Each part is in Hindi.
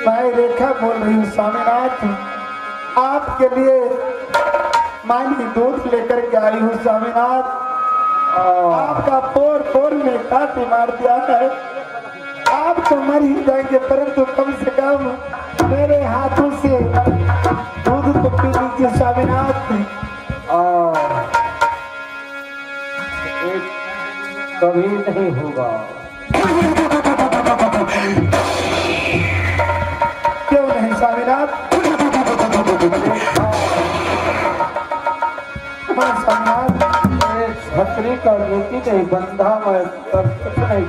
मैं रेखा बोल रही हूँ स्वामीनाथ, आपके लिए मानी दूध लेकर के आई हूँ स्वामीनाथ। आपका पोर पोर में काटी मार दिया है, आप तो मर ही जाएंगे, परंतु कम से कम मेरे हाथों से दूध तो पी लीजिए स्वामीनाथ। कभी नहीं होगा। क्यों नहीं स्वामीनाथ? हाँ स्वामीनाथ, छतरी का ड्यूटी नहीं बंधा, मैं कर कुछ नहीं,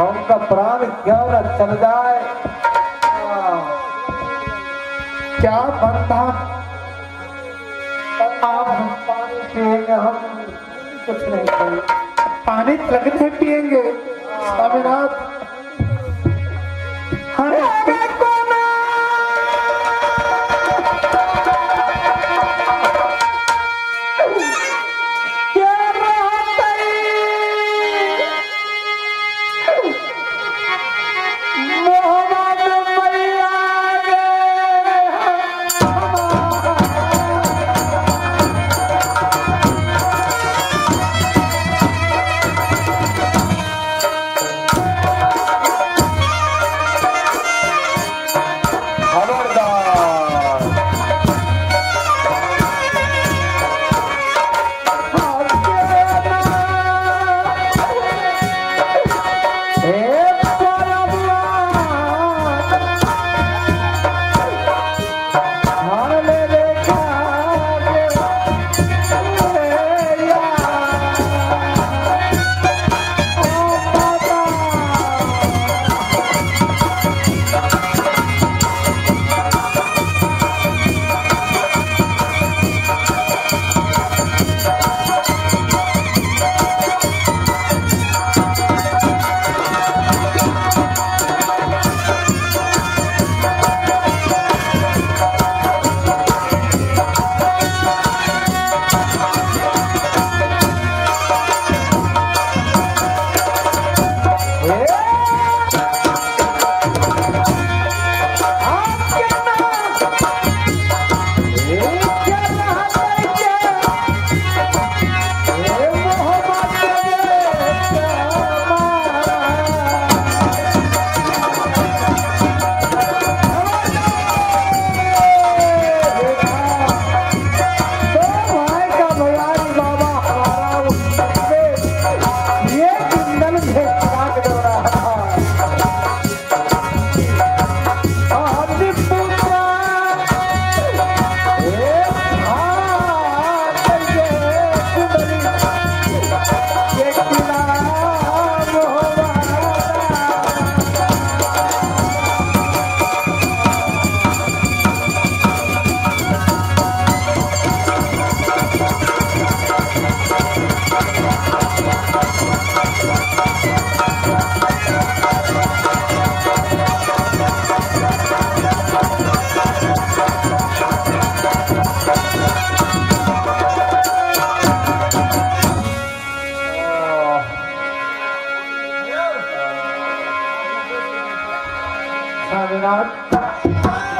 उनका प्राण क्यों न चल जाए। क्या बंधा? आप पानी पिएंगे, हम कुछ नहीं करेंगे। पानी लगने पिएंगे स्वामीनाथ?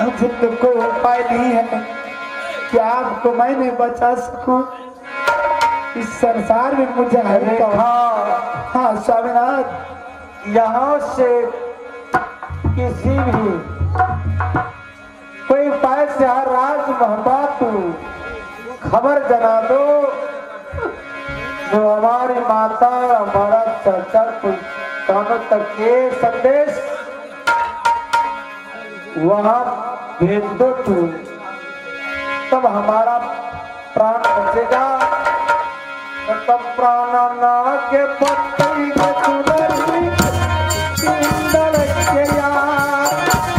मुझे तो कोई उपाय नहीं है कि आपको मैंने बचा सकूं इस संसार में। मुझे हाँ स्वामीनाथ, यहाँ से किसी भी कोई उपाय से हर राज महबात खबर जना दो, जो हमारी माता हमारा चाचा कोई कानों तक ये संदेश वहां भेज दो तू, तब हमारा प्राण बचेगा। तब प्राण ना के पत्ती के सुनरी, इंदल के यार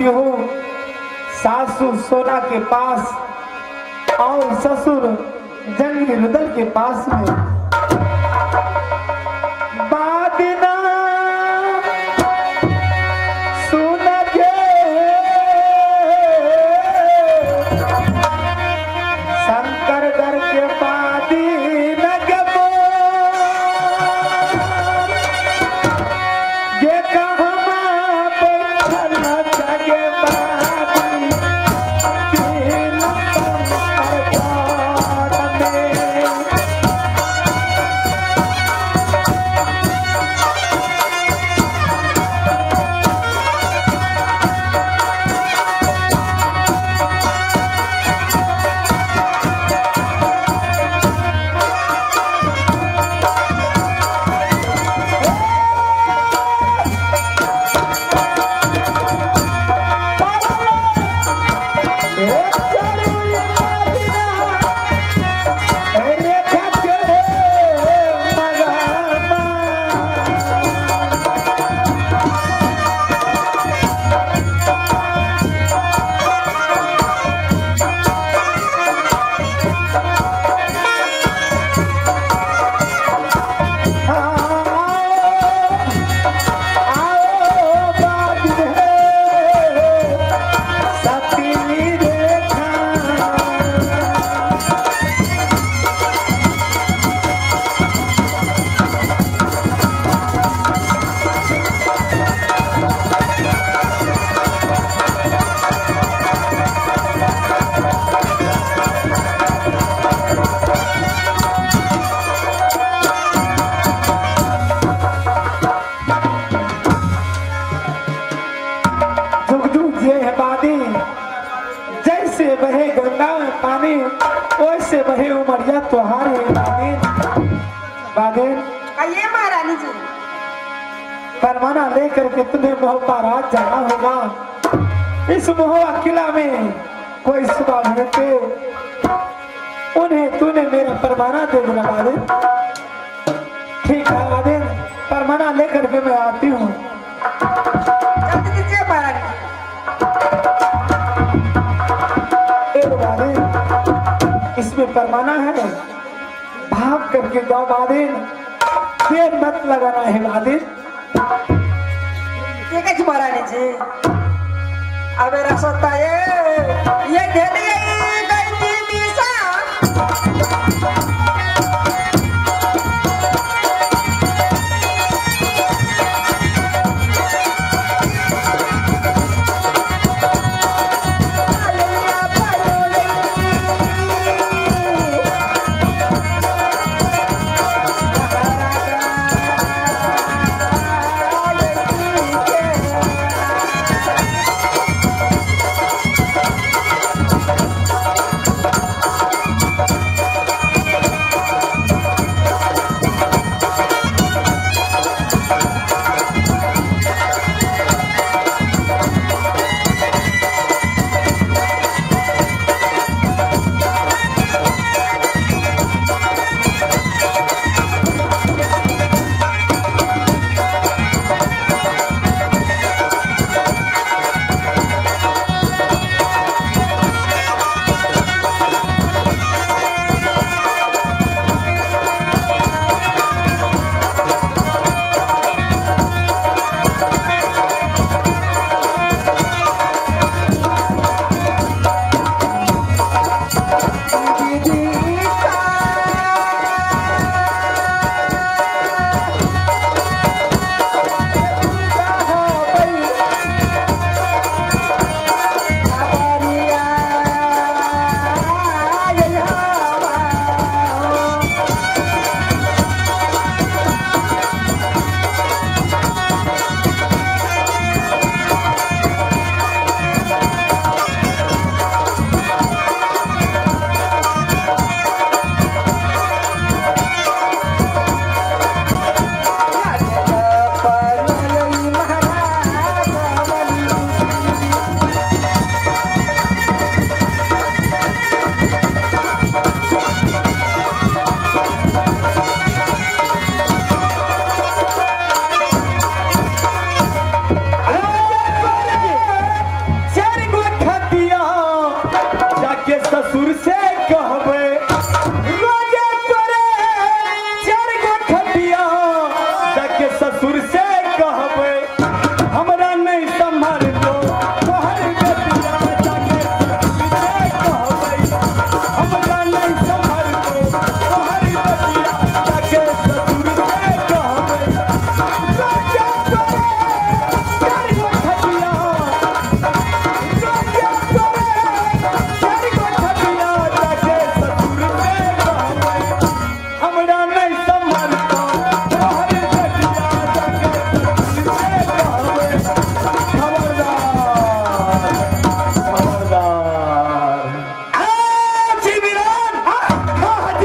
होती हूँ सासू सोना के पास और ससुर जंगी रुदल के पास में। बादना सुन के शंकर दर के बादी नगमो ये कहमा बैठल जगे बादी तीन संकर में। जैसे बहे गंगा में पानी वैसे बहे उमरिया त्योहार है बादीन। बादीन आइए महारानी जी। फरमाना लेकर के तुम्हें मोहपारात जाना होगा। इस मोहवा किला में कोई सुबह मिलते उन्हें तूने मेरा परमाना दे देना बादीन। ठीक है बादीन, परमाना लेकर के मैं आती हूँ। जल्दी कीजिए महारानी जी। इसमें परमाना है, भाग करके जाओ बादीन, देर मत लगाना है बादीन। ठीक है जी महारानी जी। अब रसोता ये ढेली गई थी मीसा।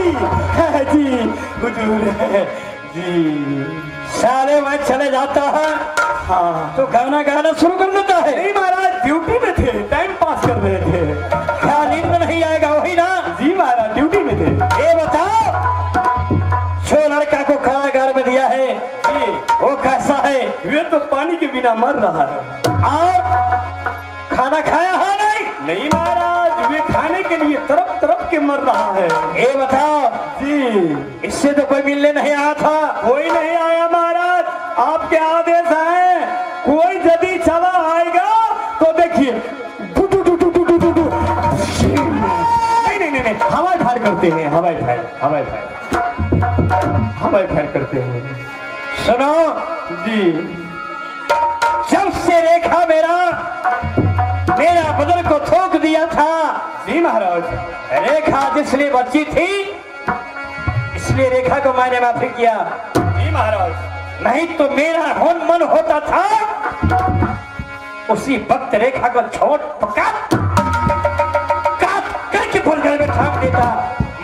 जी हुजूर जी। सारे मैं चले जाता है हाँ तो गाना गाना शुरू कर देता है। नहीं महाराज ड्यूटी में थे, टाइम पास कर रहे थे। क्या नींद में नहीं आएगा वही ना? जी महाराज ड्यूटी में थे। ये बताओ जो लड़का को कारागार में दिया है जी वो कैसा है? वे तो पानी के बिना मर रहा है। और खाना खाया है? नहीं महाराज वे खाने के लिए तरफ तरफ के मर रहा है। ये बताओ जी इससे तो कोई मिलने नहीं आया था? कोई नहीं आया महाराज, आपके आदेश है। कोई यदि चला आएगा तो देखिए नहीं हवाई फायर करते हैं, हवाई फायर करते हैं। सुनो जी जब से रेखा मेरा बदल को थोक दिया था जी महाराज, रेखा जिसलिए बच्ची थी इसलिए रेखा को मैंने माफी किया जी महाराज। नहीं तो मेरा मन होता था उसी वक्त रेखा को छोड़ काट करके फुलघर में ठाक देता।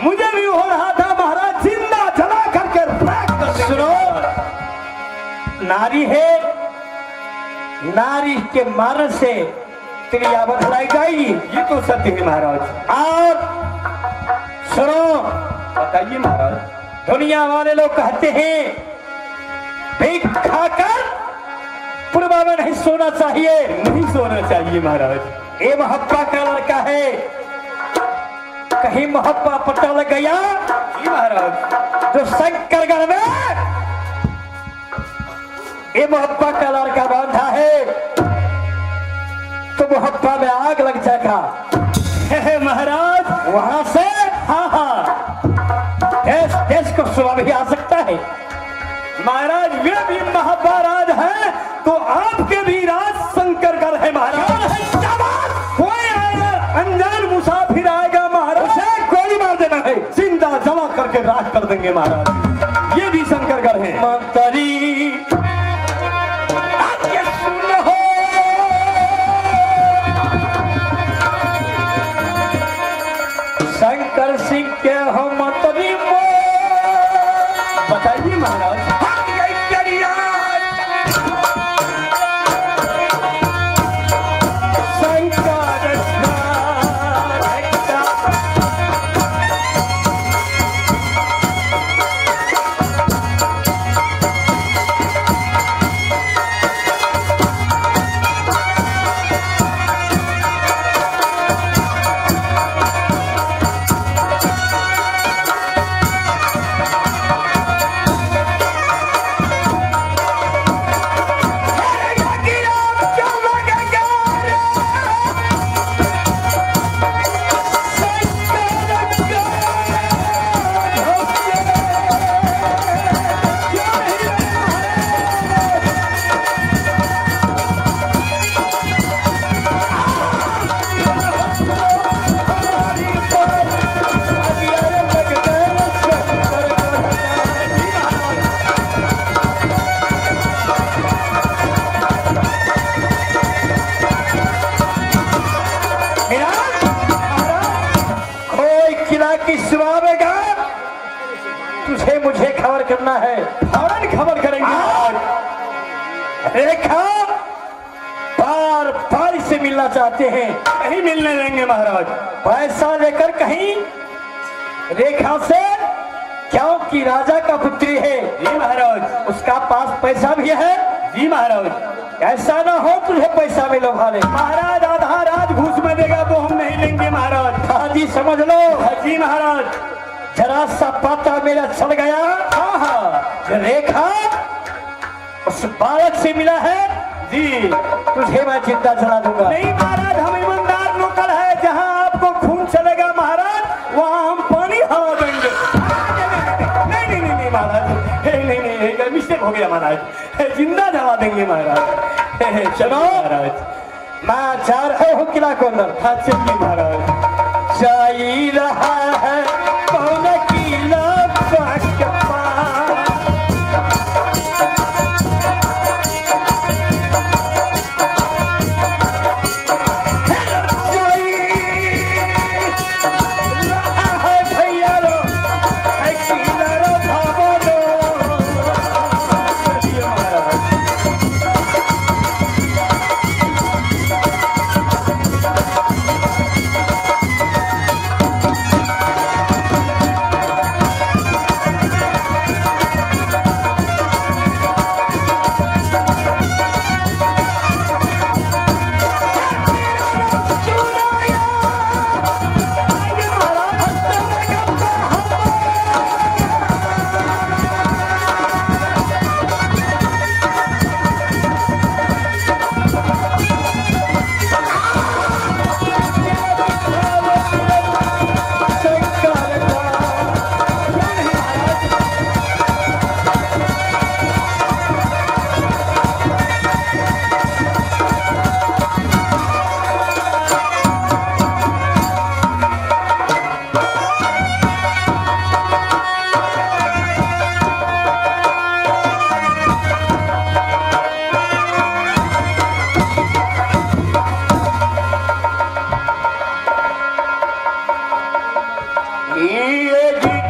मुझे भी हो रहा था महाराज जिंदा जला करके राख कर देता। सुनो नारी है, नारी के मारने से क्रिया बदलाई जाएगी, ये तो सत्य है महाराज। और सुनो बताइए महाराज, दुनिया वाले लोग कहते हैं भीख खाकर पूर्वा में नहीं सोना चाहिए, नहीं सोना चाहिए महाराज। ये मोहब्बा का लड़का है, कहीं मोहब्बा पता लग गया जी महाराज जो शंकरगढ़ में ये मोहब्बा का लड़का बांधा है तो मोहब्बा में आग लग जाएगा महाराज। वहां से देश को सुबह भी आ सकता है महाराज। वे भी महाराज है तो आपके भी राज शंकरगढ़ है महाराज। कोई आएगा अनजान मुसाफिर आएगा महाराज, उसे गोली मार देना है, जिंदा जमा करके राज कर देंगे महाराज। ये भी शंकरगढ़ है। मंत्री शंकर सिंह के हम मंत्री बताइए महाराज। तुझे मुझे खबर करना है, फौरन खबर करेंगे। रेखा बार बार से मिलना चाहते हैं, नहीं मिलने देंगे महाराज। पैसा लेकर कहीं रेखा से, क्योंकि राजा का पुत्री है जी महाराज, उसका पास पैसा भी है जी महाराज। ऐसा ना हो तुझे पैसा में लोभा ले महाराज, आधा राज घूस में देगा तो हम नहीं लेंगे महाराज। हाँ जी समझ लो जी महाराज। जरा सा पता मेरा चल गया रेखा उस बालक से मिला है जी, तुझे मैं चिंता चला दूंगा। नहीं महाराज हम ईमानदार नौकर है, जहाँ आपको खून चलेगा महाराज वहाँ हम पानी हवा देंगे। नहीं महाराज, नहीं मिस्टेक हो गया महाराज, जिंदा जला देंगे महाराज। चलो महाराज मैं जा रहा हूँ किला को अंदर। हाँ चलिए महाराज। जा ही रहा है कौन किला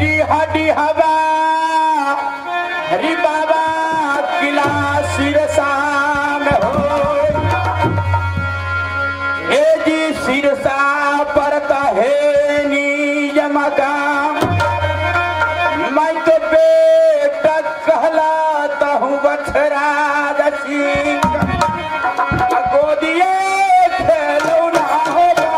जी हड्डी हवा हरि बाबा किला सिरसान हो ए जी सिरसा परता है नीज मकाम मैं तो बेटा कहलाता हूँ बछरा सिंह गोदिए खेलौना होगा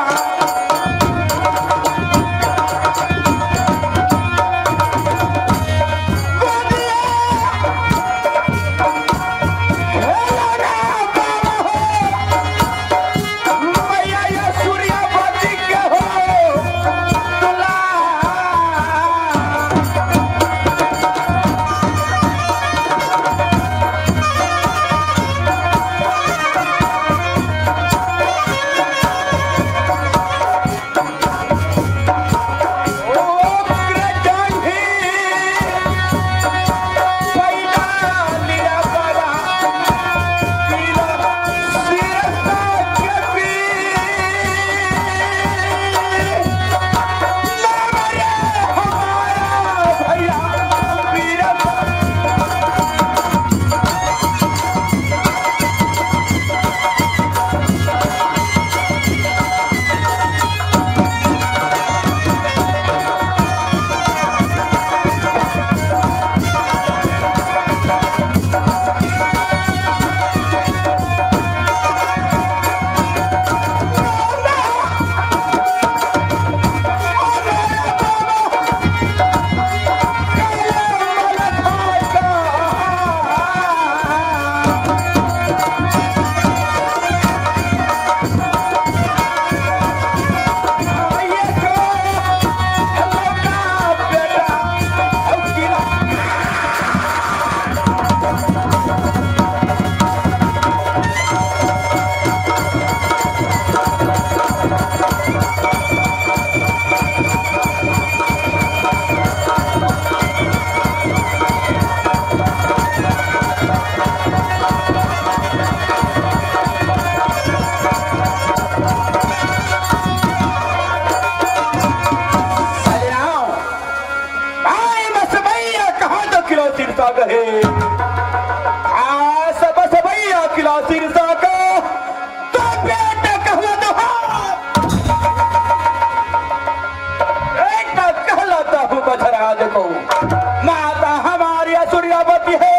माता हमारी सूर्यावती है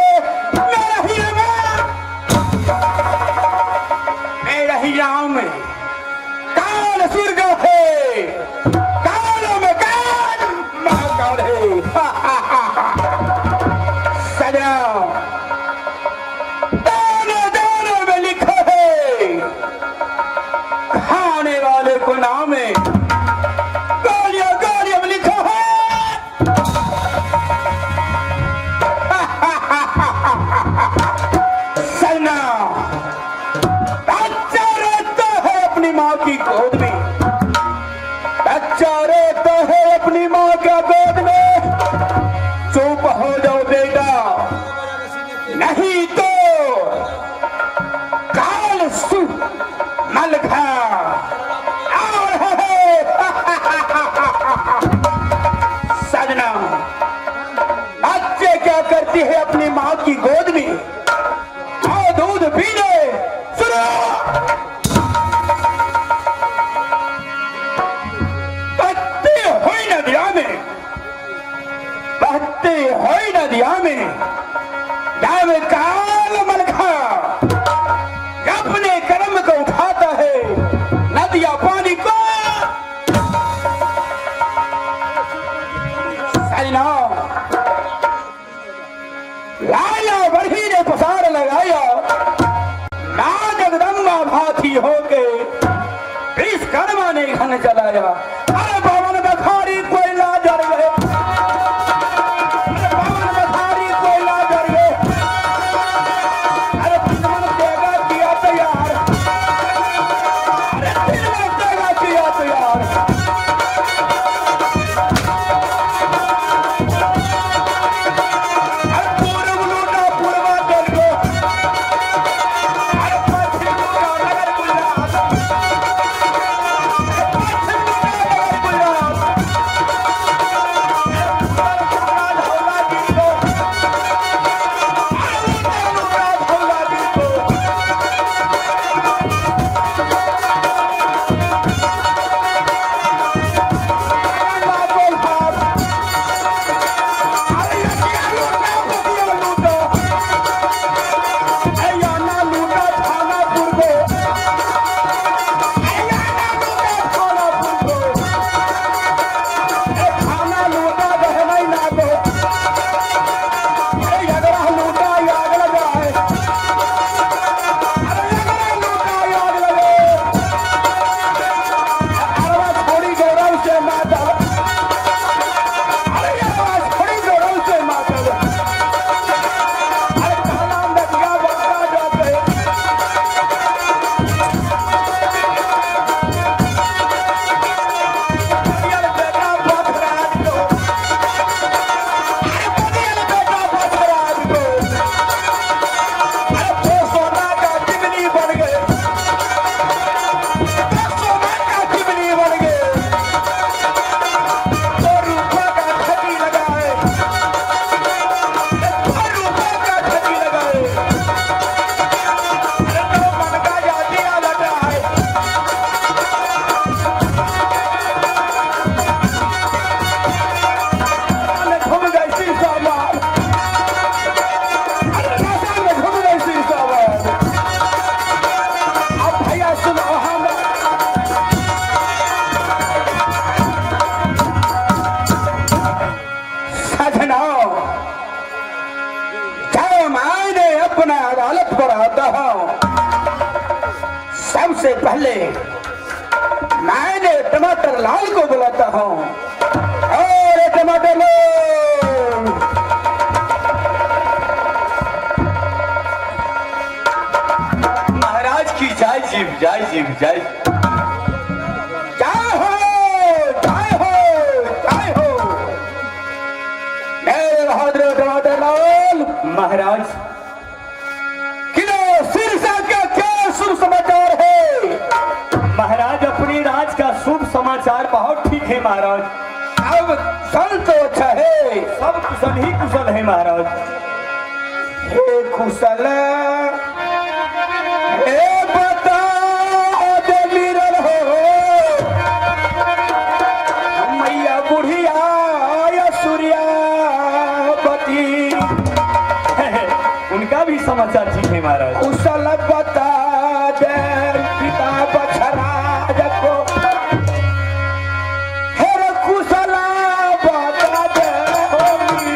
मेरा ही राम में काल सूर्य है कालों में काल महाकाल है सजना दाने में लिखा है खाने वाले को नाम है गोलियां में लिखा है सजना बच्चा रहता है अपनी माँ की गोद में बच्चा रहता है अपनी माँ का गोद में चुप हो जाओ बेटा नहीं तो काल सु मल खा सजना बच्चे क्या करती है अपनी माँ की गोद में आओ दूध पीने सुनो बहते हुई नदिया में जब काल मलखा अपने कर्म को उठाता है नदिया पानी को सजना लाया बढ़ी ने पसार लगाया मां जगदम्बा भाती होके इस कर्मा ने घन चलाया अरे पवन बखारी कोयला जल गए पवन बखारी कोयला जल गए अरे तिलवन देगा किया तैयार अरे तिलवन देगा किया तैयार मैं अदालत पर आता हूँ, सबसे पहले मैंने टमाटर लाल को बुलाता हूँ। और टमाटर लाल, महाराज की जय जीव जय जीव जय। जय हो जय हो जय हो मेरे बहादुर टमाटर लाल। महाराज किलो सिरसा का क्या शुभ समाचार है? महाराज अपने राज का शुभ समाचार बहुत ठीक है महाराज। अब सल तो अच्छा है, सब कुशल ही कुशल है महाराज। हे कुशल हे बता दे मिरल हो, मैया बुढ़िया या सूर्यावती। उनका भी समाचार ठीक है महाराज। कुशल बता दे पिता बछराज को, हे कुशल बता दे होली।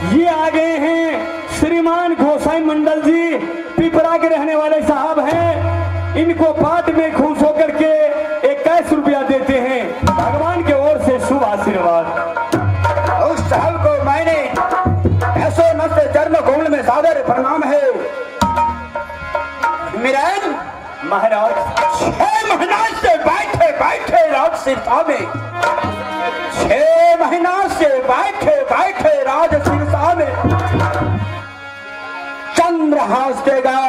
ये आ गए हैं श्रीमान गोसाई मंडल जी, पिपरा के रहने वाले साहब हैं। इनको पाठ में खुश होकर के 21 रुपया देते हैं। भगवान के ओर से शुभ आशीर्वाद। उस साहब को मैंने ऐसो नस्ते चरण कमल में सादर प्रणाम है। मिराज महाराज 6 महीना से बैठे बैठे राज सिरसा में, 6 महीना से बैठे बैठे राज सिरसा में चंद्रहास देगा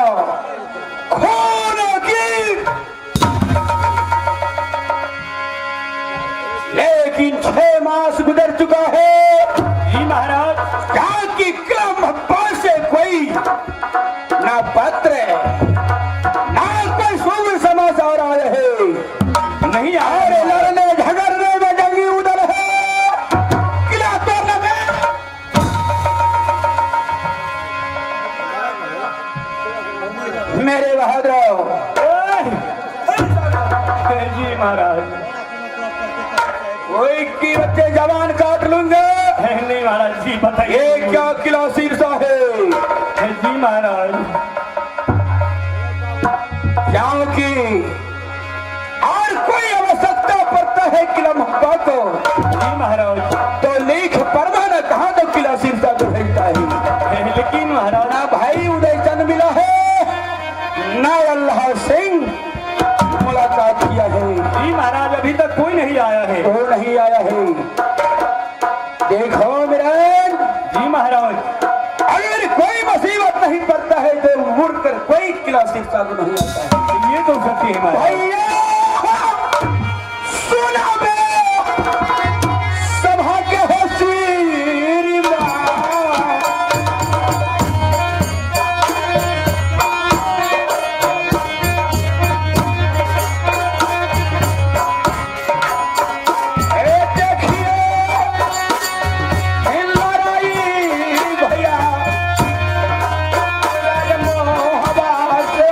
खून की, लेकिन 6 मास गुजर चुका है। जी महाराज। यहाँ की क्रम से कोई ना पत्र ना कोई शुभ समाचार आए हैं। नहीं आ और रहे लड़ने झगड़ने में जंगी उधर है, किला तोड़ने में। मेरे बहादुर जी महाराज। कोई की बच्चे जवान काट लूंगे। नहीं महाराज जी बताइए। ये क्या किला सिरसा है? जी महाराज। क्योंकि और कोई आवश्यकता पड़ता है किला मक्का को, जी महाराज। तो लेख परवाना कहा तो किला सिरसा को भेजता है। लेकिन महाराज ना भाई उदय चंद मिला है, ना अल्लाह सिंह मुलाकात किया है। जी महाराज अभी तक कोई नहीं आया है। वो नहीं आया है। देखो मेरा जी महाराज। अगर कोई मुसीबत नहीं पड़ता है तो मुड़कर कोई किला सिरसा को नहीं आता है। ये तो सत्य है महाराज। भैया सुना बे, सभा के होशियार देखिए लड़ाई भैया मोहबा से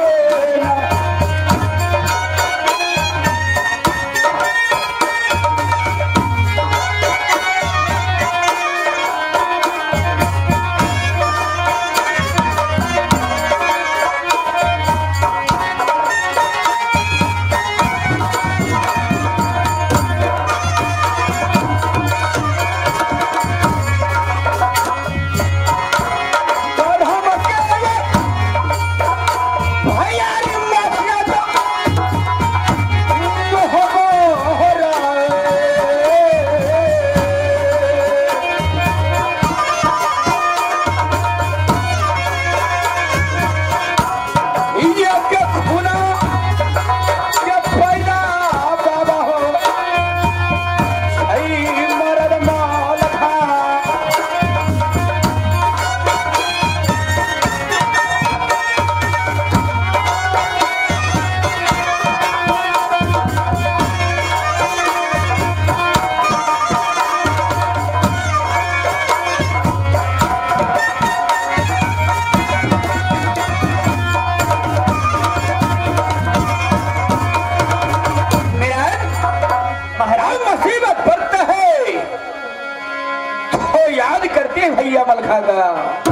भैया मलखादा।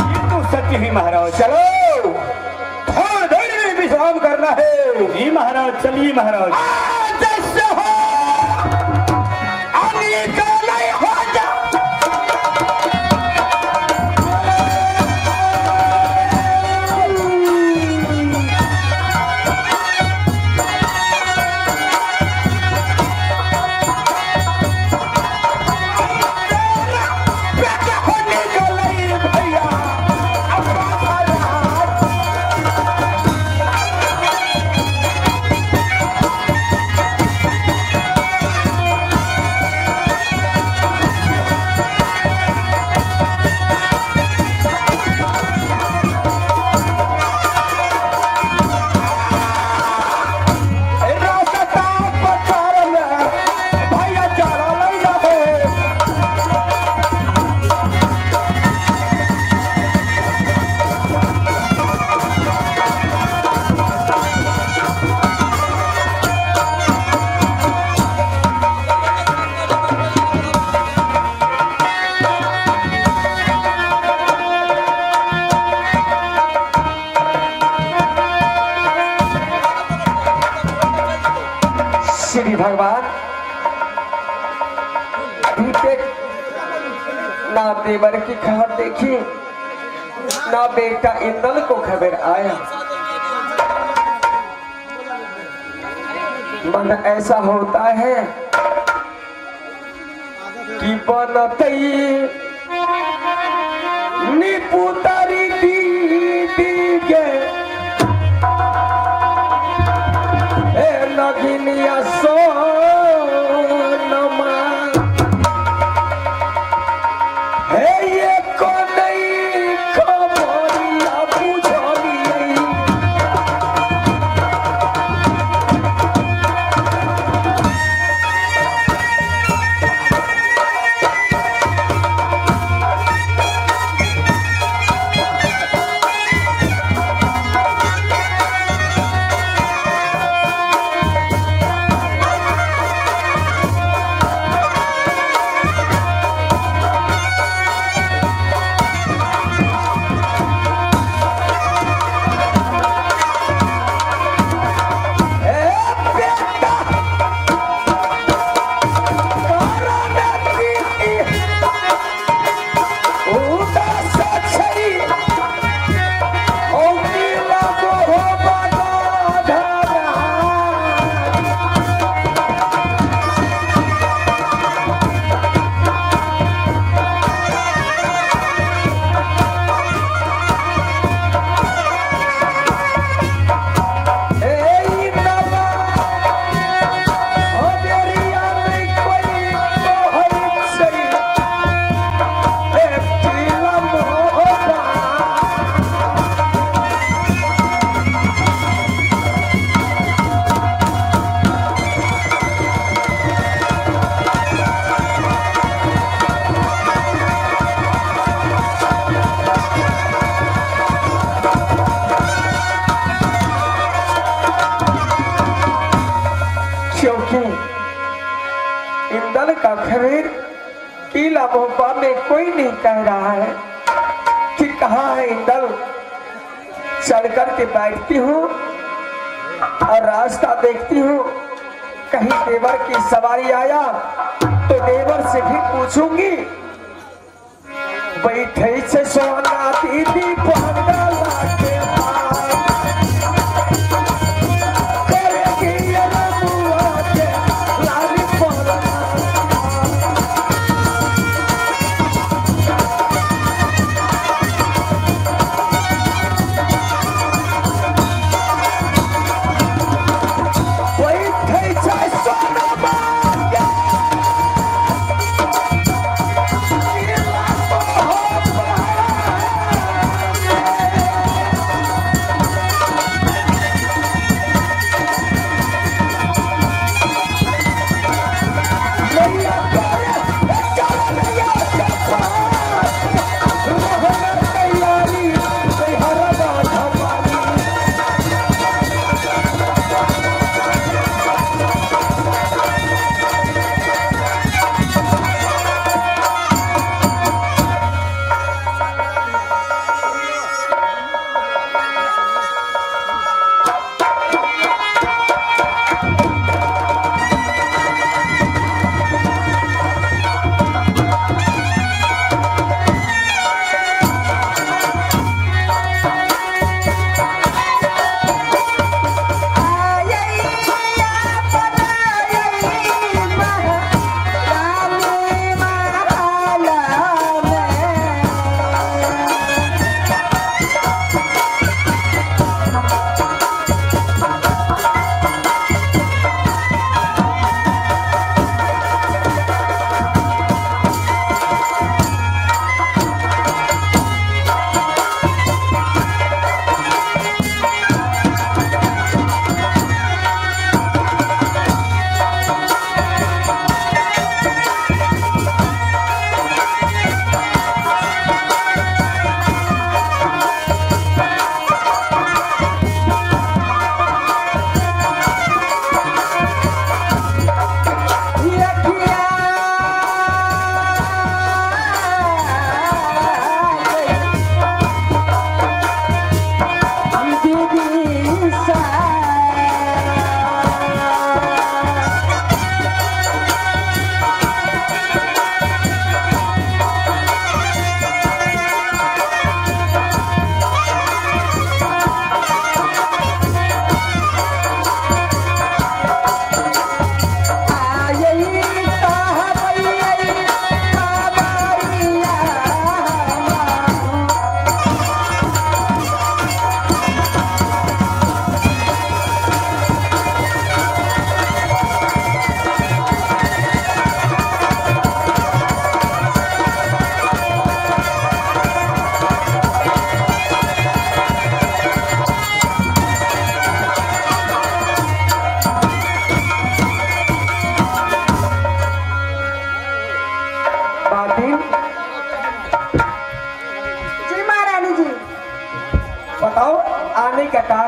ये तो सत्य ही महाराज। चलो थोड़ी देर में विश्राम करना है। जी महाराज, चलिए महाराज। श्री भगवान अभी तक ना देवर की खबर देखी, ना बेटा इंदल को खबर आया। मन ऐसा होता है कि बनतई निपुतारी दीदी के नगिनिया सोनमा हे ये को नहीं खबरिया बुझलिए। क्योंकि इंदल का खबर किला मोहब्बा में कोई नहीं कह रहा है कि कहाँ है इंदल। चल कर के बैठती हूँ और रास्ता देखती हूँ, कहीं देवर की सवारी आया तो देवर से भी पूछूंगी। बैठे से सोना दीदी पहना लाके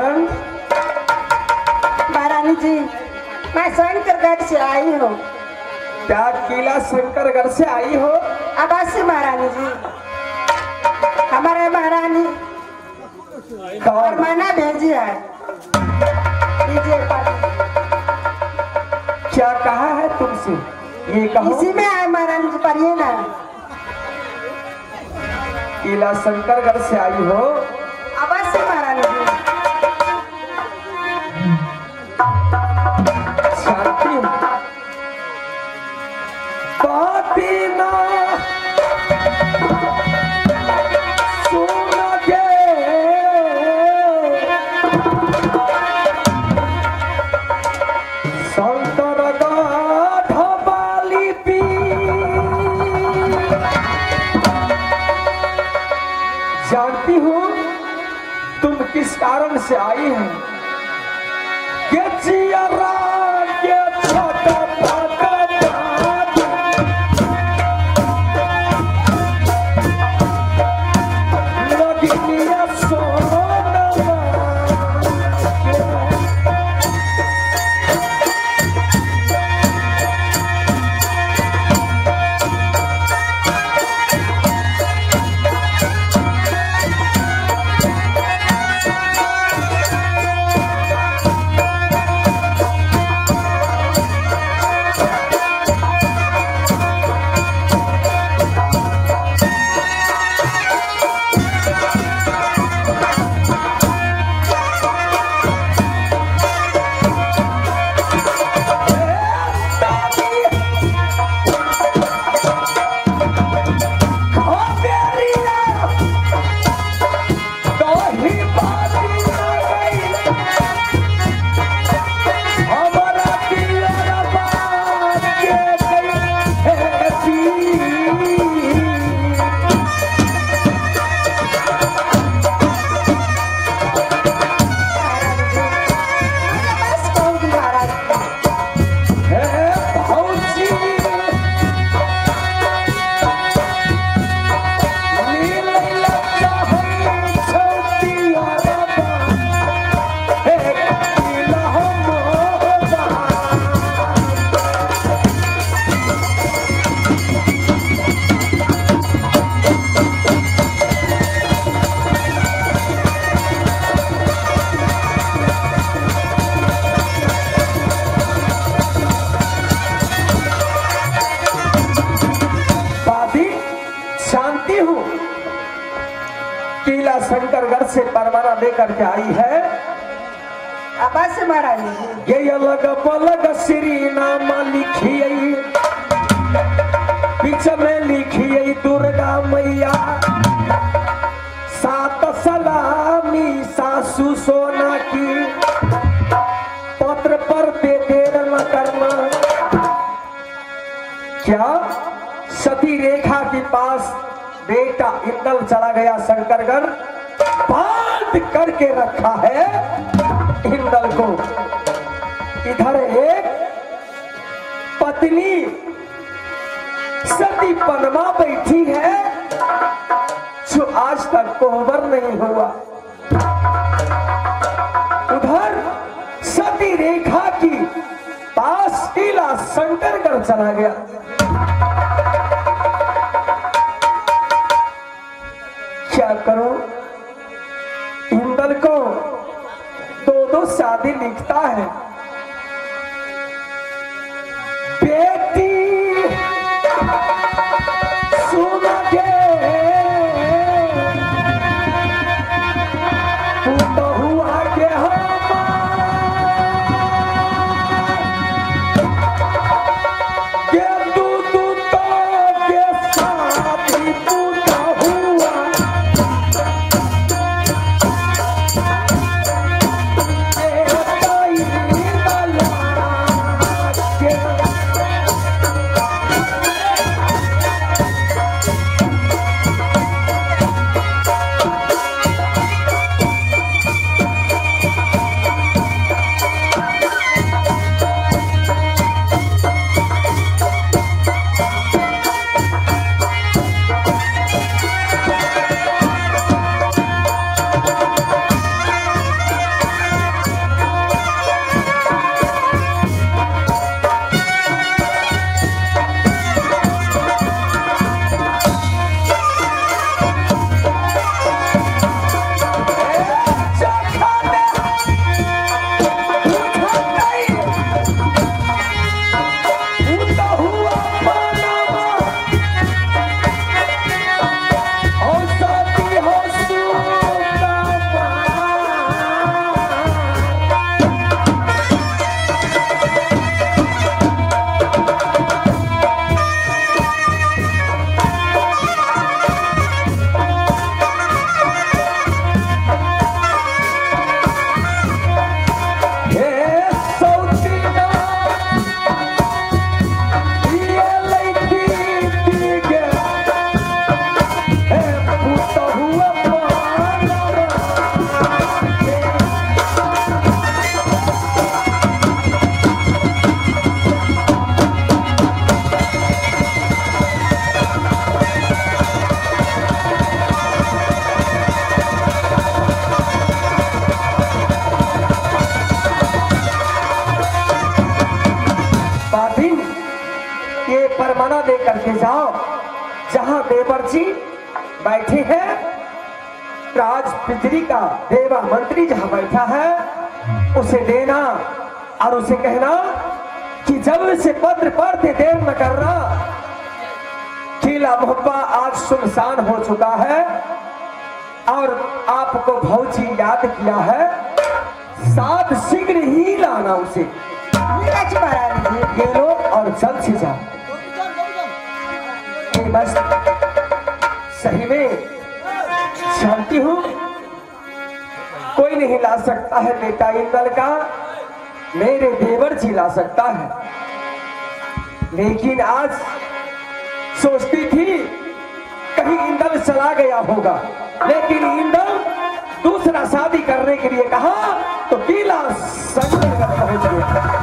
कारण? महारानी जी, मैं शंकरगढ़ से आई हूँ। क्या किला शंकरगढ़ से आई हो? अवश्य महारानी जी, हमारे महारानी कौन? मैंने भेजी है। लीजिए पानी। क्या कहा है तुमसे? ये कहो। इसी में आए महारानी जी, पढ़िए ना। किला शंकरगढ़ से आई हो? अवश्य महारानी जी। शांति बाती ना सुन के शंकर गाठ वाली पी जानती हूँ तुम किस कारण से आई हो। के जियरा के छोटा किला शंकरगढ़ से परवाना लेकर के आई है। अवश्य महारानी जी। ये अलग पलग श्री नाम लिखिए, बीच में लिखिए दुर्गा मैया, सात सलामी सासू सोना की, पत्र पर दे देर न करना। क्या सती रेखा के पास बेटा इंदल चला गया शंकरगढ़, बांध करके रखा है इंदल को। इधर एक पत्नी सती पनमा बैठी है जो आज तक कोहबर नहीं हुआ। उधर सती रेखा की पास किला शंकरगढ़ चला गया। क्या करो, इंदल को दो शादी लिखता है। बेटी सुन के बहुआ के खाना दे करके जाओ। जहां देवर जी बैठे हैं, राज पितरी का देवा मंत्री जहां बैठा है, उसे देना और उसे कहना कि जब से पत्र पढ़ते देर न करना। किला मोहब्बा आज सुनसान हो चुका है और आपको भौजी याद किया है, साथ शीघ्र ही लाना उसे। मीनाक्षी महारानी जी, ये लो और जल्द से जाओ। ये बस सही में जानती हूँ कोई नहीं ला सकता है बेटा इंदल का, मेरे देवर जी ला सकता है। लेकिन आज सोचती थी कहीं इंदल चला गया होगा, लेकिन इंदल दूसरा शादी करने के लिए कहा तो किला संकट कर पहुंच गया।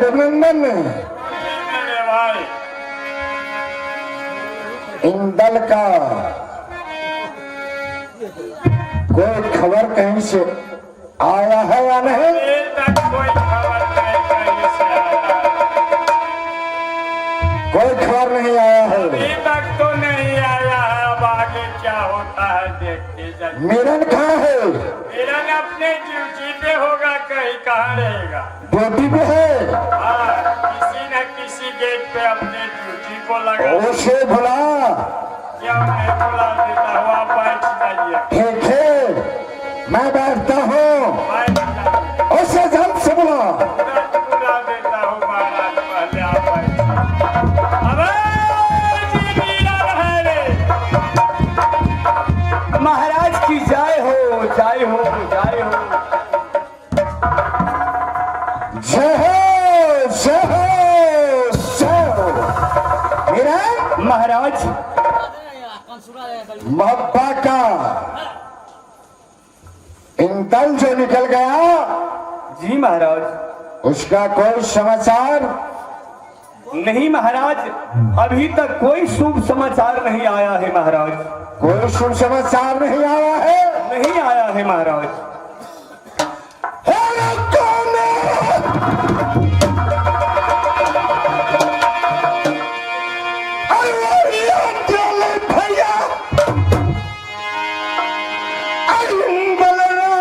रघुनंदन, इंदल का कोई खबर कहीं से आया है या नहीं? कोई खबर नहीं कहीं से आया। कोई खबर नहीं आया है। अभी तक तो नहीं आया है, अब आगे क्या होता है देखते जाइए। मिलन कहाँ है? मिलन अपने ड्यूटी पे होगा, कहीं कहाँ रहेगा। ड्यूटी पे है? हाँ, किसी न किसी गेट पे अपने ड्यूटी को लगा। उसे बुला। क्या मैं बुला देता हूँ, आप बैठ जाइए। ठीक है, मैं बैठता हूँ। बैठ जाइए, उसे जल्द से बुला। तुरंत बुला देता हूँ महाराज, पहले आप बैठ जाइए। अबे जी मिलन है रे। महाराज की जय हो, जय हो, जय हो। जय हो, जय हो, जय हो। मिलन, महाराज मोहब्बा का इंदल जो निकल गया, जी महाराज, उसका कोई समाचार? नहीं महाराज, अभी तक कोई शुभ समाचार नहीं आया है महाराज। कोई शुभ समाचार नहीं आया है? नहीं आया है महाराज। अरे कौन है? अरे ये चले भैया, अरे बलराम।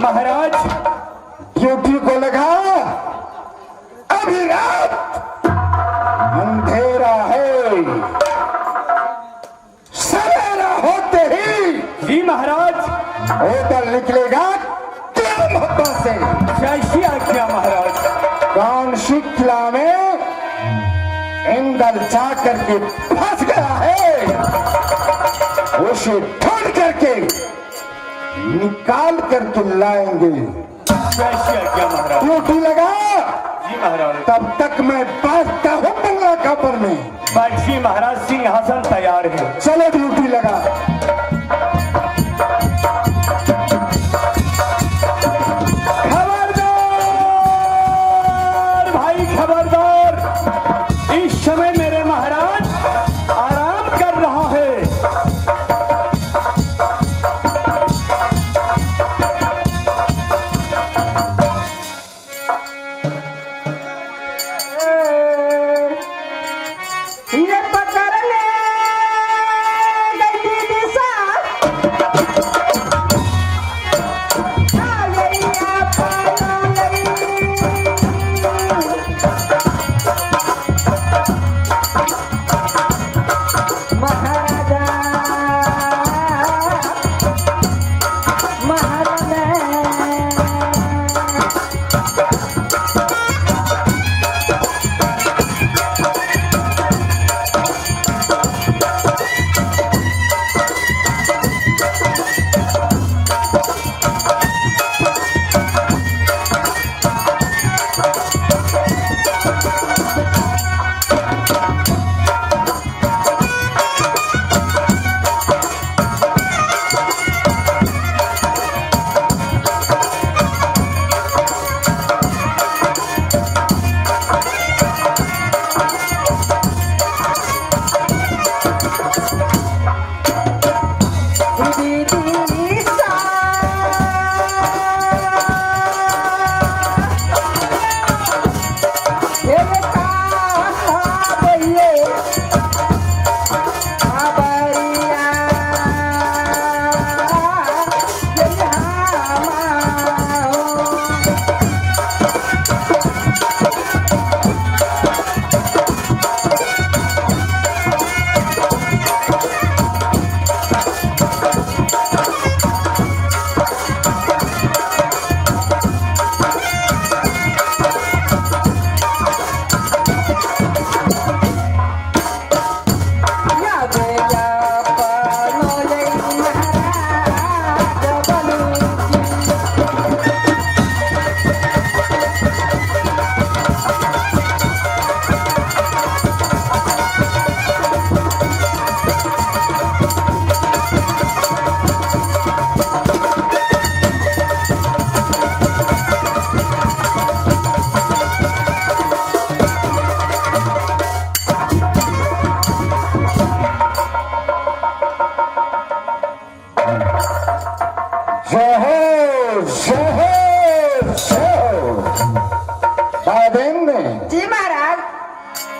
महाराज ड्यूटी को लगा। अभी रात अंधेरा है, सवेरा होते ही जी महाराज। होटल निकलेगा क्या मोहब्बत से? जैसी आज्ञा महाराज। कौन सी किला में इंदल जा करके फंस गया है, उसे ढूंढ करके निकाल करके लाएंगे। जैसी आज्ञा महाराज। ड्यूटी लगा। जी महाराज। तब तक मैं बैठता हूँ बंगला कापर में। बैठिए महाराज, सिंहासन तैयार है। चलो ड्यूटी लगा। खबरदार भाई, खबरदार। इस समय मेरे महाराज आराम कर रहा है। ये पकड़ ले गई दिशा, आ गई आप, आ गई।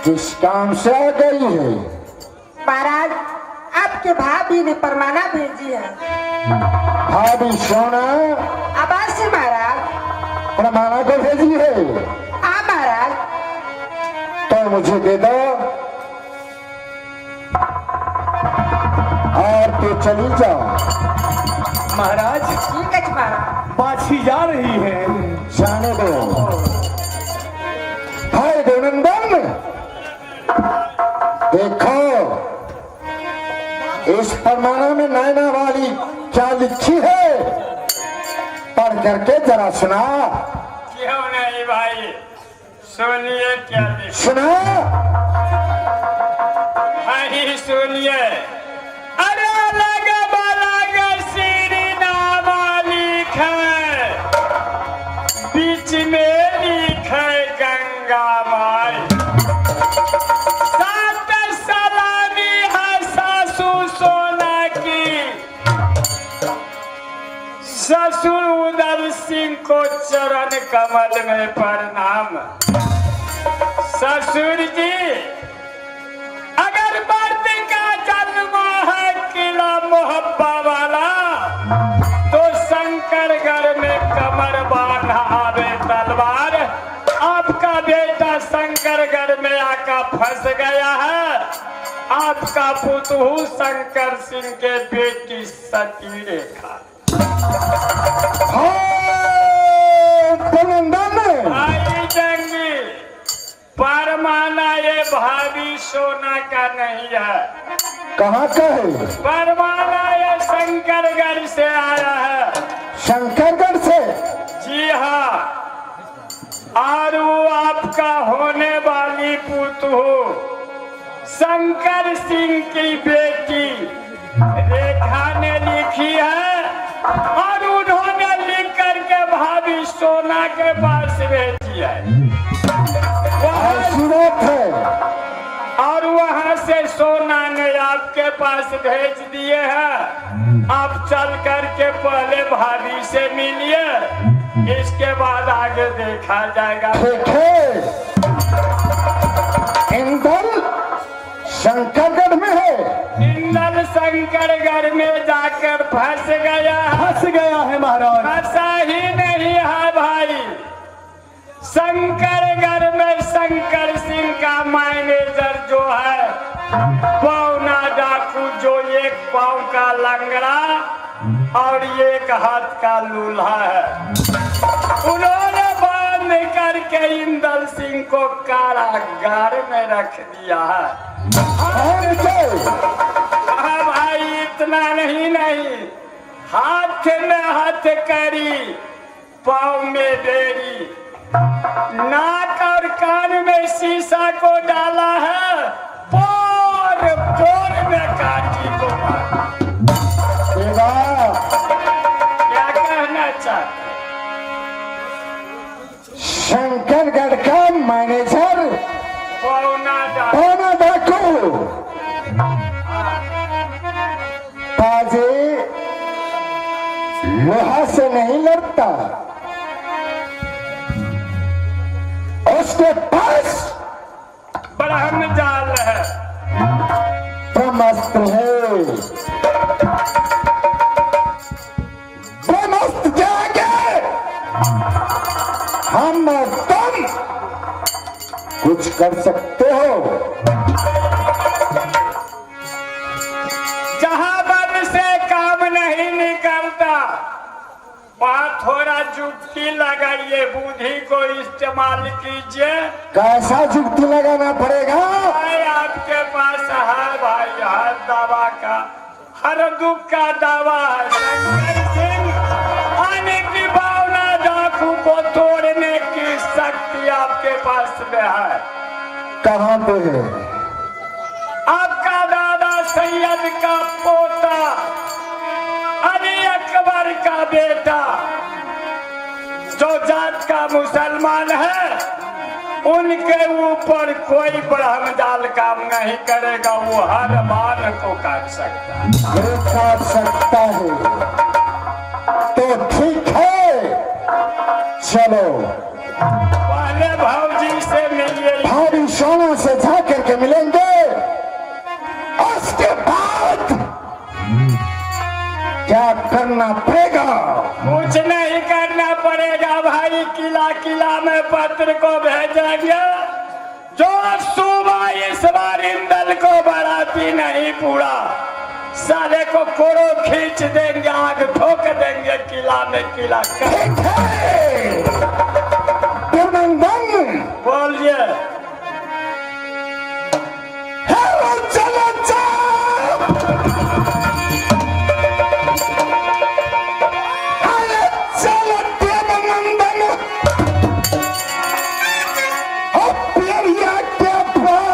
किस काम से आ गई है? महाराज आपके भाभी ने परमाना भेजी है। भाभी सोना आवाज से महाराज। परमाना को भेजी है? हाँ महाराज। तो मुझे दे दो और तो चली जाओ। महाराज ठीक है महाराज। बाछी जा रही है। जाने दो। भाई देवनंदन देखो इस परमाना में नैना वाली क्या लिखी है, पढ़ करके जरा सुना। क्यों नहीं भाई, सुनिए क्या लिखा। सुना भाई सुनिए। अरे अलग बलग श्री नामा लिखे, बीच में लिखे गंगा माई। सात सलामी है सासू सोना की, ससुर उदय सिंह को चरण कमल में प्रणाम। ससुर जी अगर मर्द का जन्म है किला मोहब्बा वाला, तो शंकरगढ़ में कमर बांधा आवे तलवार। आपका बेटा शंकरगढ़ में आका फंस गया है। आपका पुतहू शंकर सिंह के बेटी सती रेखा। आई जंगी परमाना ये भाभी सोना का नहीं है। कहाँ का है? परमाना ये शंकरगढ़ से आया है। शंकरगढ़ से? जी हाँ, और वो आपका होने वाली पुतहू शंकर सिंह की बेटी रेखा ने लिखी है, और उन्होंने लिख करके भाभी सोना के पास भेजी है। सूरत है और वहाँ से सोना ने आपके पास भेज दिए हैं। आप चल करके पहले भाभी से मिलिए, इसके बाद आगे देखा जाएगा। ठीक है। इंदल शंकरगढ़ में है। इंदल शंकरगढ़ में जाकर फंस गया है। फंस गया है महाराज। फंसा ही नहीं है भाई, शंकरगढ़ में शंकर सिंह का मैनेजर जो है पौना डाकू, जो एक पांव का लंगड़ा और एक हाथ का लूल्हा है, उन्होंने बांध करके इंदल सिंह को कारागार में रख दिया है। हाँ भाई, इतना नहीं, हाथ में हाथ करी, पाँव में बेड़ी, नाक और कान में शीशा को डाला है, पोर में काटी को मारा। क्या कहना चाहते? शंकरगढ़ का मैनेजर पौना डाकू बाजे लोहा से नहीं लड़ता, उसके पास ब्रह्म जाल है, ब्रह्मास्त्र है। ब्रह्मास्त्र जाके हम और तुम कुछ कर सकते हो। जहां बल से काम नहीं निकलता, वहां थोड़ा जुक्ति लगाइए, बुद्धि को इस्तेमाल कीजिए। कैसा जुक्ति लगाना पड़ेगा? भाई आपके पास है भाई, हर दवा का, हर दुख का दवा है। शंकर सिंह आने की भावना, डाकू को तोड़ने की शक्ति आपके पास में है। कहाँ पे है? आपका दादा सैयद का पोता, अली अकबर का बेटा, जो जात का मुसलमान है, उनके ऊपर कोई ब्रह्मजाल काम नहीं करेगा। वो हर बाल को काट सकता है। काट सकता है तो ठीक है, चलो पहले भाऊजी से मिलिए। भाभी सोना से जाके के मिलेंगे। उसके बाद क्या करना पड़ेगा? कुछ नहीं करना पड़ेगा भाई, किला किला में पत्र को भेजेंगे। जो सुबह इस बार इंदल को बढ़ाती नहीं पूरा, साले को कोड़ो खींच देंगे, आग ठोक देंगे किला में किला। ठीक है दुर्नंदन, बोलिए। हेलो चलो जाओ। अरे चलो देवनंदन, ओ प्रिया के प्राण।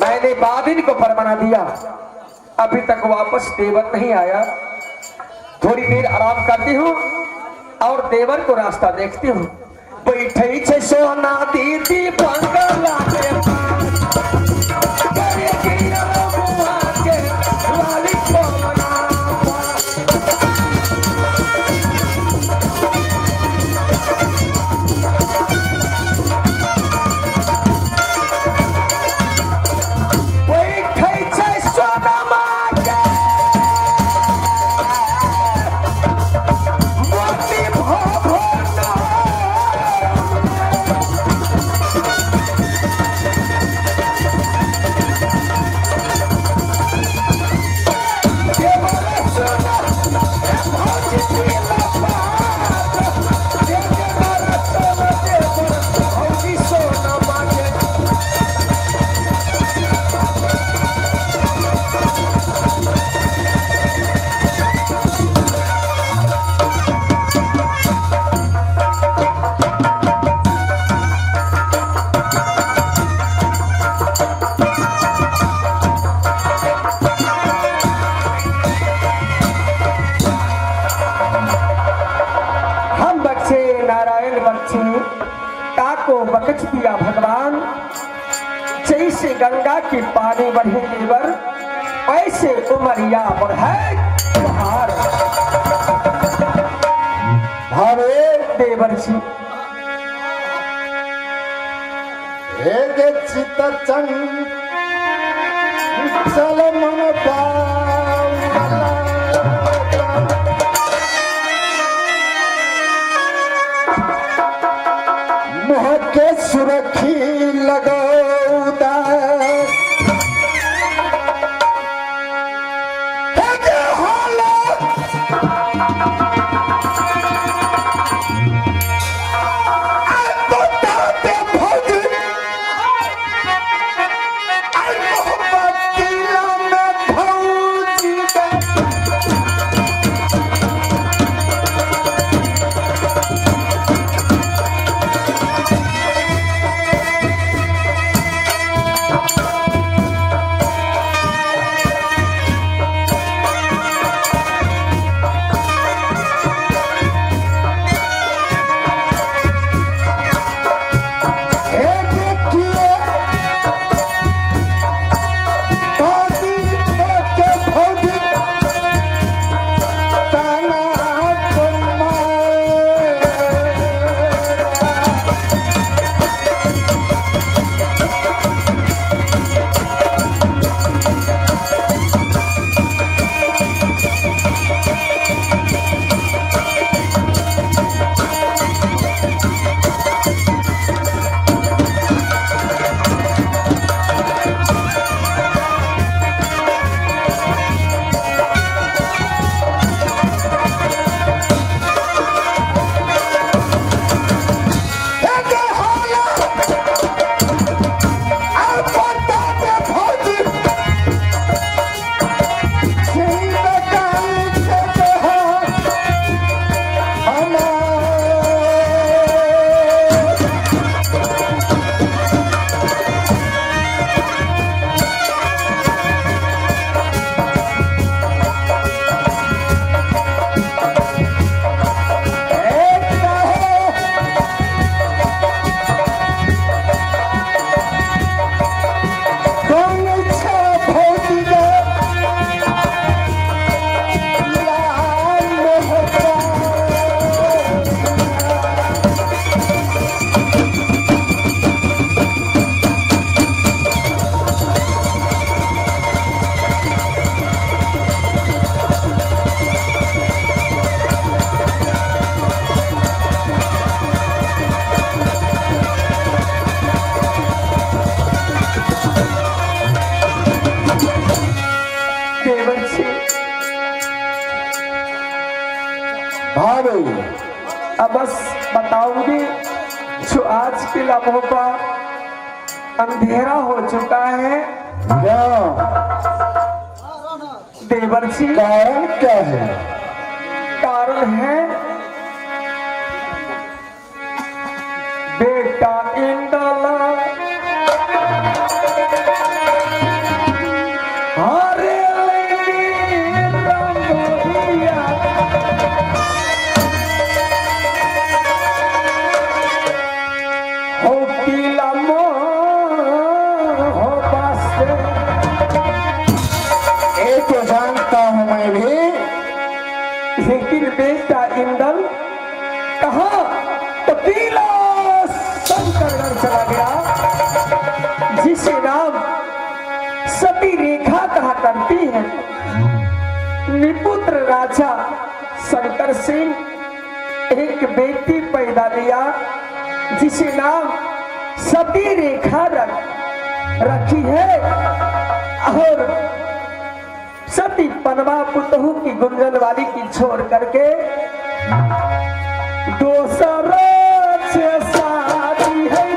मैंने बादिन को परमाना दिया, अभी तक वापस देवर नहीं आया। थोड़ी देर आराम करती हूँ और देवर को रास्ता देखती हूँ। बैठे छे सोना दीदी बंगला के पास, करे गिरा बुआ के लाली कोमना पास। बैठे छे सोना माँ के मोती भोभना। हम बख्शे नारायण बख्शे, काको बख्श दिया भगवान। जैसे गंगा की पानी बढ़े देवर, ऐसे उमरिया बढ़े तुहार। भावे देवर जी एक चित चंग चल मन पावला। मुह के सुरखी लगौदा, एक होला बताते भौजी बस बताऊंगी जो आज के लम्हों पर अंधेरा हो चुका है। देवर जी कारण क्या है? कारण है बेटा इंदला हरे हो पीला हो पासे ये तो जानता हूं मैं भी, लेकिन बेटा इंदल कहा तो पीला शंकरगढ़ चला गया, जिसे नाम सती रेखा कहा करती है। निपुत्र राजा शंकर सिंह एक बेटी पैदा लिया, जिसे नाम सती रेखा रखी है। और सती पनवा पुतहू की गुंजन वाली की छोड़ करके दूसरा से शादी है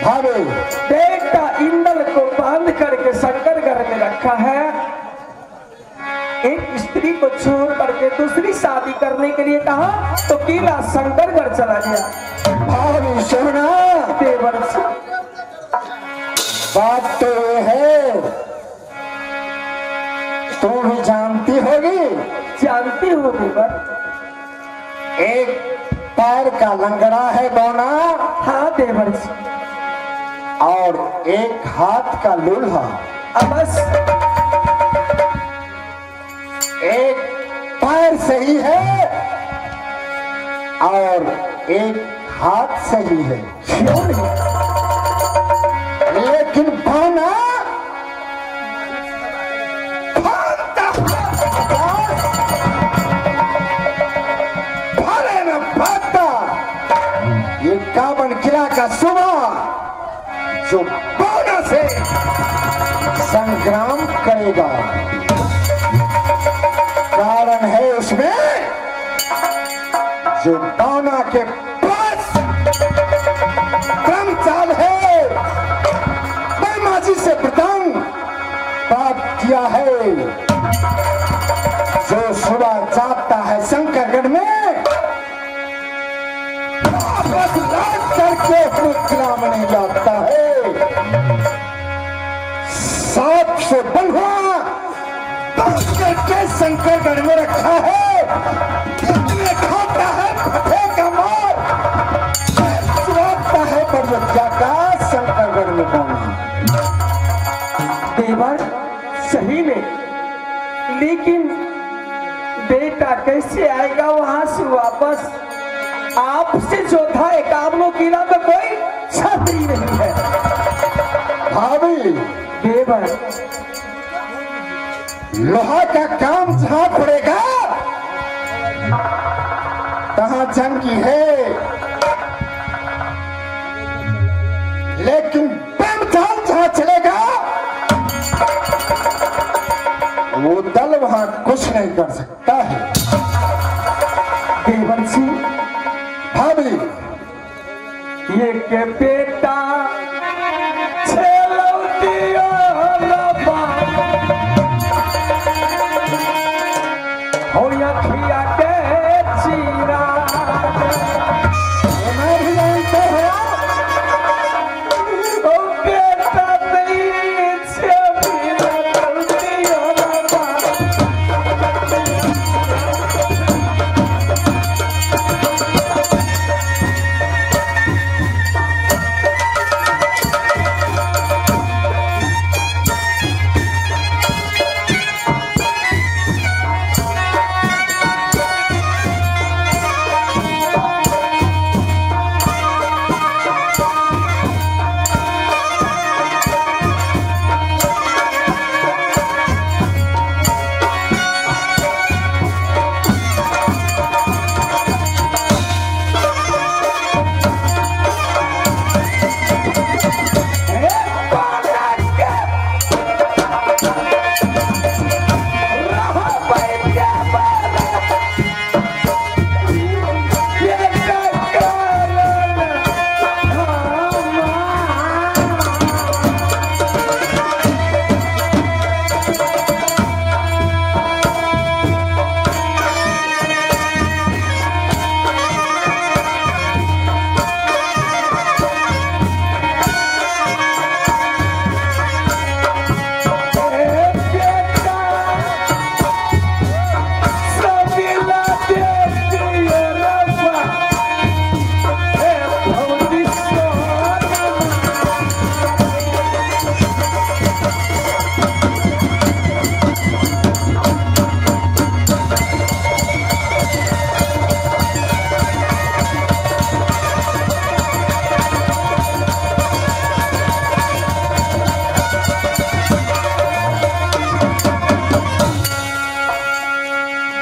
भावे बेटा इंदल को बांध करके शंकरगढ़ में रखा है। एक स्त्री को छोड़ करके दूसरी शादी करने के लिए कहा तो किला शंकरगढ़ चला गया। भावे सोना, देवर जी बात तो ये है, तू भी जानती होगी, जानती हूँ देवर। एक पैर का लंगड़ा है बौना हाँ देवर जी। और एक हाथ का लूल्हा। अब बस एक पैर सही है और एक हाथ सही है, क्यों नहीं? लेकिन बौना भले न भागता ये काबन किला का सुबह जो बौना से संग्राम करेगा। कारण है उसमें जो बौना के पास ब्रह्मचाल है, बैमाजी से वरदान प्राप्त किया है। जो सुबह जाता है शंकरगढ़ में वापस लौट करके अपने किला में नहीं जाता है। 700 बंधुआ करके शंकरगढ़ में रखा है। कितने खाता है फटे का मार, सुनाता है बड़िया का शंकरगढ़ में कौन देवर सही में, लेकिन बेटा कैसे आएगा वहां से वापस? आपसे जो था एकावनों किला में कोई छतरी नहीं है। भाभी देवर लोहा का काम जहां पड़ेगा तहां जंग की है, लेकिन बम जहां चलेगा वो दल वहां कुछ नहीं कर सकता है। देवर जी भाभी ये के बेटा छेलौटिया रबा हो अखिया के चीरा मैं भी जानते हो ओ बेटा नहीं छेलौटिया रबा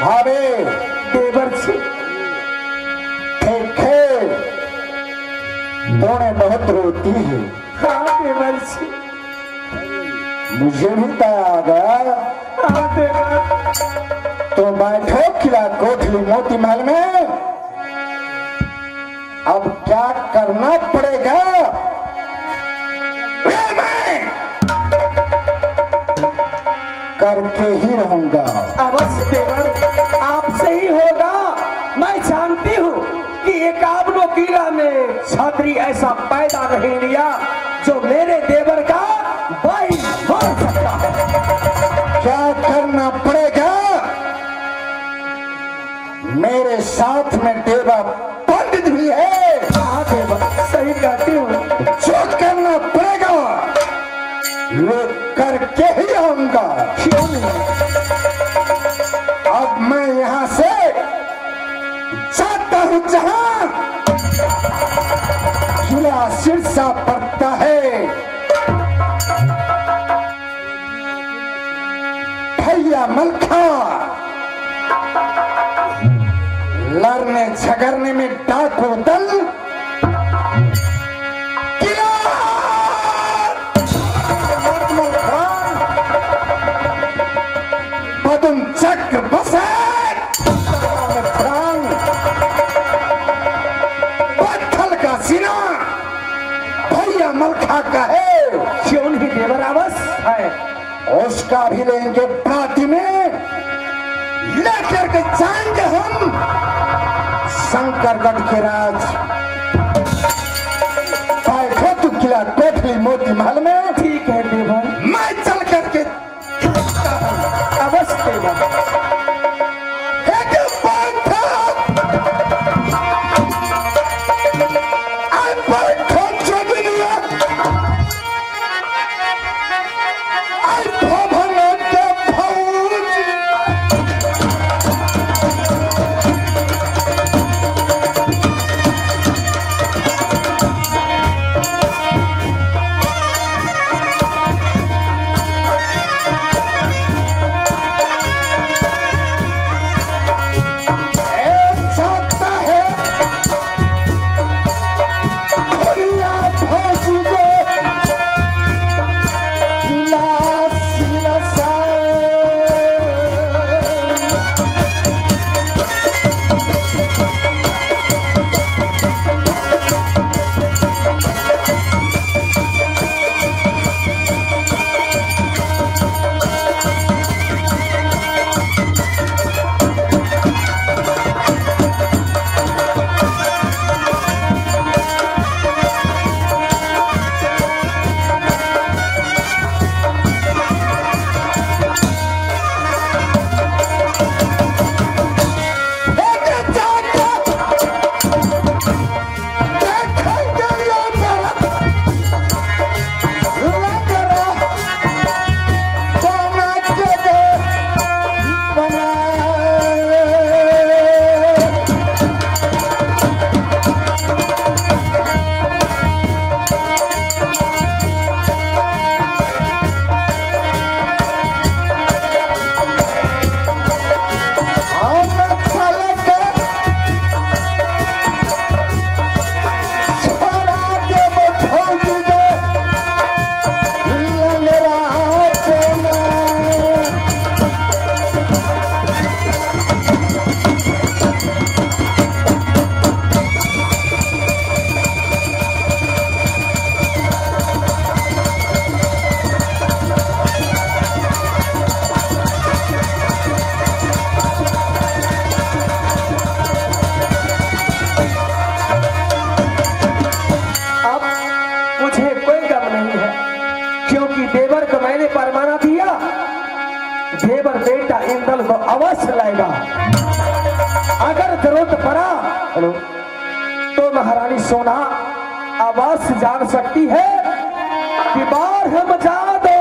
भाभी देवर जी देखे तूने बहुत रोती है, हाँ देवर जी मुझे भी दया आ गया। हाँ देवर तो बैठो किला कोठली मोती महल में, अब क्या करना पड़ेगा मैं करके ही रहूंगा। अवश्य देवर आपसे ही होगा। मैं जानती हूँ कि एकावनो किला में छात्री ऐसा पैदा नहीं लिया जो मेरे देवर का भाई बन सकता है। क्या करना पड़ेगा, मेरे साथ में देवा पंडित भी है। हाँ देवर सही कहती हूँ। जो करना पड़ेगा वो करके ही आऊंगा। क्यों नहीं? अब मैं यहाँ से जाता हूँ जहाँ किला सिरसा पड़ता है। भैया मलखा लड़ने झगड़ने में डाकू दल किला पदम चक्र बसे पत्थर का सीना भैया मलखा का है। क्यों नहीं देवर अवश्य है। उसका भी लेंगे पार्टी में, लेकर के जाएंगे हम शंकरगढ़ के राज। बैठो तू किला कोठली मोती महल में, ठीक है देवर मैं चल करके अवश्य देवर। मुझे कोई गम नहीं है, क्योंकि देवर को मैंने परमाना दिया। देवर बेटा इंद्र को अवश्य लाएगा। अगर जरूरत पड़ा तो महारानी सोना अवश्य जान सकती है कि बार हम जादो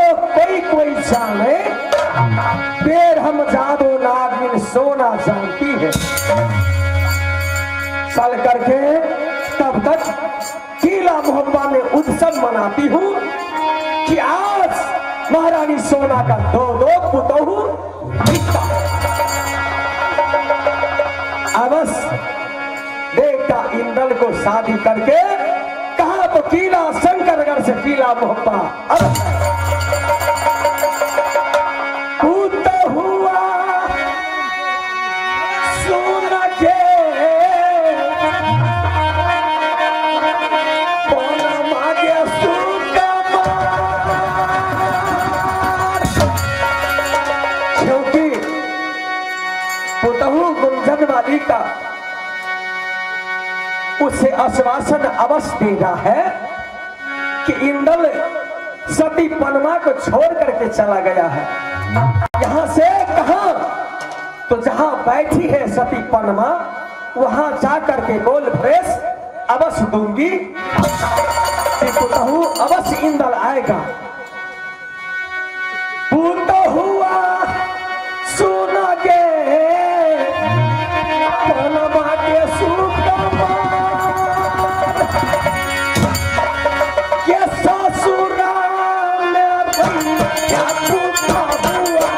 कोई जाने, देर हम जादो नागिन सोना जानती है। चल करके तब तक किला मोहब्बा में उत्सव मनाती हूँ कि आज महारानी सोना का दो पुतोहू दिखता। अवश्य बेटा इंद्र को शादी करके कहा तो किला शंकरगढ़ से किला मोहब्बा हुआ सोना के गुंजनवाली का उसे आश्वासन अवश्य देना है कि इंद्र सती पनमा को छोड़ करके चला गया है। यहाँ से कहा तो जहां बैठी है सती पनमा वहां जाकर के बोल फ्रेश अवश्य दूंगी कि पुतहू अवश्य इंद्र आएगा। पूतो हुआ सुना के पनमा के के ससुराल में क्या पूता हुआ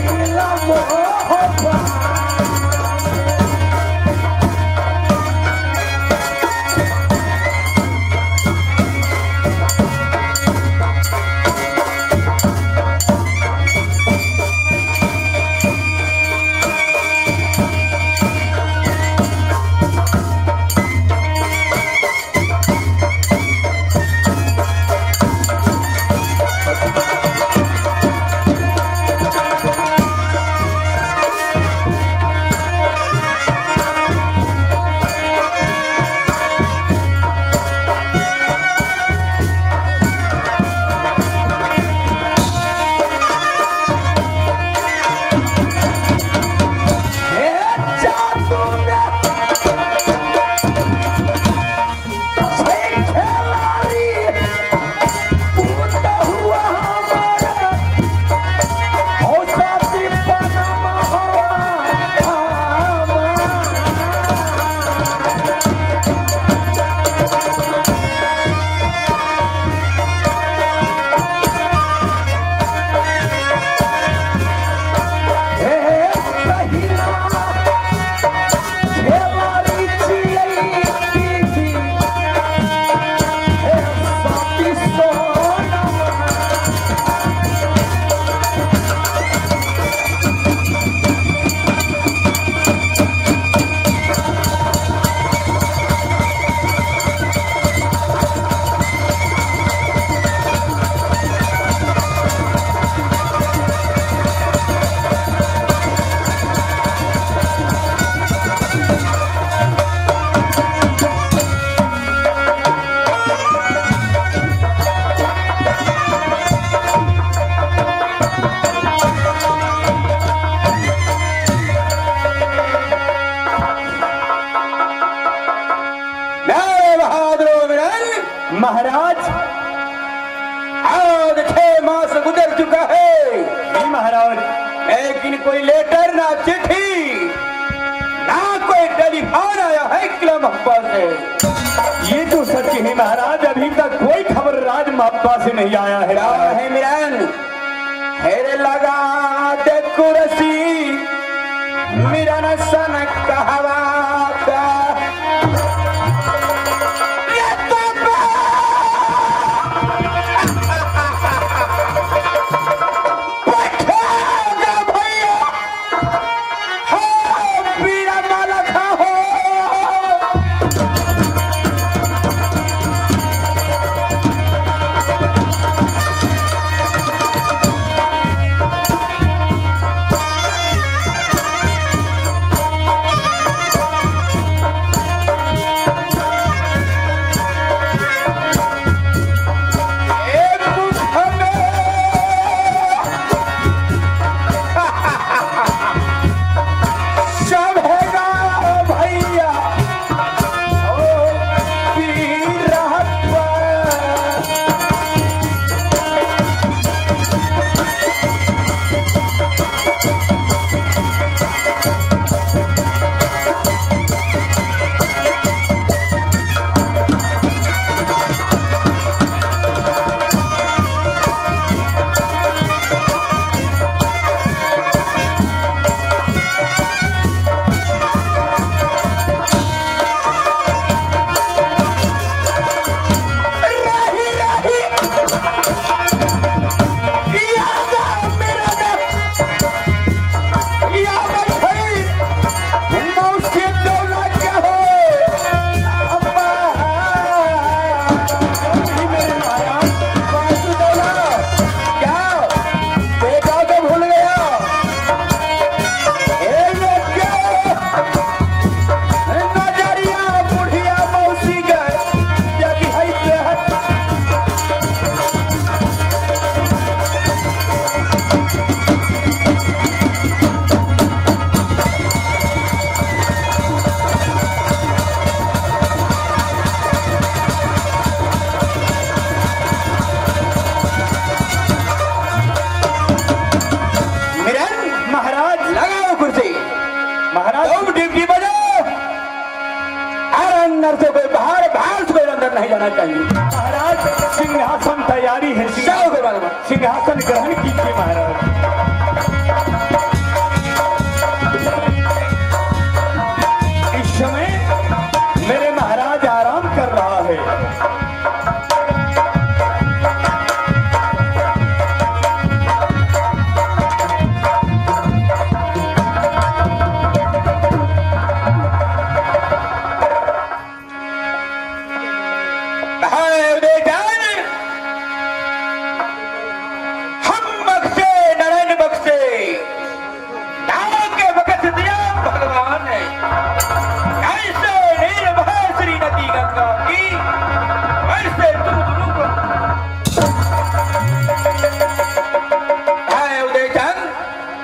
मिला मोहब्बत। महाराज आज 6 मास गुजर चुका है जी महाराज, लेकिन कोई लेटर ना चिट्ठी ना कोई टेलीफोन आया है किला मोहब्बा से। ये तो सच है महाराज, अभी तक कोई खबर राज मोहब्बा से नहीं आया है। है मिलन हेरे लगा दे कुर्सी मेरा न सनक कहवा का से कोई बाहर बाहर से कोई अंदर नहीं जाना चाहिए। महाराज सिंहासन तैयारी है, जाओ के बारे में। सिंहासन ग्रहण कीजिए महाराज। इस समय मेरे महाराज आराम कर रहा है।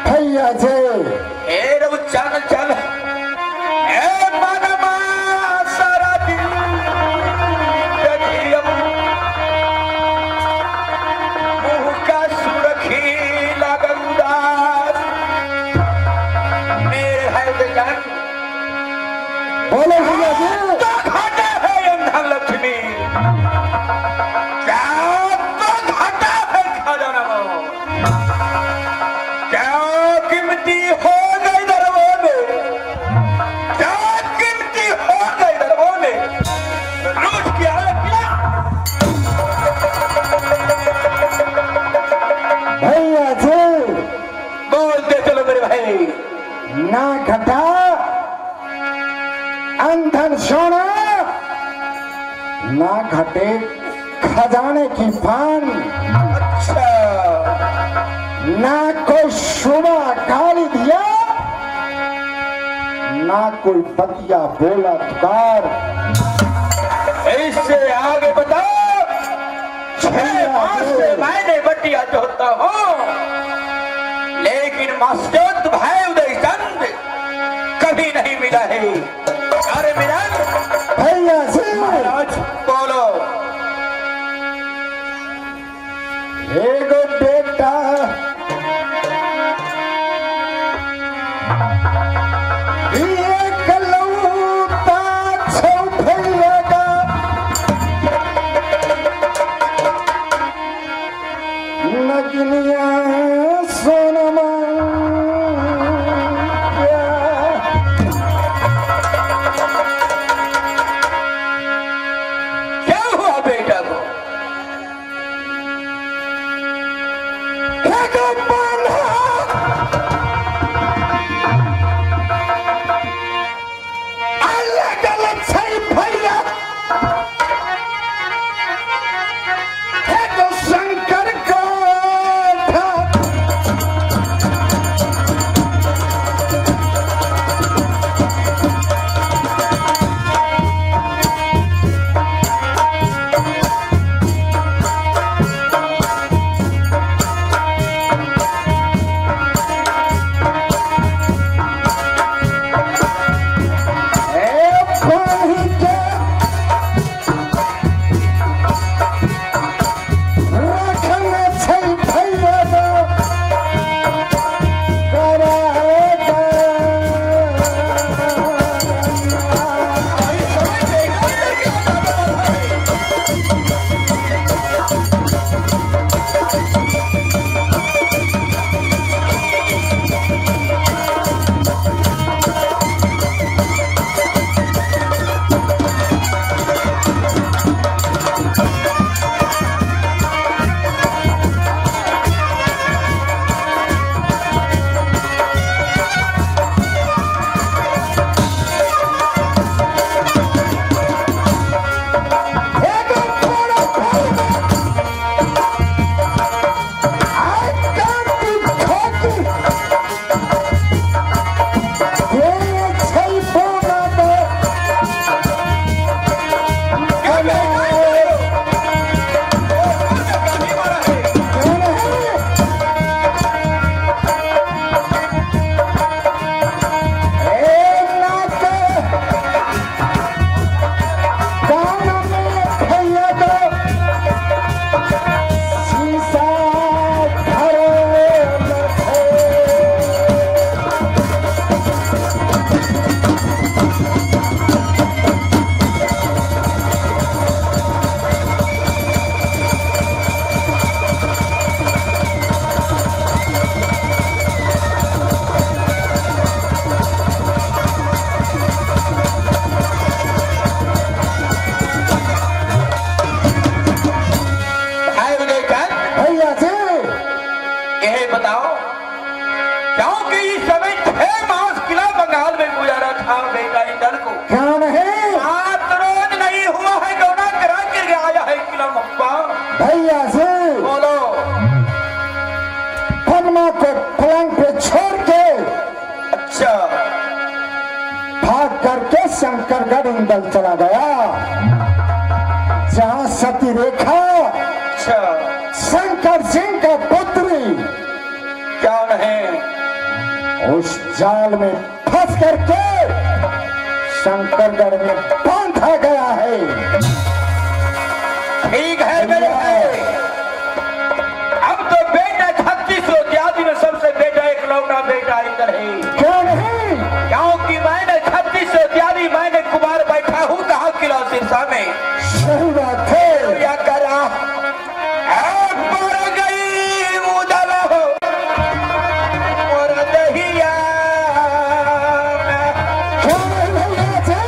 भैया जी चल चल सारा दिन मुंह का सुरखी लगन उदास मेरे है जन बोलो भैया जी। तो घाटा है अंधन लक्ष्मी, क्या तो घाटा है खजाना, क्या कीमती हो गई दरबार में, क्या कीमती हो गई दरबार में, रोज की हालत क्या। भैया जी बोलते चलो मेरे भाई। ना घटा अंधन सोना, ना घटे खजाने की पान, अच्छा ना कोई शुभा गाली दिया, ना कोई बतिया बोला तुकार। इससे आगे बताओ। 6 मास से मैंने बटिया जोता हूँ, लेकिन मस्तोत भाई उदय चंद कभी नहीं मिला है। अरे मेरा भैया जी महाराज बोलो। एगो बेटा एक लौटा छौ भैया का, नगनिया सोनमा जहाँ सती रेखा अच्छा शंकर सिंह का पुत्री क्या है? उस जाल में फंस करके शंकरगढ़ में बांधा गया है। ठीक है मेरे भाई, अब तो बेटा 36 इत्यादि में सबसे बेटा एक लौटा बेटा इधर है। क्यों नहीं? क्योंकि मैंने 36 इत्यादि मैंने कुमार बैठा हूँ कहा किला सिरसा में। सही बात है। क्या करा मर गई उदल हो और दहिया क्यों नहीं भैया जी?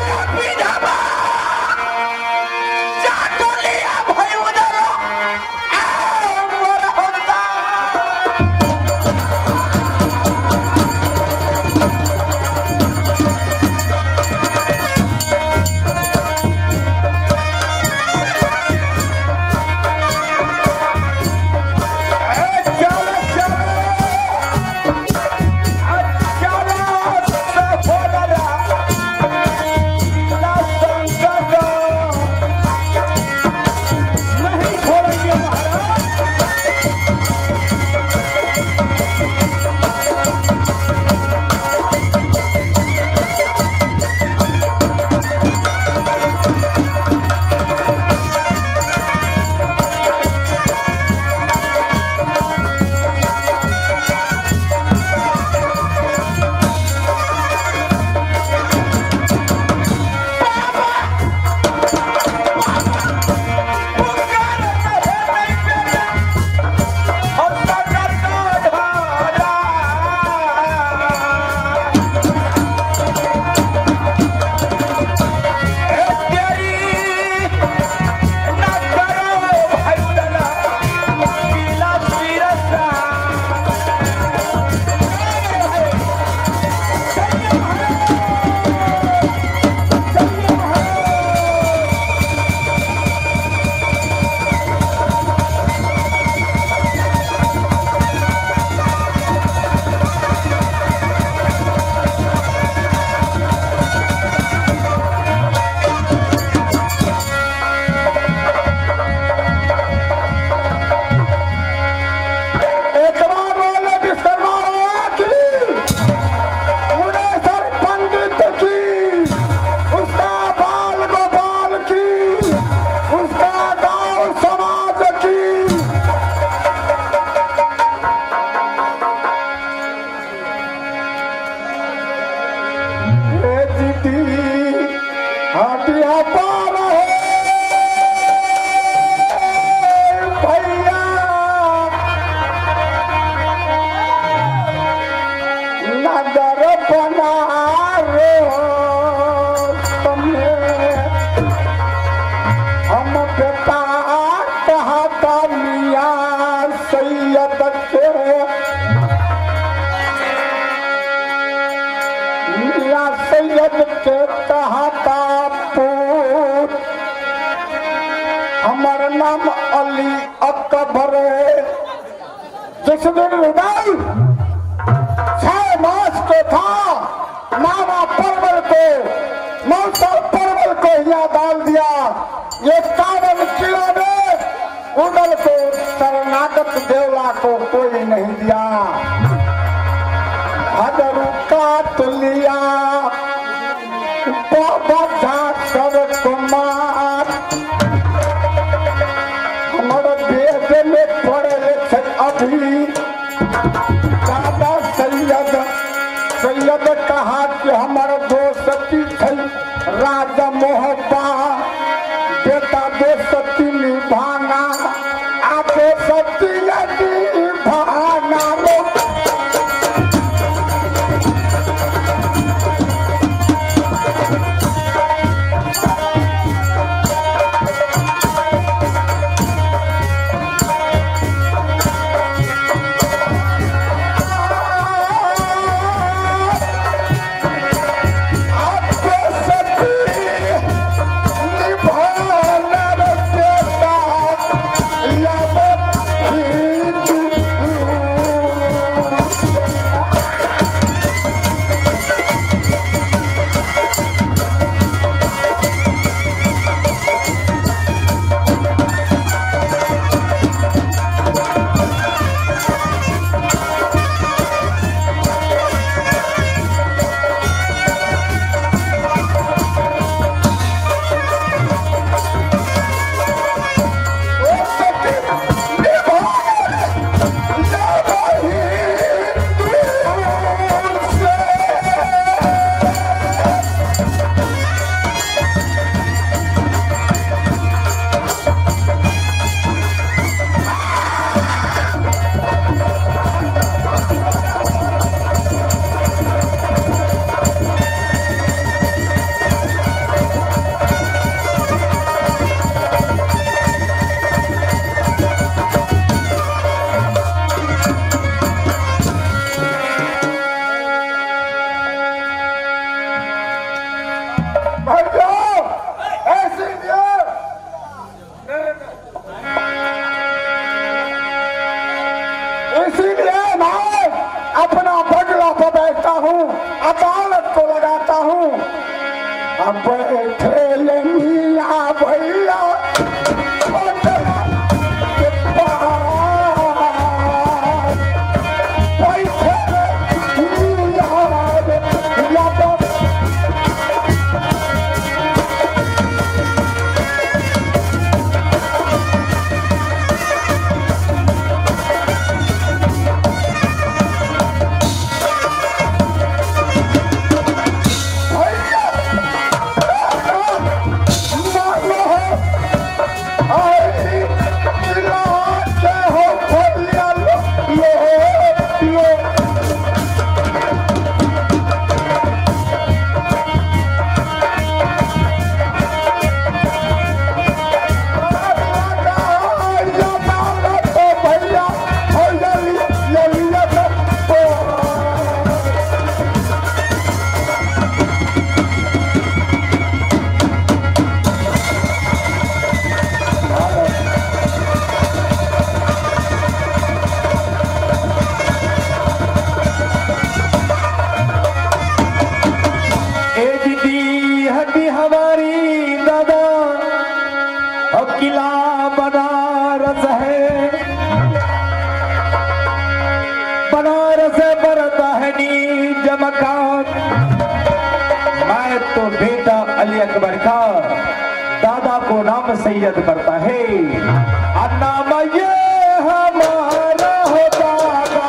हमारा नाम अली अकबर है। जिस दिन उदय 6 मास को था, मामा परवल को मौसा परवल को यहाँ डाल दिया। ये कावन किला में उदल को शरणागत देवला को कोई नहीं दिया। हजरू काट लिया बाबा झाकर कुमार। हमारे देश में पढ़े लिखे अभी दादा सैयद कहा कि हमारे दोस्ती थे राजा मोहब्बा बेटा दोस्ती निभाना आप दोस्ती निभाना। दादा को नाम सैयद करता है। और नाम ये हमारा हो दादा।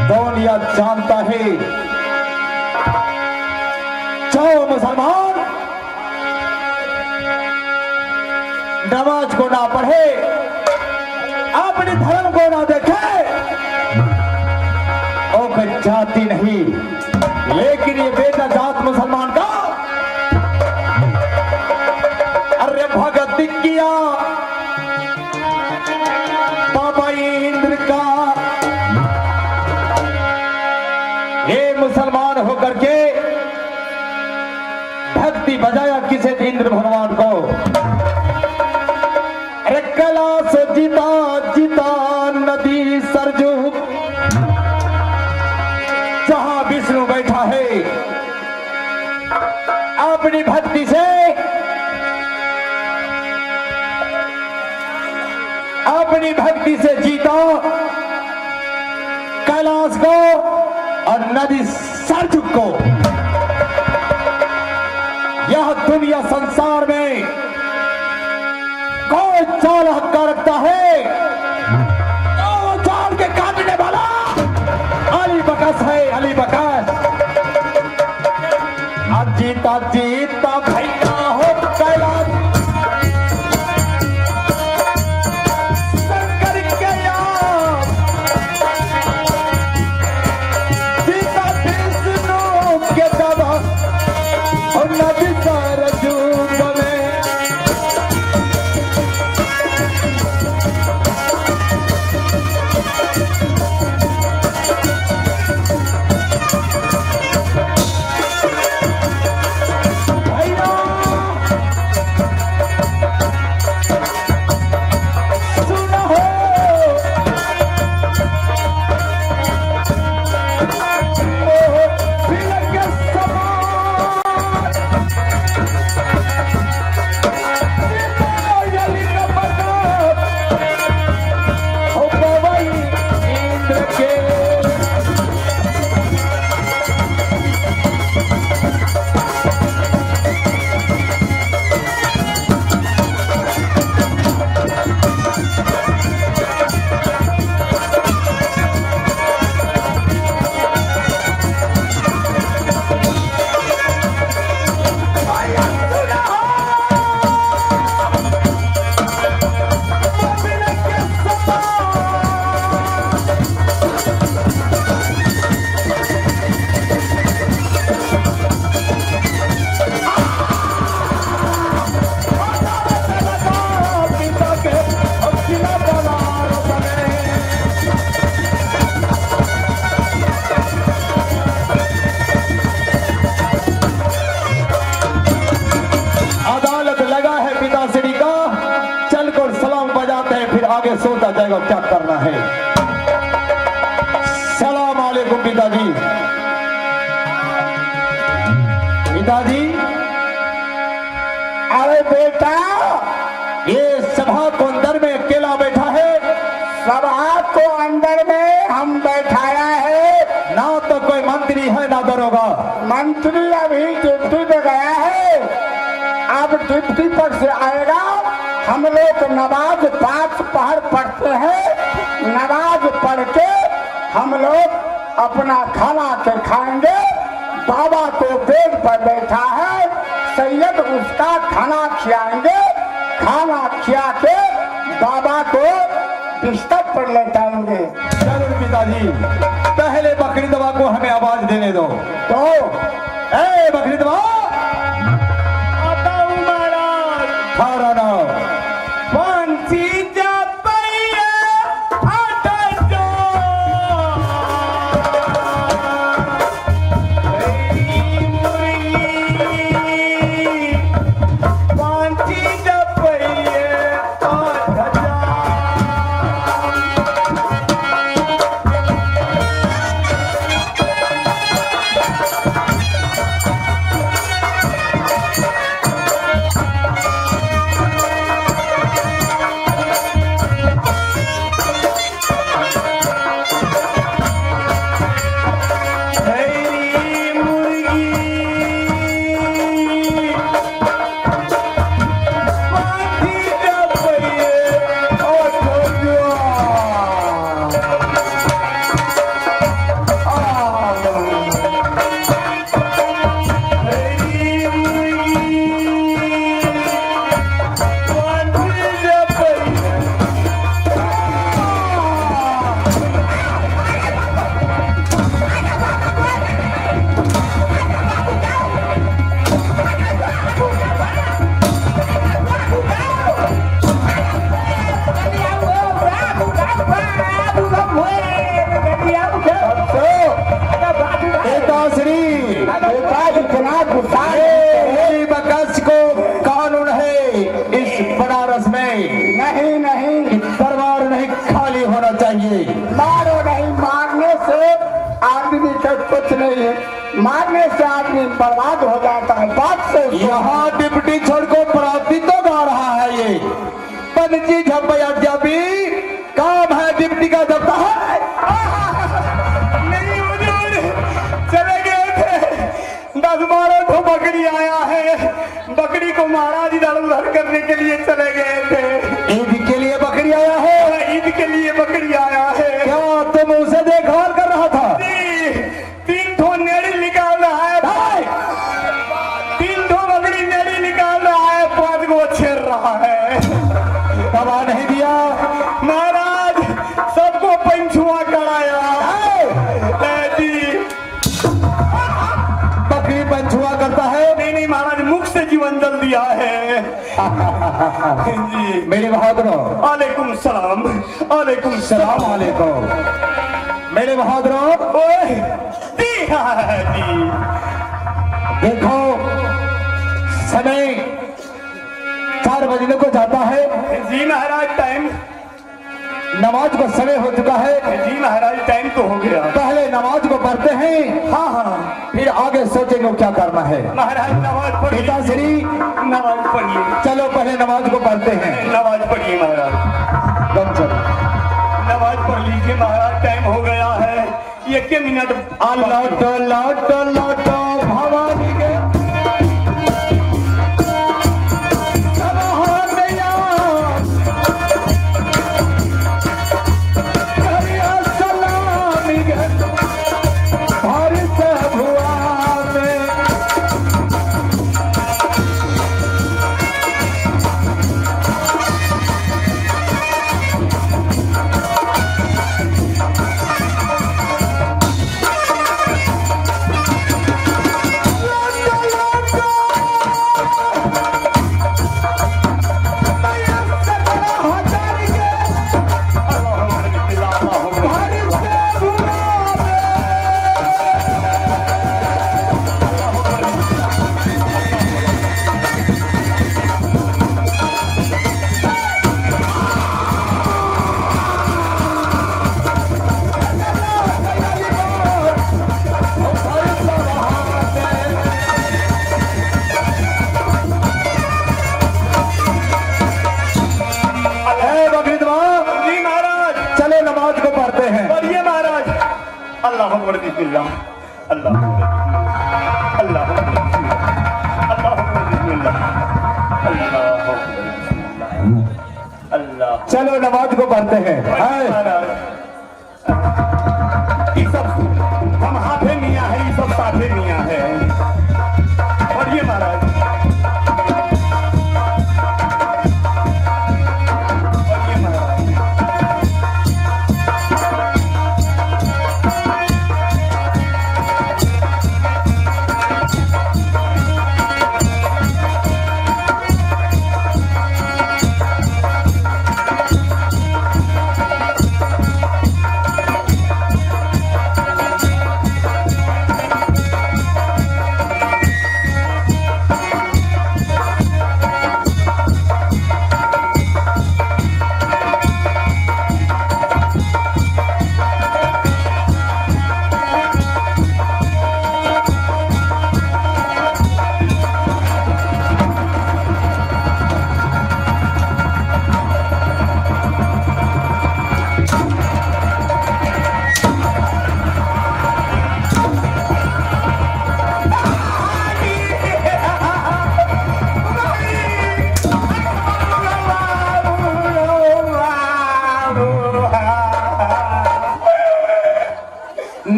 दुनिया जानता है जो मुसलमान नमाज को ना पढ़े, अपने धर्म को ना देखे, वो कोई जाति नहीं। लेकिन ये बेटा जात मुसलमान का अरे भगत किया बाबा इंद्र का, ये मुसलमान होकर के भक्ति बजाया किसे इंद्र भगवान को। अरे कैलाश जीता जीता नदी सरजू, जहां विष्णु बैठा है, अपनी भक्ति से जीता कैलाश को और नदी सरजू को। यह दुनिया संसार में कोई चाल हक्का रखता है, तो चाल के काटने वाला अली बकस है, अली बकस। अब जीता जीता भैया हो कैलाश, शंकर के यार जीता विष्णु के दबा और नदी सरजू में। आगे सोचा जाएगा क्या करना है। सलाम अलैकुम पिताजी। पिताजी, अरे बेटा, ये सभा को अंदर में अकेला बैठा है, सभा को अंदर में हम बैठाया है। ना तो कोई मंत्री है ना दरोगा। मंत्री अभी ड्यूटी पे गया है, अब ड्यूटी पर से आएगा। हम लोग नमाज 5 पहर पढ़ते हैं, नमाज पढ़ के हम लोग अपना खाना के खाएंगे। बाबा तो बेड पर बैठा है, सैयद उसका खाना खिलाएंगे। खाना खिला के बाबा को बिस्तर पर लेटाएंगे। चलो पिताजी, पहले बकरी दवा को हमें आवाज देने दो। तो ए बकरी दवा, आता हूँ महाराज। थारा नाम पंछी जब पैया आता जो पंछी जब पैया आता जा इतना गुस्सा मेरी बकस को कानून है इस बनारस में। नहीं नहीं, दरबार नहीं खाली होना चाहिए। मारो नहीं, मारने से आदमी का कुछ नहीं है, मारने से आदमी बर्बाद हो जाता है। बात से यहाँ डिप्टी छोड़ को पराती तो गा रहा है ये पंची झपया जबी काम है डिप्टी का जब है। नहीं हुजूर, चले गए थे। 10-12 तो बकरी आया है, बकरी को महाराज इधर उधर करने के लिए चले गए थे। ईद के लिए बकरी आया है। ईद के लिए बकरी आया है। क्या तुम उसे देखभाल कर रहा था? 3 ठो नेड़ी निकाल रहा है भाई, 3 ठो बकरी नेड़ी निकाल रहा है, 5 को छेड़ रहा है। दवा नहीं दिया महाराज, सबको पंछुआ कराया जी। बकरी पंछुआ करता है। नहीं नहीं महाराज, मुख से जीवन जल दिया है जी। मेरे बहादुरों, वालेकुम सलाम। वालेकुम सलाम अलैकुम। मेरे बहादुरों, ओए जी हाँ जी। देखो समय 4 बजने को जाता है। जी महाराज, टाइम नमाज को समय हो चुका है। जी महाराज, टाइम तो हो गया। पहले नमाज को पढ़ते हैं, हाँ हाँ फिर आगे सोचेंगे क्या करना है। महाराज, नमाज पढ़िए। पिताश्री, नमाज पढ़िए। चलो पहले नमाज को पढ़ते हैं। नमाज पढ़िए महाराज, कम चलो। नमाज पढ़ लीजिए महाराज, टाइम हो गया है। 1 मिनट। लौटो लौटो लौटो भवानी के अल्लाह अकबर बिस्मिल्लाह अल्लाह अकबर अल्लाह अकबर बिस्मिल्लाह अल्लाह अकबर बिस्मिल्लाह अल्लाह अकबर बिस्मिल्लाह अल्लाह। चलो नमाज को पढ़ते हैं। ये सब हम हाथे मियाँ है, ये सब साथे मियाँ है। पढ़िए महाराज, पढ़िए महाराज।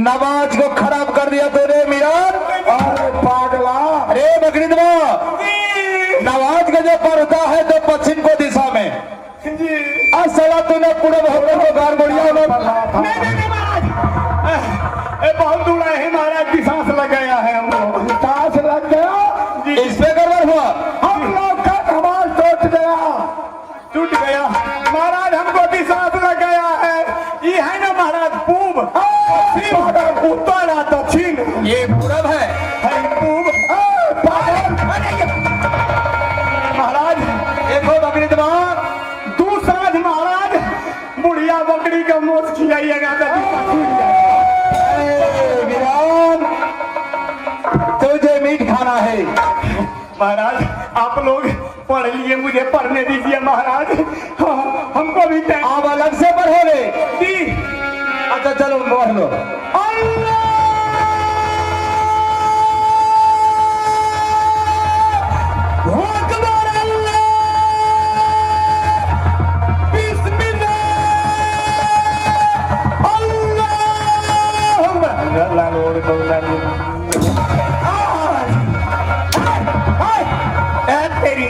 नमाज को खराब कर दिया तूने मियान। अरे पागला, अरे बकरी दबा, नमाज का जो पढ़ता है तो पश्चिम को दिशा में, असला तूने पूरे भवन को गार बढ़िया बहुत दूर है महाराज की सांस लग गया है हम लोग। सांस लग गया, इस पे गड़बड़ हुआ। हम लोग का नमाज टूट गया महाराज, हमको भी सांस लग गया है। ये है ना महाराज पूब, उत्तर और दक्षिण, ये पूरब है। पूब। महाराज देखो बकरी दबा, दूसरा महाराज बुढ़िया बकरी का मोश खिलाइएगा विरान तुझे मीट खाना है। महाराज। आप लोग पढ़ लिए, मुझे पढ़ने दीजिए महाराज, हमको भी टाइम। आप अलग से पढ़ोगे? जी। अच्छा चलो पढ़ लो।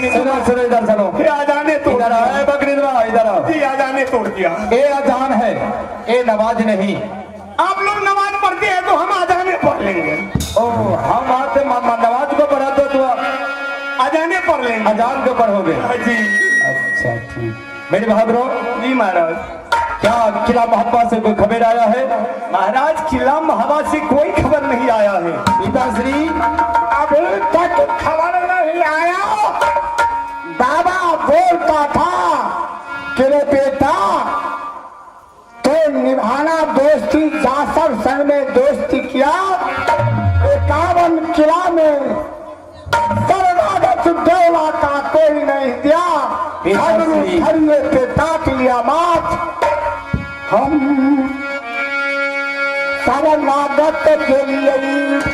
सुनो सुनो इधर सुनो, आजाने तोड़ इधर आओ बकरी दबा, इधर आओ। जी आजाने तोड़ दिया। ये अजान है, ये नमाज नहीं। आप लोग नमाज पढ़ते हैं तो हम आजाने पढ़ लेंगे। ओ हम आते नमाज को पढ़ा तो आजाने पढ़ लेंगे। अजान को पढ़ोगे? जी। अच्छा ठीक। मेरे बहादुरों, जी महाराज। क्या किला महबा से कोई खबर आया है? महाराज किला महबा से कोई खबर नहीं आया है। पिताश्री अभी तक खबर नहीं आया। बाबा बोलता था कि रे बेटा, तो निभाना दोस्ती, जासर संग में दोस्ती किया, 51 किला में शरणागत डोला का कोई नहीं दिया, खड़िए पे ताक लिया मात। हम शरणागत के लिए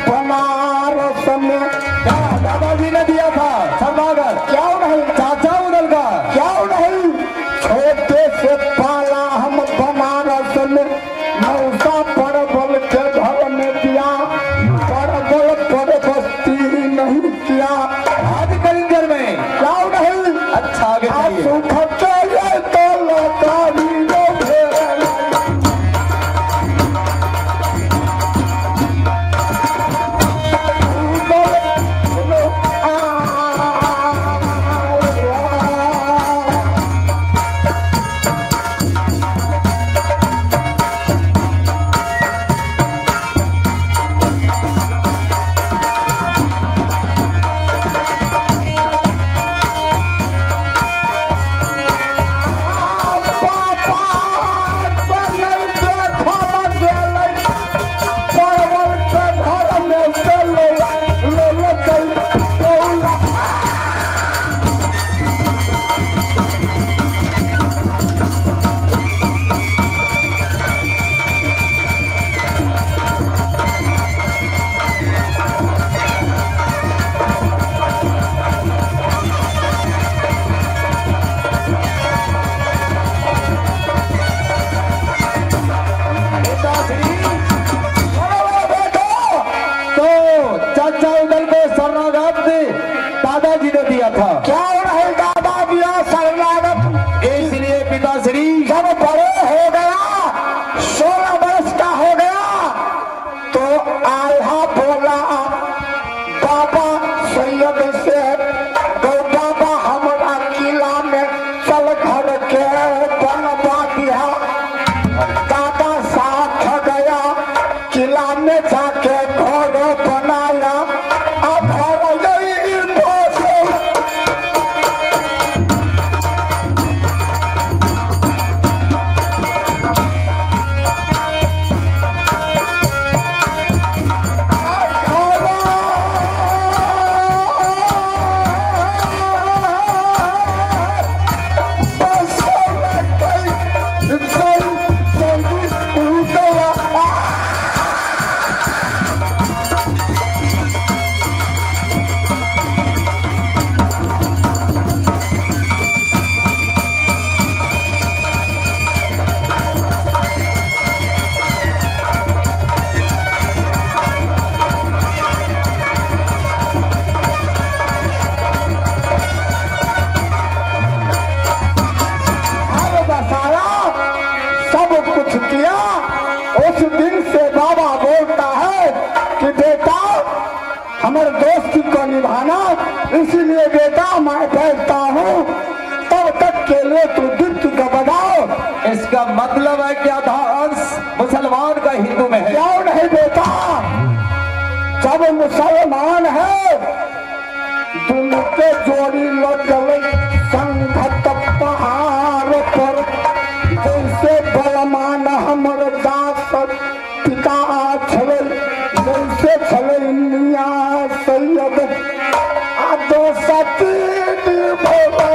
बनारस में दादाजी ने दिया था शरणागत। क्यों नहीं? चाचा उधर का क्यों नहीं? छोटे से पाला हम बनारस में, मौसा परबल के घर में दिया, परबल पर बस्ती नहीं किया। आज कलिंगर में क्यों नहीं? अच्छा आगे चलिए। सुख चले तो लतारी निभाना, इसलिए बेटा मैं कहता हूँ तब तक के लिए तू गिफ्ट का बजाओ। इसका मतलब है कि आधा अंश मुसलमान का हिंदू में है। क्यों नहीं बेटा, जब मुसलमान है दुनू के जोड़ी लग गए संघत पहाड़ पर, जैसे बलमान हमर दास पिता छले, जैसे छले मिया सैयद आदो सती भैया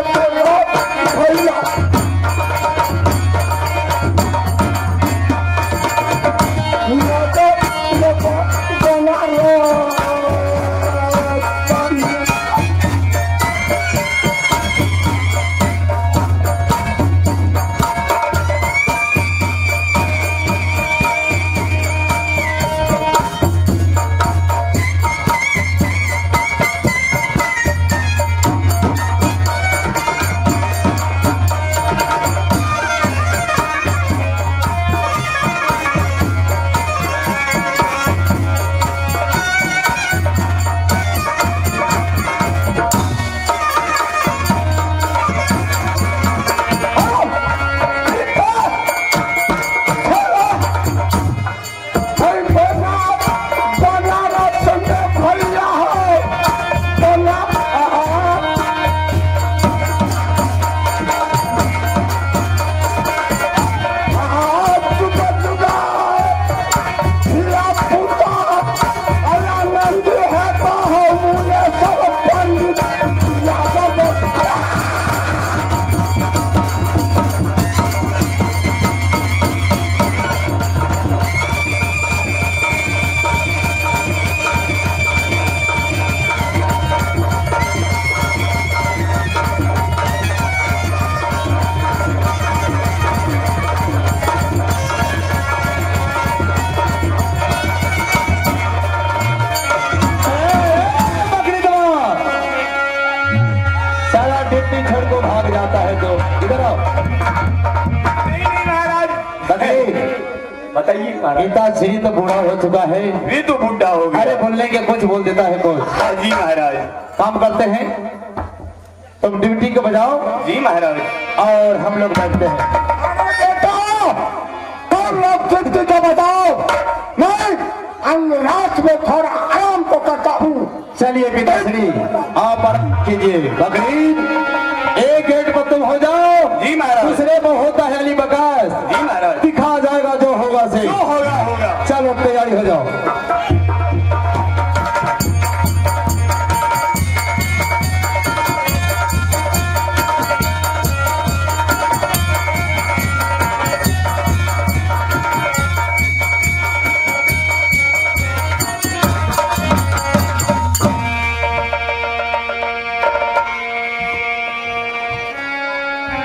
बताइए पिताश्री तो बूढ़ा हो चुका है। भी तो बूढ़ा हो गया। अरे बोलने के कुछ बोल देता है कुछ। जी महाराज। काम करते हैं, तुम ड्यूटी को बजाओ। जी महाराज। और हम लोग बैठते हैं। तुम लोग ड्यूटी को बजाओ, मैं रात में थोड़ा आराम को करता हूँ। चलिए पिताश्री आप आराम कीजिए। बकरीद एक गेट पर तुम हो जाओ। जी महाराज। दूसरे पर होता है अली बकास। जी महाराज। दिखा जाएगा जो होगा से। जो होगा होगा। चलो तैयारी हो जाओ।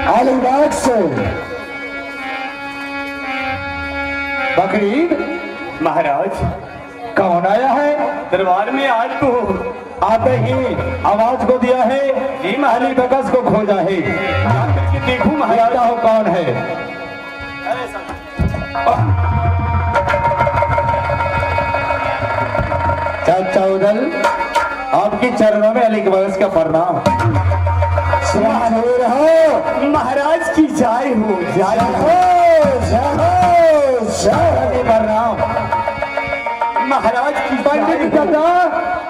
अलीबाग से बकरीद महाराज कौन आया है? दरबार में आज तो आते ही आवाज को दिया है। जी अली बकस को खोजा है। देखू महाराज। देखता हो कौन है। चाचा उदल आपके चरणों में अली बकस का प्रणाम। महाराज की जय हो। जय हो। प्रणाम महाराज की पंडित चाचा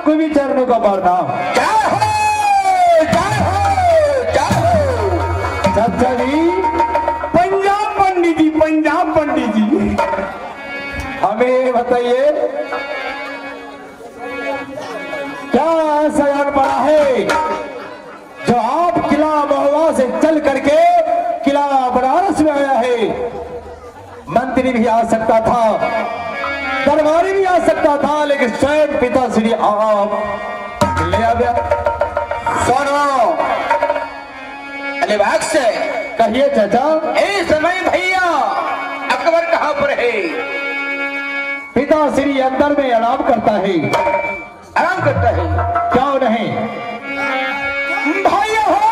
कोई भी चरणों का प्रणाम। चाचा जी पंजाब पंडित जी। पंजाब पंडित जी हमें बताइए क्या सयान पड़ा है जो आप किला महुआ से चल करके किला बनारस में आया है? मंत्री भी आ सकता था, दरबारी भी आ सकता था, लेकिन स्वयं पिताश्री आप ले आ गया। सुनो अलीबाग से कहिए चाचा। ए समय भैया अकबर कहाँ पर है? पिताश्री अंदर में आराम करता है। आराम करता है? क्यों नहीं भैया हो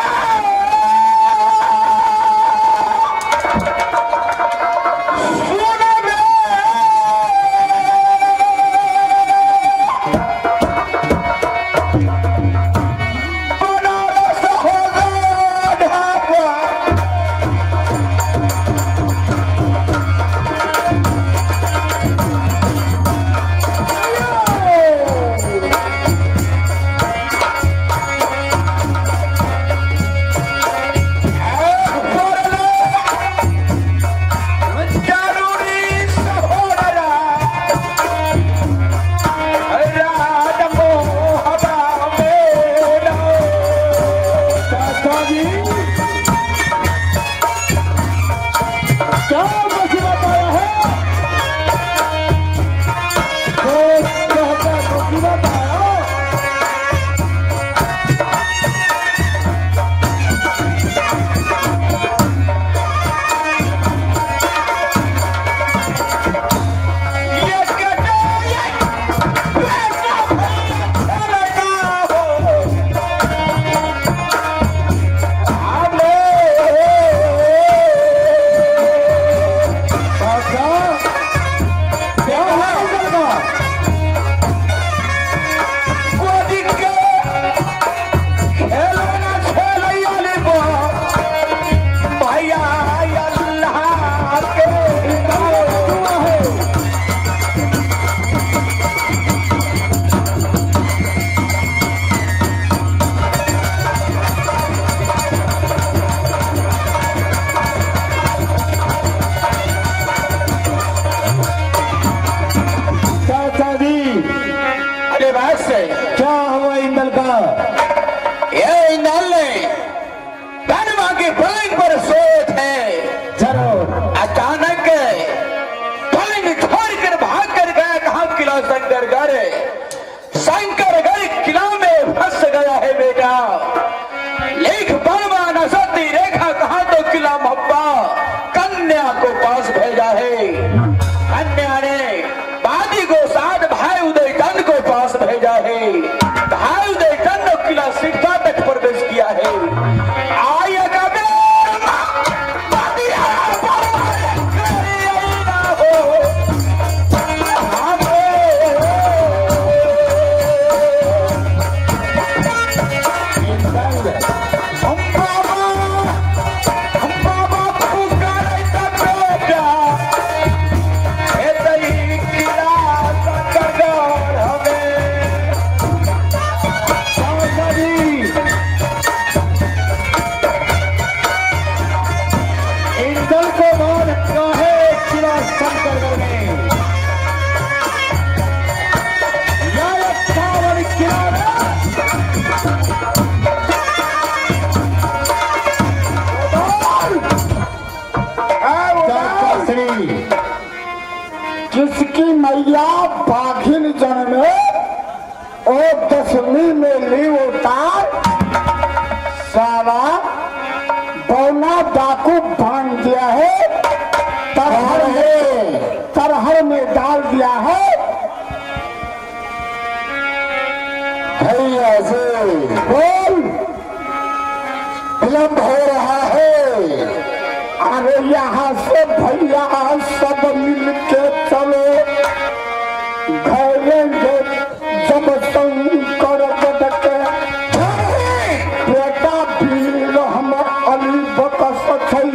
इंदल को मार का है किला शंकरगढ़ में या 51 किला जिसकी मैया बाघिन जन्मे ओ 10वीं में ली उतार सारा बौना डाकू बांध दिया है तरहर में डाल दिया है। भैया से बोल विलम्ब हो रहा है। अरे यहाँ से भैया सब मिल के चलो घरेंगे जब शंकर के बेटा वीर हमर अली बकस छै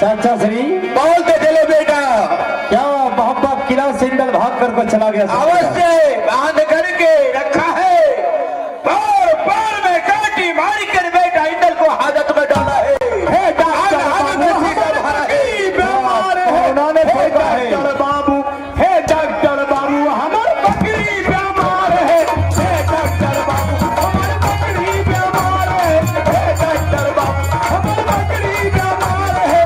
चाचा श्री बोल के चलो बेटा। क्या मोहब्बत किला से इंदल भाग कर को चला गया? अवश्य बांध करके रखा है। पैर पैर में काटी मारी कर बेटा इंदल को हाजत में डाला है। उन्होंने फेंका है बाबू। हे डॉक्टर बाबू हमारी बकरी बीमार है। हे डॉक्टर बाबू हमारी बकरी बीमार है। हे डॉक्टर बाबू हमारी बकरी बीमार है।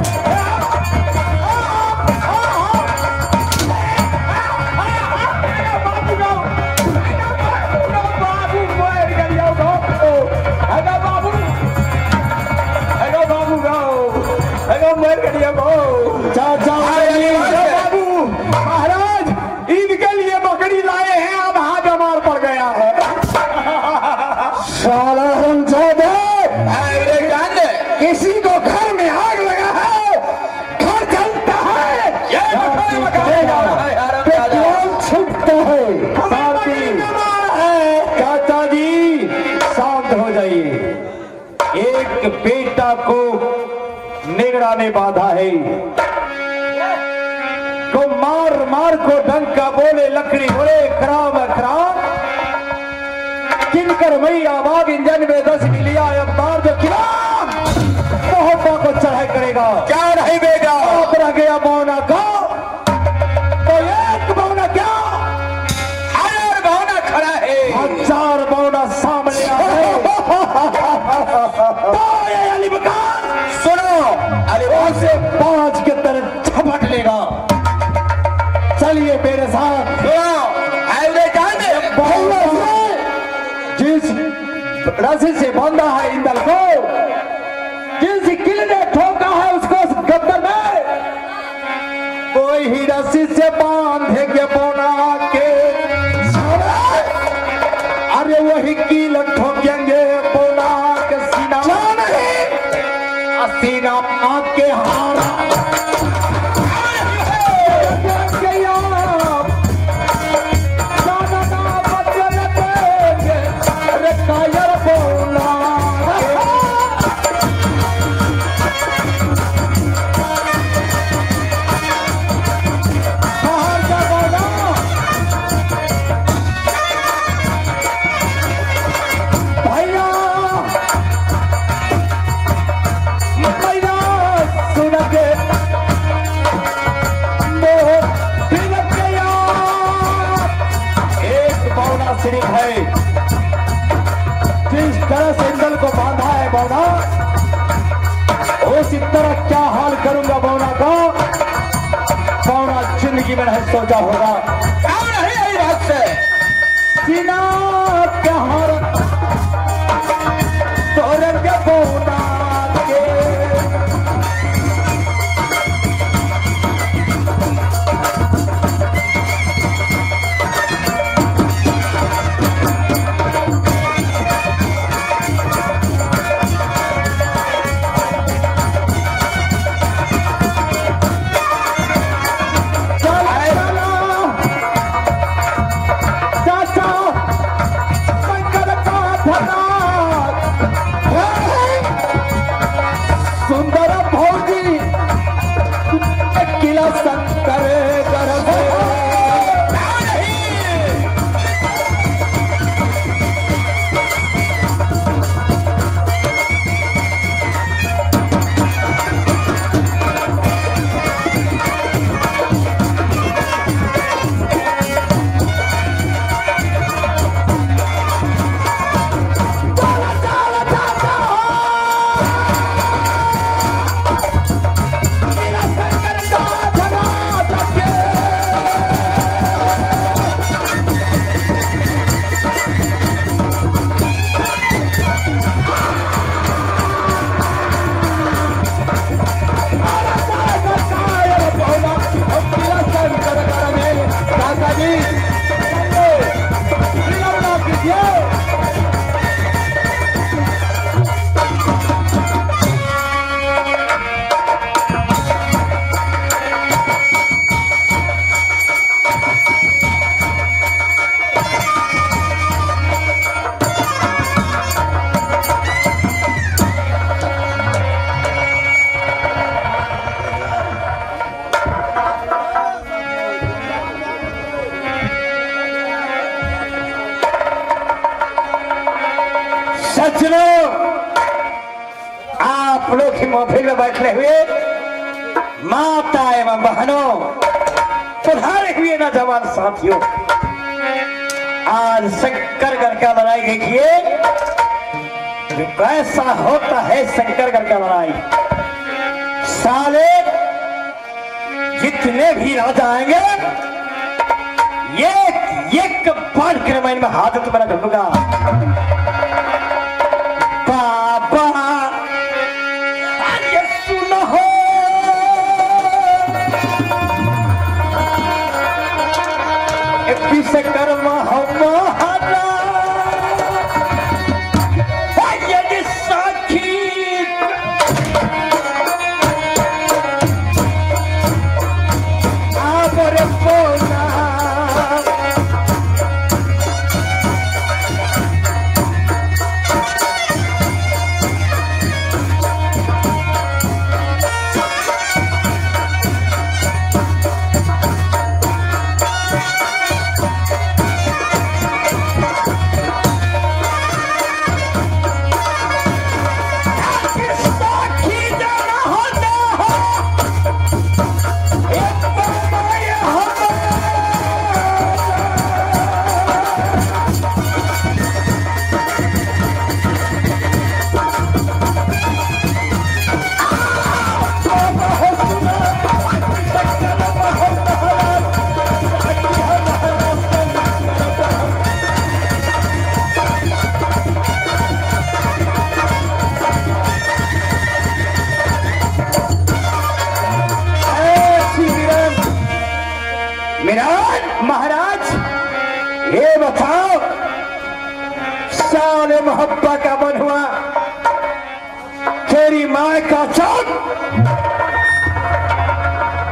चाचा बाबू महाराज इनके लिए बकरी लाए हैं। अब हाथ बीमार पड़ गया है। साला हमजादे किसी को घर में आग लगा है, घर जलता है, पेट्रोल छिड़कता है। चाचा जी शांत हो जाइए। एक बेटा को निगरा ने बांधा है, को मार मार को डंका बोले लकड़ी बोले खराब खराब किनकर मई आबाग इंजन में 10 मिलिया अवतार जो किला मोहब्बा को चढ़ाई करेगा। क्या नहीं बेटा आप रह गया मौना का तो एक मौना क्या 1000 भावना खड़ा है। 1000 मौना सामने आ गए। तो ये अली बकार सुनो अरे से 5 के तरफ झपट लेगा। चलिए मेरे साथ। सुनो अरे जाने जिस रस्सी से बांधा है इंदल को, जिस किले ने ठोका है उसको गद्दर में, कोई ही रस्सी से बांधेंगे बोना के। अरे वही कील ठोकेंगे बोना के सीना सीना मां के हारा आश्रित है। जिस तरह से इंदल को बांधा है बौना, उसी तरह क्या हाल करूंगा बौना का। बौना जिंदगी में नहीं सोचा होगा। क्यों नहीं आई बात से? सीना प्यार तोरण के बौना के सुंदर भौजी किला शंकर गर्भ सज्जनों, आप लोग की महफिल में बैठे हुए माता एवं बहनों, पधारे हुए नौजवान साथियों, आज शंकरगढ़ का लड़ाई देखिए जो कैसा होता है। शंकरगढ़ का लड़ाई साले जितने भी राजा आएंगे एक बार के रामायण में हाथ तो मेरा ढूंढूंगा। बाबा ये सुनो हो, विश्वकर्मा हमारा यदि साखी आप रे बोला महाराज ये बताओ, साले मोहब्बा का मन हुआ, तेरी माँ का चौक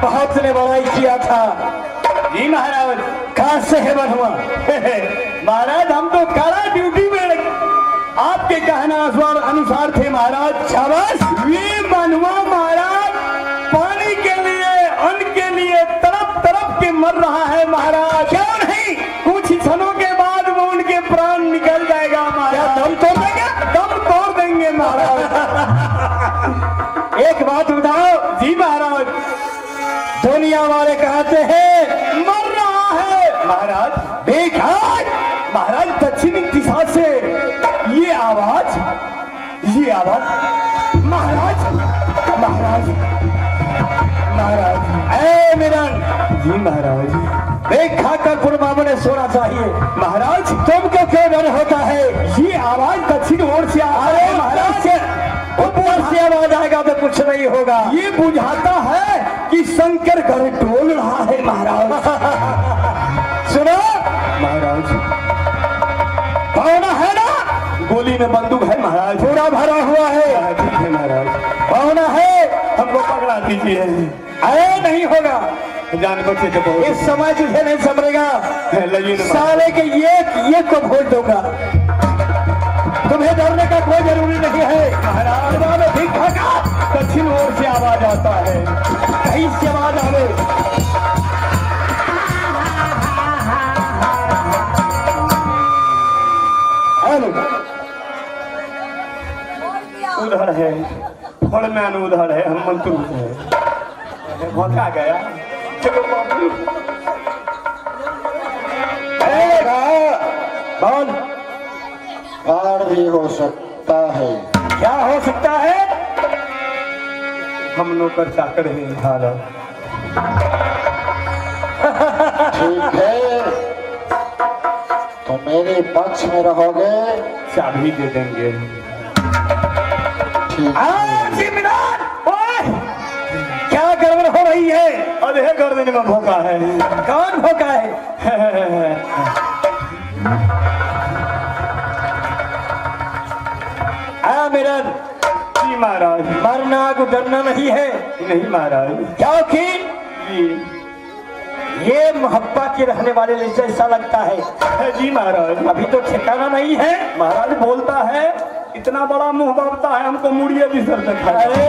बहुत ने बड़ाई किया था। जी महाराज, कहां से है मन हुआ? महाराज हम तो काला ड्यूटी में आपके कहना अनुसार थे महाराज। शाबाश। ये मनवा महाराज पानी के लिए, अन्न के लिए तरफ तरफ के मर रहा है महाराज। क्यों नहीं? कुछ क्षणों के बाद वो उनके प्राण निकल जाएगा महाराज। दम तोड़ देंगे? दम तोड़ देंगे महाराज। एक बात बताओ। जी महाराज, दुनिया वाले कहते हैं मर रहा है महाराज। देखा महाराज, आवाज। महाराज महाराज महाराज, ऐ मिलन। जी महाराज। देखा कर पुरमामा ने सोना चाहिए। महाराज तुमको क्यों डर होता है? ये आवाज दक्षिण ओर से आ रही अरे है महाराज से ऊपर से आवाज आएगा तो कुछ नहीं होगा। ये बुझाता है कि शंकर घर डोल रहा है महाराज। सुनो महाराज पावना है ना? गोली में बंदूक है महाराज। पूरा भरा हुआ है। ठीक है महाराज, पावना है, हमको पकड़ा दीजिए। अरे नहीं होगा। जान बच्चे तो बहुत इस समय तुझे नहीं समझेगा। लगी न साले के ये को भोज दूंगा। तुम्हें डरने का कोई जरूरी नहीं है। महाराज ठीक ठाक दक्षिण ओर से आवाज आता है। कहीं से आवाज आवे। उधर है फलमैन, उधर है हनुमंतु है। भौंका गया। चलो बाबू। कौन और भी हो सकता है। क्या हो सकता है? हम नौकर चाकर हैं हालत। ठीक है, तो मेरे पक्ष में रहोगे। चाबी दे देंगे। ठीक है। जिम्मेदार ओए, क्या गड़बड़ हो रही है? अरे गर्दन में भौंका है। कौन भोका है? मिलन, जी महाराज। मरना को डरना नहीं है, नहीं महाराज। क्योंकि जी ये मोहब्बा के रहने वाले जैसा लगता है। जी महाराज। अभी तो ठिकाना नहीं है। महाराज बोलता है, इतना बड़ा मुंह बाबता है, हमको मुड़िए भी सर तक है। अरे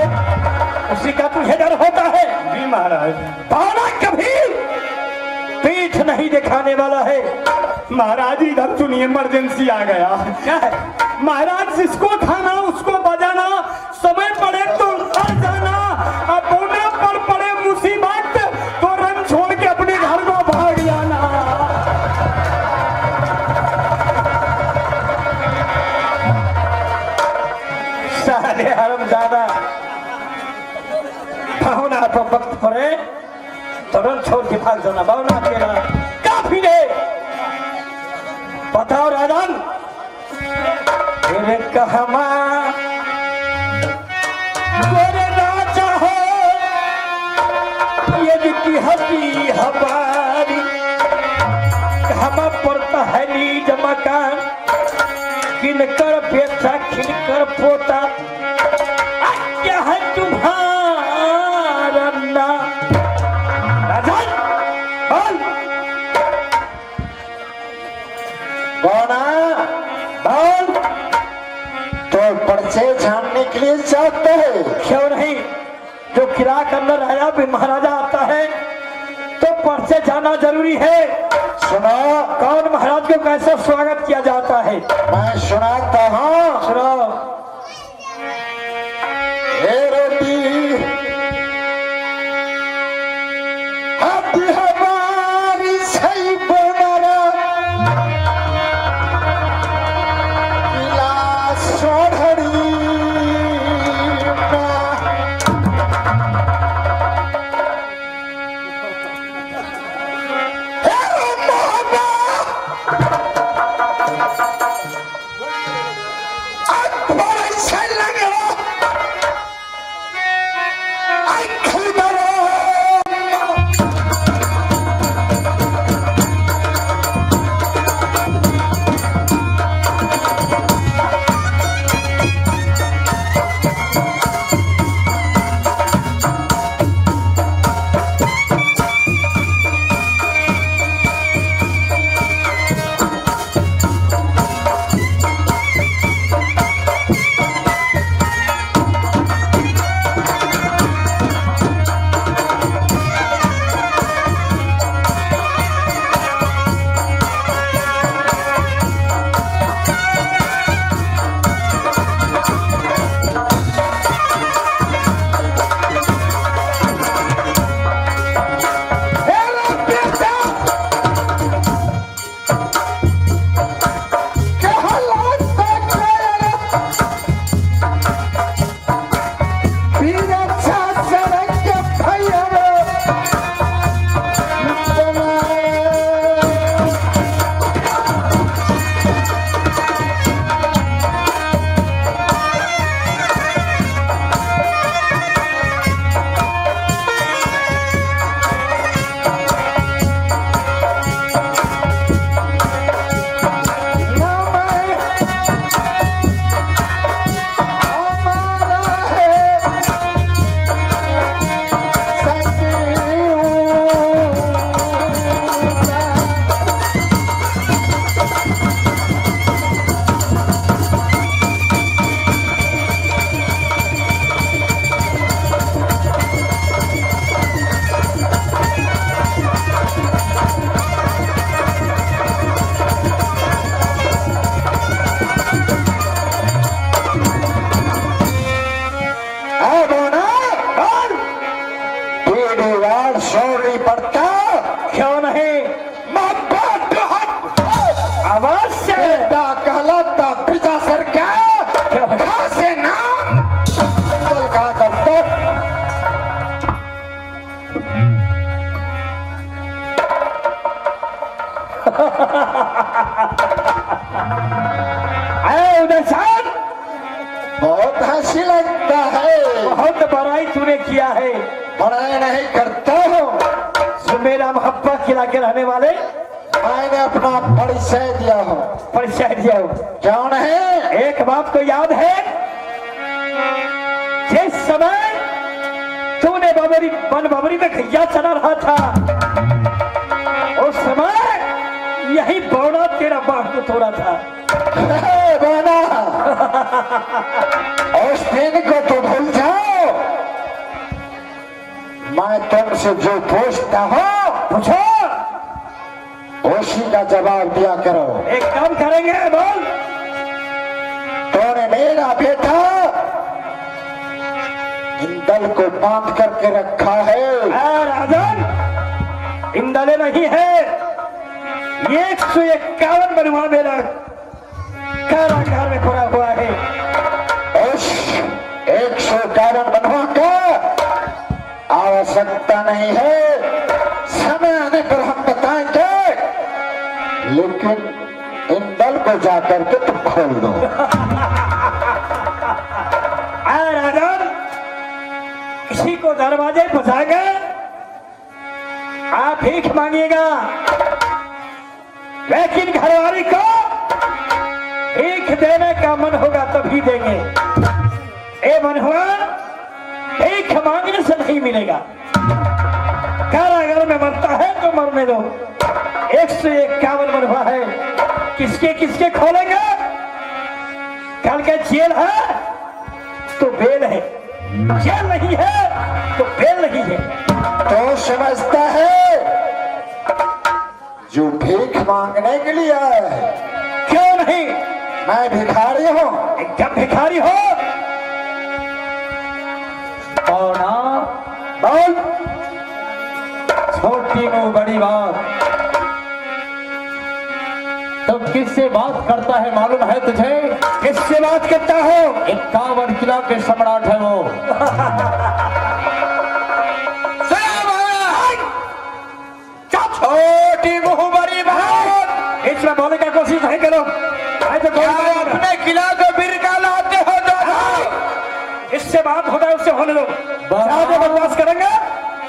उसी का तुझे डर होता है। जी महाराज। पावना कभी पीठ नहीं दिखाने वाला है। महाराज इधर सुनिए, इमरजेंसी आ गया। क्या है? महाराज जिसको खाना उसको बजाना, समय पड़े तो आ जाना, अब होने पर पड़े मुसीबत तो रंग छोड़ के अपने घर को भाग जाना। सारे हरमजादा भावना तो वक्त पड़े तुरंत छोड़ के भाग जाना। भावना तेरा काफी है। बताओ राजन, तेरे कहमा तेरे राजा हो, यदि की हसी हमारी कहमा पड़ता है नीज मकान, किनकर बेटा खिलकर पोता, क्या है तुम्हारा नाम? राजन बोल। कौन बोल। तो पर्चे छानने के लिए चाहते हैं? क्यों नहीं? जो किला के अंदर आया भी महाराजा आता है तो पर्चे जाना जरूरी है। सुनो, कौन महाराज को कैसे स्वागत किया जाता है? मैं सुनाता हूँ। सुनो। हे रोटी हाथी हमारी सही बोनारा किला सोढ़ी अकबर किया है। पढ़ाई नहीं करता हूँ, जो मेरा मोहब्बा खिला के रहने वाले मैंने अपना परिचय दिया हूँ। परिचय दिया हो। कौन है? एक बात को याद है, जिस समय तूने बबरी वन बबरी में घैया चला रहा था, उस समय यही बौना तेरा बाप को तोड़ा था। बोना, उस दिन को तो भूल जाओ। मैं तुमसे जो पूछता हूँ पूछो, उसी का जवाब दिया करो। एक काम करेंगे, बोल। तूने मेरा बेटा इंदल को बांध करके रखा है। राजन, इंदले नहीं है, 151 बनवा मेरा कारागार में पड़ा हुआ है। उस 151 बनवा का आवश्यकता नहीं है, समय आने पर हम बताएंगे, लेकिन इंदल को जाकर के तुम खोल दो। राजन, किसी को दरवाजे फंसाएंगे, आप भीख मांगिएगा, लेकिन घरवाली को भीख देने का मन होगा तभी देंगे। ए मन हुआ, भीख मांगने से नहीं मिलेगा। कारागार में मरता है तो मरने दो। 151 बनवा है, किसके किसके खोलेंगे? कल के जेल है तो बेल है, जेल नहीं है तो बेल नहीं है। तो समझता है जो भीख मांगने के लिए आया है। क्यों नहीं? मैं भिखारी हूँ। एकदम भिखारी हो। पौना बोल। छोटी मुंह बड़ी बात। तो किससे बात करता है मालूम है तुझे? किससे बात करता हो? 51 किला के सम्राट है वो। छोटी मुंह बड़ी बात। इसमें बोलने का कोशिश नहीं करो। अपने किला को बिरका लाते हो तो इससे बात होता है उससे होने दो। ज्यादा बकवास करेंगे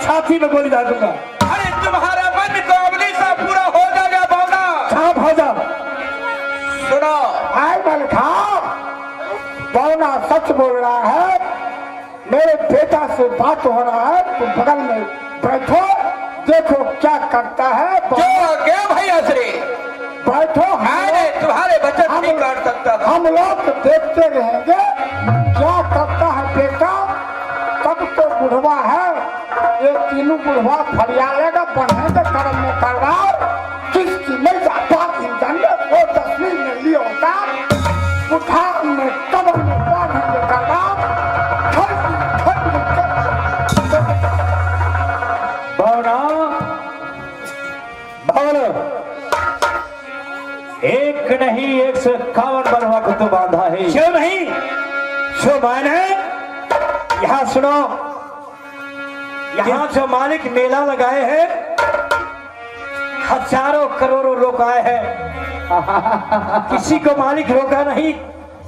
छाती में गोली डाल दूंगा। अरे तुम्हारा मन को अगली सा पूरा हो जाएगा बावना। छाप हो जाओ। सुनो, आए मलखा, बौना सच बोल रहा है। मेरे बेटा से बात हो रहा है, तुम बगल में बैठो, देखो क्या करता है। जो गया भैया श्री बैठो, अरे तुम्हारे बचत नहीं काट सकता था। हम लोग देखते रहेंगे क्या करता है बेटा। तब तो बुढ़वा है, ये तीनों बुढ़वा फरियालेगा, बढ़ेंगे कर्म में करवाओ। किसकी नहीं जाता वो 10वीं में लिए होता, उठा में कबर में बढ़ेंगे करवाओ। बौना बोलो, एक नहीं 151 बनवा को तो बांधा है। क्यों नहीं? जो मैंने यहाँ सुनो, यहाँ जो मालिक मेला लगाए हैं, हजारों करोड़ों लोग आए हैं, किसी को मालिक रोका नहीं।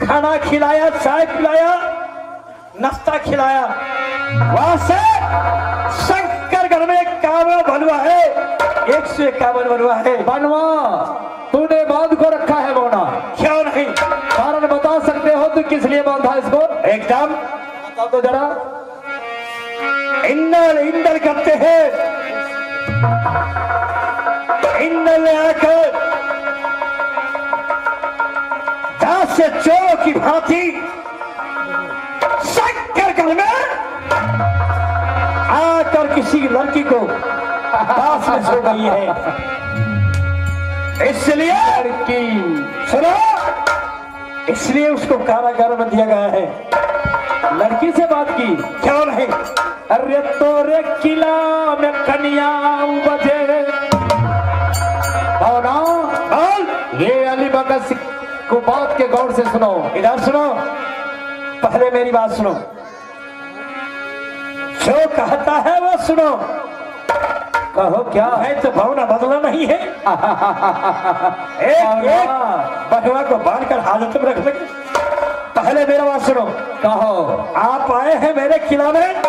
खाना खिलाया, चाय पिलाया, नाश्ता खिलाया। वहां से शंकर घर में 51 बनवा है, 151 बनवा है। बनवा तूने बांध को रखा है बोना। क्यों नहीं? कारण बता सकते हो तू किस लिए बांधा इसको? एकदम बता तो जरा। इंदल इंदल करते हैं। इंदल ने आकर दास से चोरों की भांति शंकर घर में आकर किसी लड़की को दास में सो गई है। इसलिए लड़की सुनो, इसलिए उसको कारागार में दिया गया है। लड़की से बात की? क्यों नहीं? अरे तोरे किला में कन्या बजे बोना। बोल। ये अली बकस को बात के गौर से सुनो। इधर सुनो, पहले मेरी बात सुनो। जो कहता है वो सुनो। कहो क्या है तो भावना बदला नहीं है। एक एक बगवा को बांधकर हाजत में रख लगे। पहले मेरा बात सुनो। कहो। आप आए हैं मेरे किला में,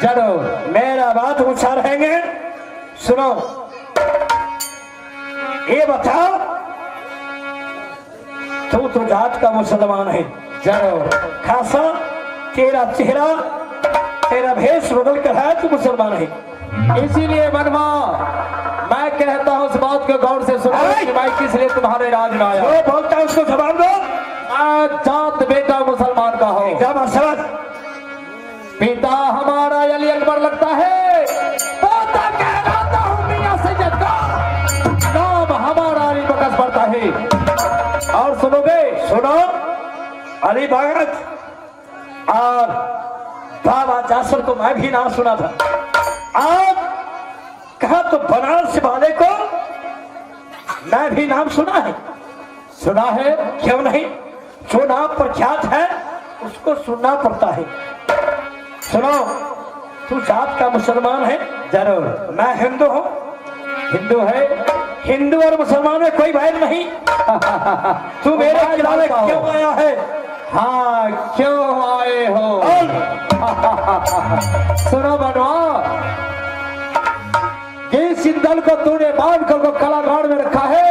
जरूर मेरा बात ऊंचा रहेंगे। सुनो, ये बताओ, तू तो जात का मुसलमान है। जरूर खासा तेरा चेहरा, तेरा भेष बदल कर है, तू मुसलमान है। इसीलिए मनवा मैं कहता हूँ, इस बात को गौर से सुनो कि मैं किस लिए तुम्हारे राज में आया। जो बोलता है उसको जवाब दो। मैं जात बेटा मुसलमान का हूँ। जब असरत पिता हमारा अली अकबर लगता है, पोता कहलाता हूँ मियां सैयद का, नाम हमारा अली बकस पड़ता है। और सुनोगे? सुनो, अली भगत और बाबा जासर को मैं भी नाम सुना था। आज कहा तो बनारस वाले को मैं भी नाम सुना है। सुना है? क्यों नहीं? जो नाम प्रख्यात है उसको सुनना पड़ता है। सुनो, तू जात का मुसलमान है। जरूर। मैं हिंदू हूँ। हिंदू है? हिंदू और मुसलमान में कोई भेद नहीं। तू मेरे खिलाफ क्यों आया है? हाँ, क्यों आए हो? सुनो बनवा, जिस इंदल को तूने बांध कर को कलागार में रखा है,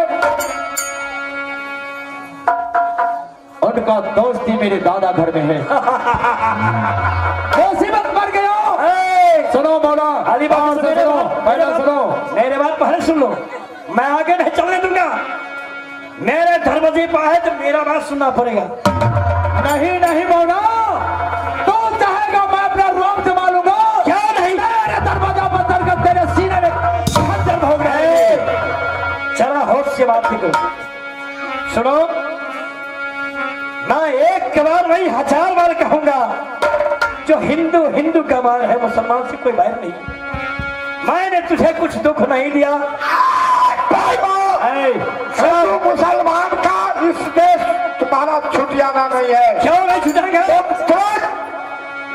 उनका दोस्ती मेरे दादा घर में है। मुसीबत मर गया। सुनो मौला, अली बाबा से सुनो, पहले सुनो। मेरे बात पहले सुन लो। मैं आगे नहीं चलने दूंगा। मेरे दरवाजे पर है तो मेरा बात सुनना पड़ेगा। नहीं नहीं मौला, तू चाहेगा मैं अपना रोम जमा लूंगा। क्या नहीं? मेरे दरवाजा पर दरगत तेरे सीने में खंजर भोग रहे हैं। चला होश से बात करो। सुनो, मैं एक बार नहीं 1000 बार कहूंगा, जो हिंदू हिंदू का बार है, मुसलमान से कोई बैर नहीं। मैंने तुझे कुछ दुख नहीं दिया। हिंदू मुसलमान का इस देश तुम्हारा छूट जाना नहीं है। क्यों नहीं छुटाएंगे?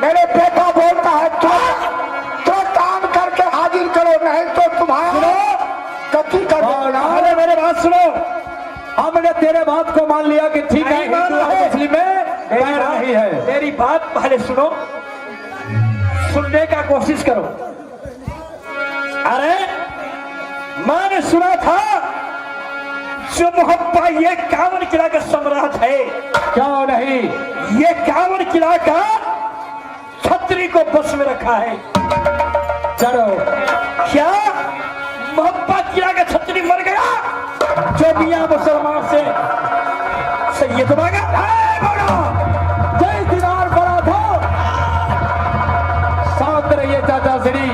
मेरे बेटा बोलता है तो काम करके हाजिर करो, नहीं तो तुम्हारा गति कर। अरे मेरे बात सुनो, हमने तेरे बात को मान लिया कि ठीक है, नहीं मान हिंदू और रहे। मुस्लिम में बैर नहीं है। मेरी बात पहले सुनो, सुनने का कोशिश करो। अरे मैंने सुना था जो मोहब्बा ये 51 किला का सम्राट है। क्यों नहीं? ये 51 किला का छतरी को बस में रखा है। चलो, क्या मोहब्बा किला का छतरी मर गया? जो मियां मुसलमान से सैयद मांगा। जय दीदार बड़ा था। शांत रहिए चाचा श्री,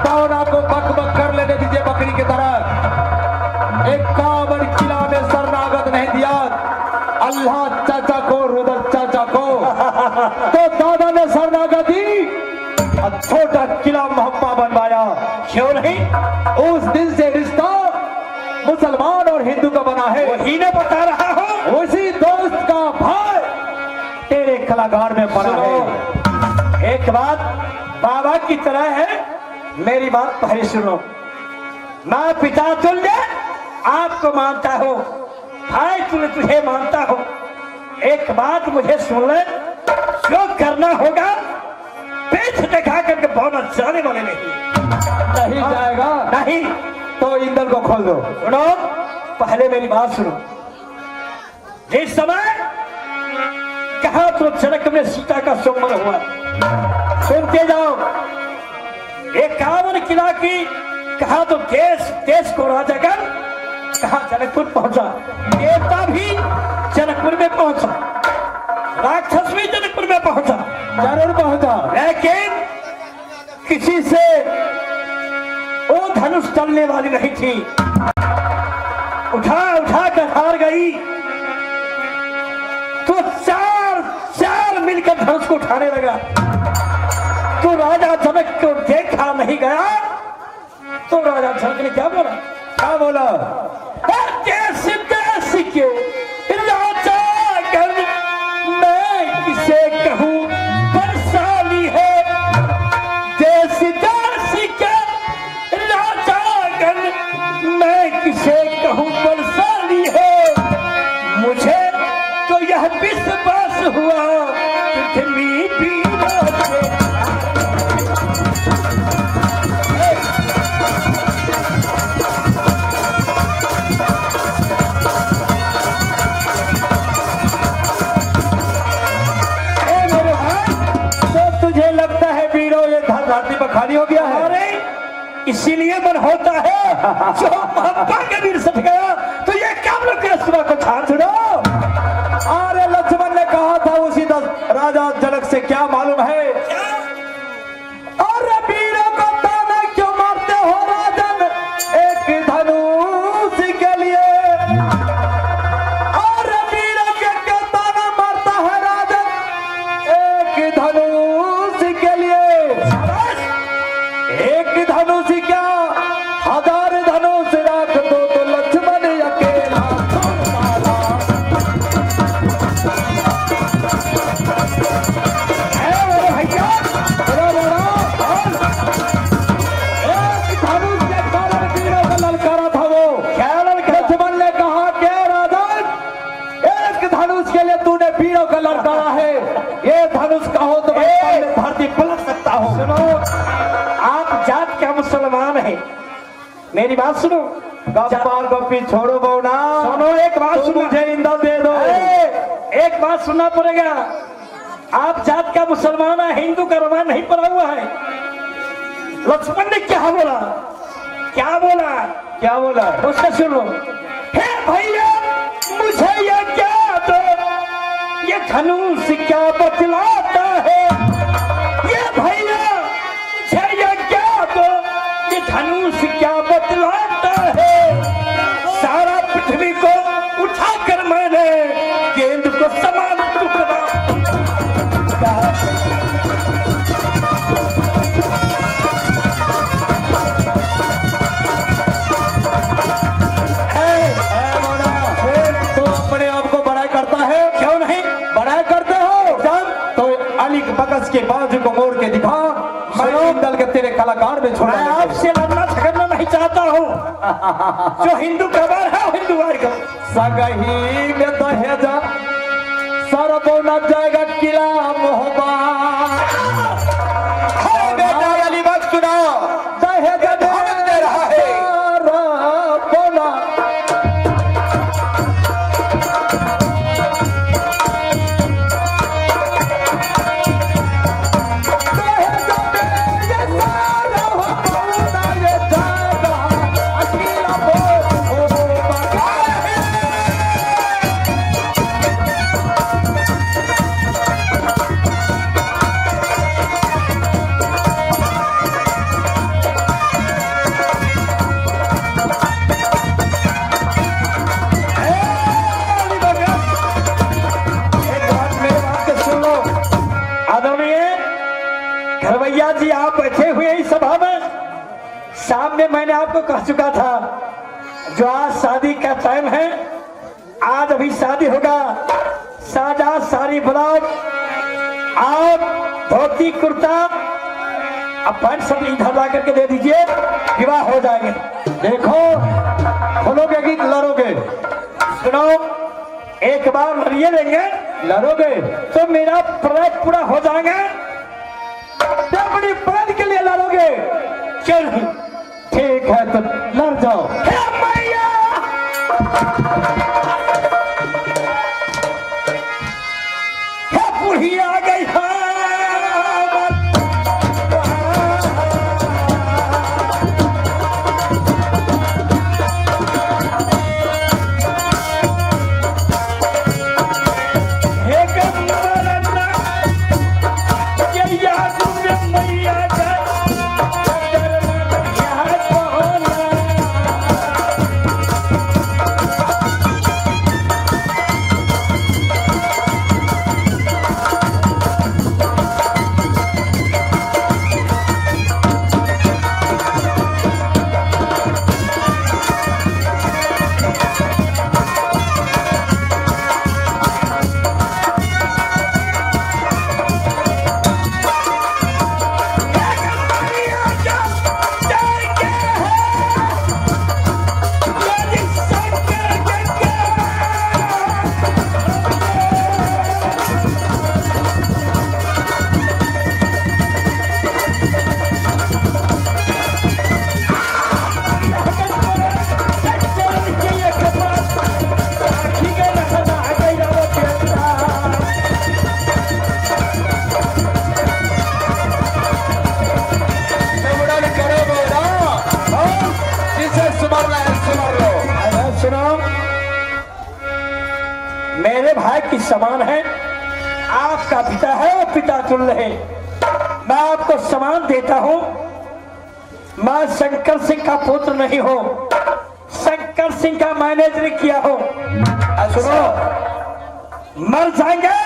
पौना को बक बक कर लेने दीजिए बकरी की तरह। 51 किला में शरणागत नहीं दिया अल्लाह चाचा को, रुदल चाचा को, तो दादा ने शरणागत दी और छोटा किला मोहब्बा बनवाया। क्यों नहीं? उस दिन से रिश्ता मुसलमान और हिंदू का बना है। वही ने बता रहा हूं। उसी दोस्त का भाई तेरे कलाकार में बना है। सुनो, एक बात बाबा की तरह है, मेरी बात पहले सुनो। मैं पिता तुल्य आपको मानता हूँ, भाई तुल्य तुझे मानता हूँ। एक बात मुझे सुन ले, जो करना होगा पेट दिखा करके बोलना जाने वाले नहीं जाएगा नहीं। तो इंदल को खोल दो। सुनो, पहले मेरी बात सुनो। जिस समय कहा तो जनक में सीता का संवर हुआ, सुनते जाओ। 51 किला की कहा तो देश को राजा कर, कहा जनकपुर पहुंचा। देवता भी जनकपुर में पहुंचा, राक्षस भी जनकपुर में पहुंचा। जरूर पहुंचा, लेकिन किसी से वो धनुष चलने वाली नहीं थी। उठा उठा कर हार गई, तो चार मिलकर धनुष को उठाने लगा। तो राजा जनक को देखा नहीं गया, तो राजा जनक ने क्या बोला? क्या बोला? देश देश के राजा गण मैं किसे कहूँ बरसाली है। देश देश के राजा गण मैं किसे कहूँ बरसाली है। मुझे तो यह विश्वास हुआ पृथ्वी पीड़ा से धरती पर खाली हो गया है। अरे इसीलिए मन होता है जो मोहब्बा के वीर सट गया तो ये क्या लोग के सुबह को छान छुड़ो। अरे लक्ष्मण ने कहा था उसी राजा जनक से, क्या मालूम है? अरे वीरों को ताना क्यों मारते हो राजन, एक धनुष के लिए। अरे वीरों के क्यों ताना मारता है राजन, एक धनुष के लिए। एक धनुष क्या, 1000 धनुष रख दो तो लक्ष्मण अकेला लड़कारा है। ये धनुष कहो तो मैं धरती पलट सकता हूँ। सुनो, आप जात का मुसलमान है, मेरी बात सुनो। गप्पा गप्पी छोड़ो बौना, सुनो एक बात तुम सुनो, मुझे इंदल दे दो। एक बात सुनना पड़ेगा। आप जात का मुसलमान है, हिंदू का रमान नहीं पड़ा हुआ है। लक्ष्मण ने क्या बोला, क्या बोला, क्या बोला? उससे सुनो। हे भैया मुझे ये क्या दो, ये धनुष क्या बतलाता है। ये भैया मुझे ये क्या दो, ये धनुष क्या बतलाता है। सारा पृथ्वी को उठाकर मैंने गेंद को समान टुकड़ा। तो अपने आप को बड़ा करता है, क्यों नहीं बड़ा करते हो? जब तो अली बकस के बाजू को मोड़ के दिखा, मैं दल के तेरे कलाकार में छोड़ा। मैं आपसे लड़ना झगड़ना नहीं चाहता हूँ। जो हिंदू कबार है वो हिंदू वार का सगही में दहेजा सर बोना जाएगा किला मोहब्बा। बेटा अली बख्श सुनाओ, दहेजा दे रहा है बोना। घरवैया जी, आप बैठे हुए इस सभा में, सामने मैंने आपको कह चुका था जो आज शादी का टाइम है, आज अभी शादी होगा। साजा साड़ी ब्लाउज और धोती कुर्ता अब पैंट सब इधर ला करके दे दीजिए, विवाह हो जाएंगे। देखो खोलोगे कि लड़ोगे? सुनो, एक बार लड़िए लेंगे, लड़ोगे तो मेरा प्रयास पूरा हो जाएगा। अपनी प्राण के लिए लड़ोगे? चल ठीक है तो लड़ जाओ। हे मैया, हे बूढ़ी आ गई है। की समान है। आपका पिता है वो पिता तुल्य है। मैं आपको समान देता हूं। मैं शंकर सिंह का पुत्र नहीं हूं, शंकर सिंह का मैनेजर किया हूं। सुनो, मर जाएंगे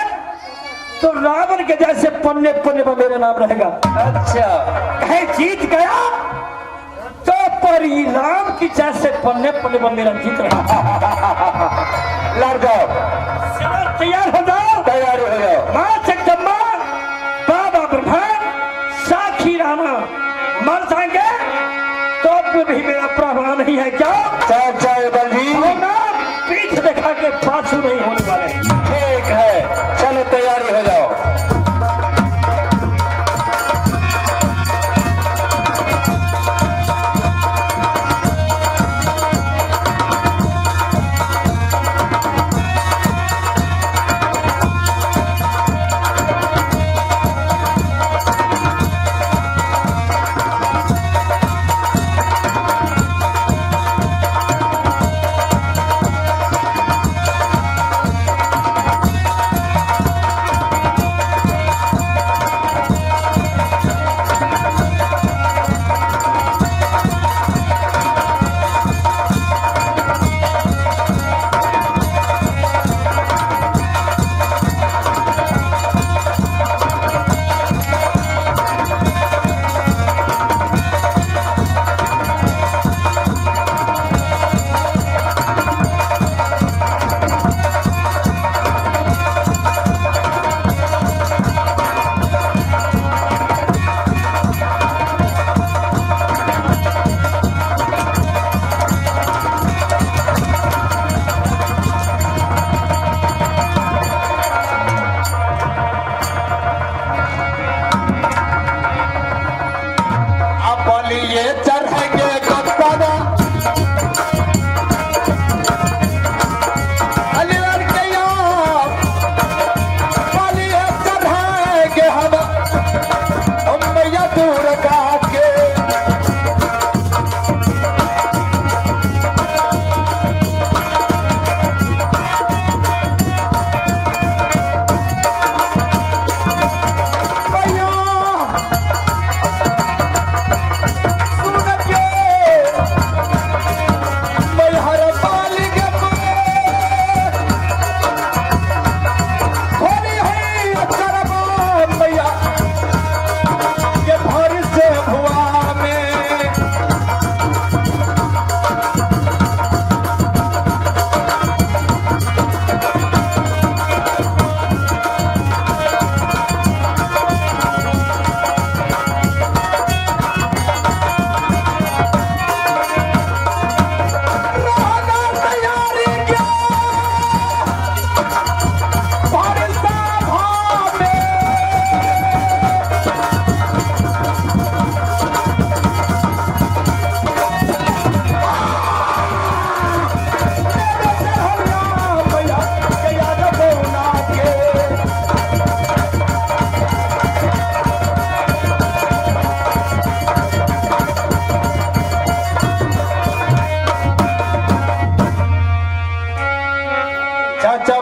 तो रावण के जैसे पन्ने पन्ने पर मेरा नाम रहेगा। अच्छा, कहीं जीत गया तो परिणाम की जैसे पन्ने पन्ने पर मेरा जीत रहा। लड़ जाओ, तैयार हो जाओ, तैयार हो जाओ। माँ जगदम्बा, बाबा ब्रह्मा, साखी रामा, मर जाएंगे तो भी मेरा प्रभाव नहीं है क्या? चाचा बलजी, पीठ दिखा के पाछू नहीं होने वाले। ठीक है, चलो तैयारी हो जाओ।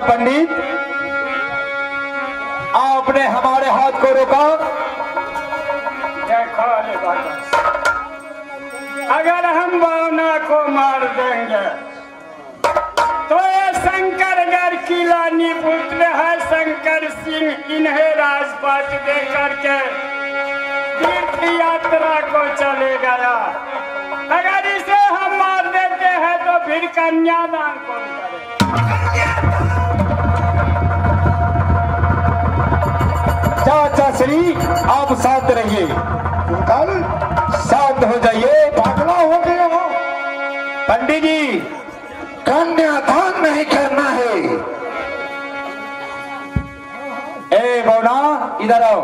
पंडित, आपने हमारे हाथ को रोका। देखो रे बाबा, अगर हम भावना को मार देंगे तो ये शंकरगढ़ किला पुत्र है शंकर सिंह, इन्हें राजपाट दे करके तीर्थ यात्रा को चले गया। अगर इसे हम मार देते हैं तो फिर कन्यादान कौन करेगा? चाचा श्री, आप शांत रहिए, शांत हो जाइए। पागला हो गया हो। पंडित जी, कन्यादान नहीं करना है। ए बौना, इधर आओ।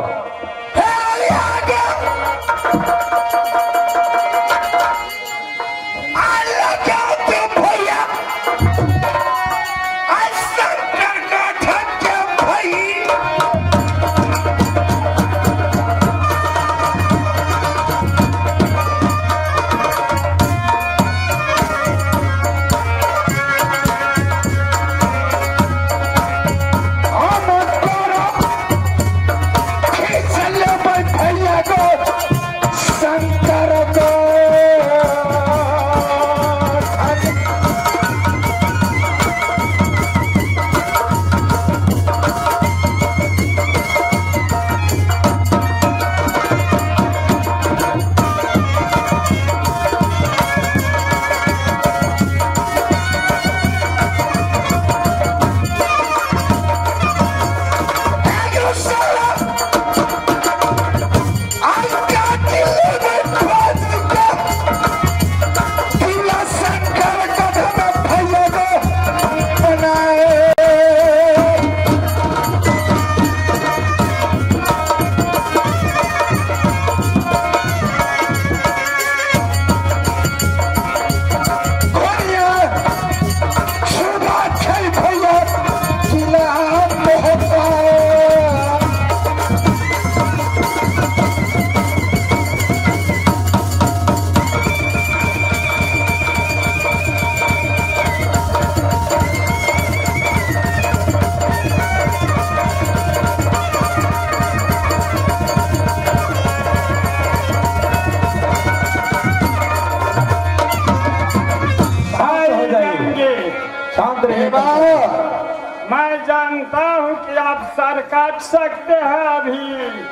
आप सर काट सकते हैं अभी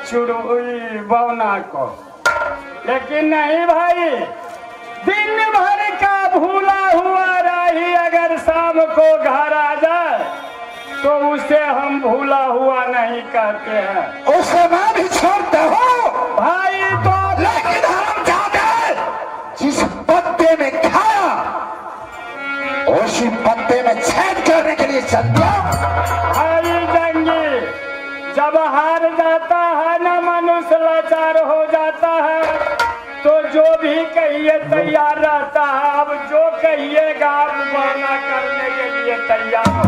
चुड़ोई बौना को, लेकिन नहीं भाई, दिन भर का भूला हुआ राही अगर शाम को घर आ जाए तो उसे हम भूला हुआ नहीं कहते हैं। उसे मैं भी छोड़ता हूँ भाई तो लेकिन हम जाते जिस पत्ते में खाया उसी पत्ते में छेद करने के लिए चल दिया। भाई जंगी जब हार जाता है ना मनुष्य लाचार हो जाता है, तो जो भी कहिए तैयार रहता है। अब जो कहिएगा आप बौना करने के लिए तैयार हो।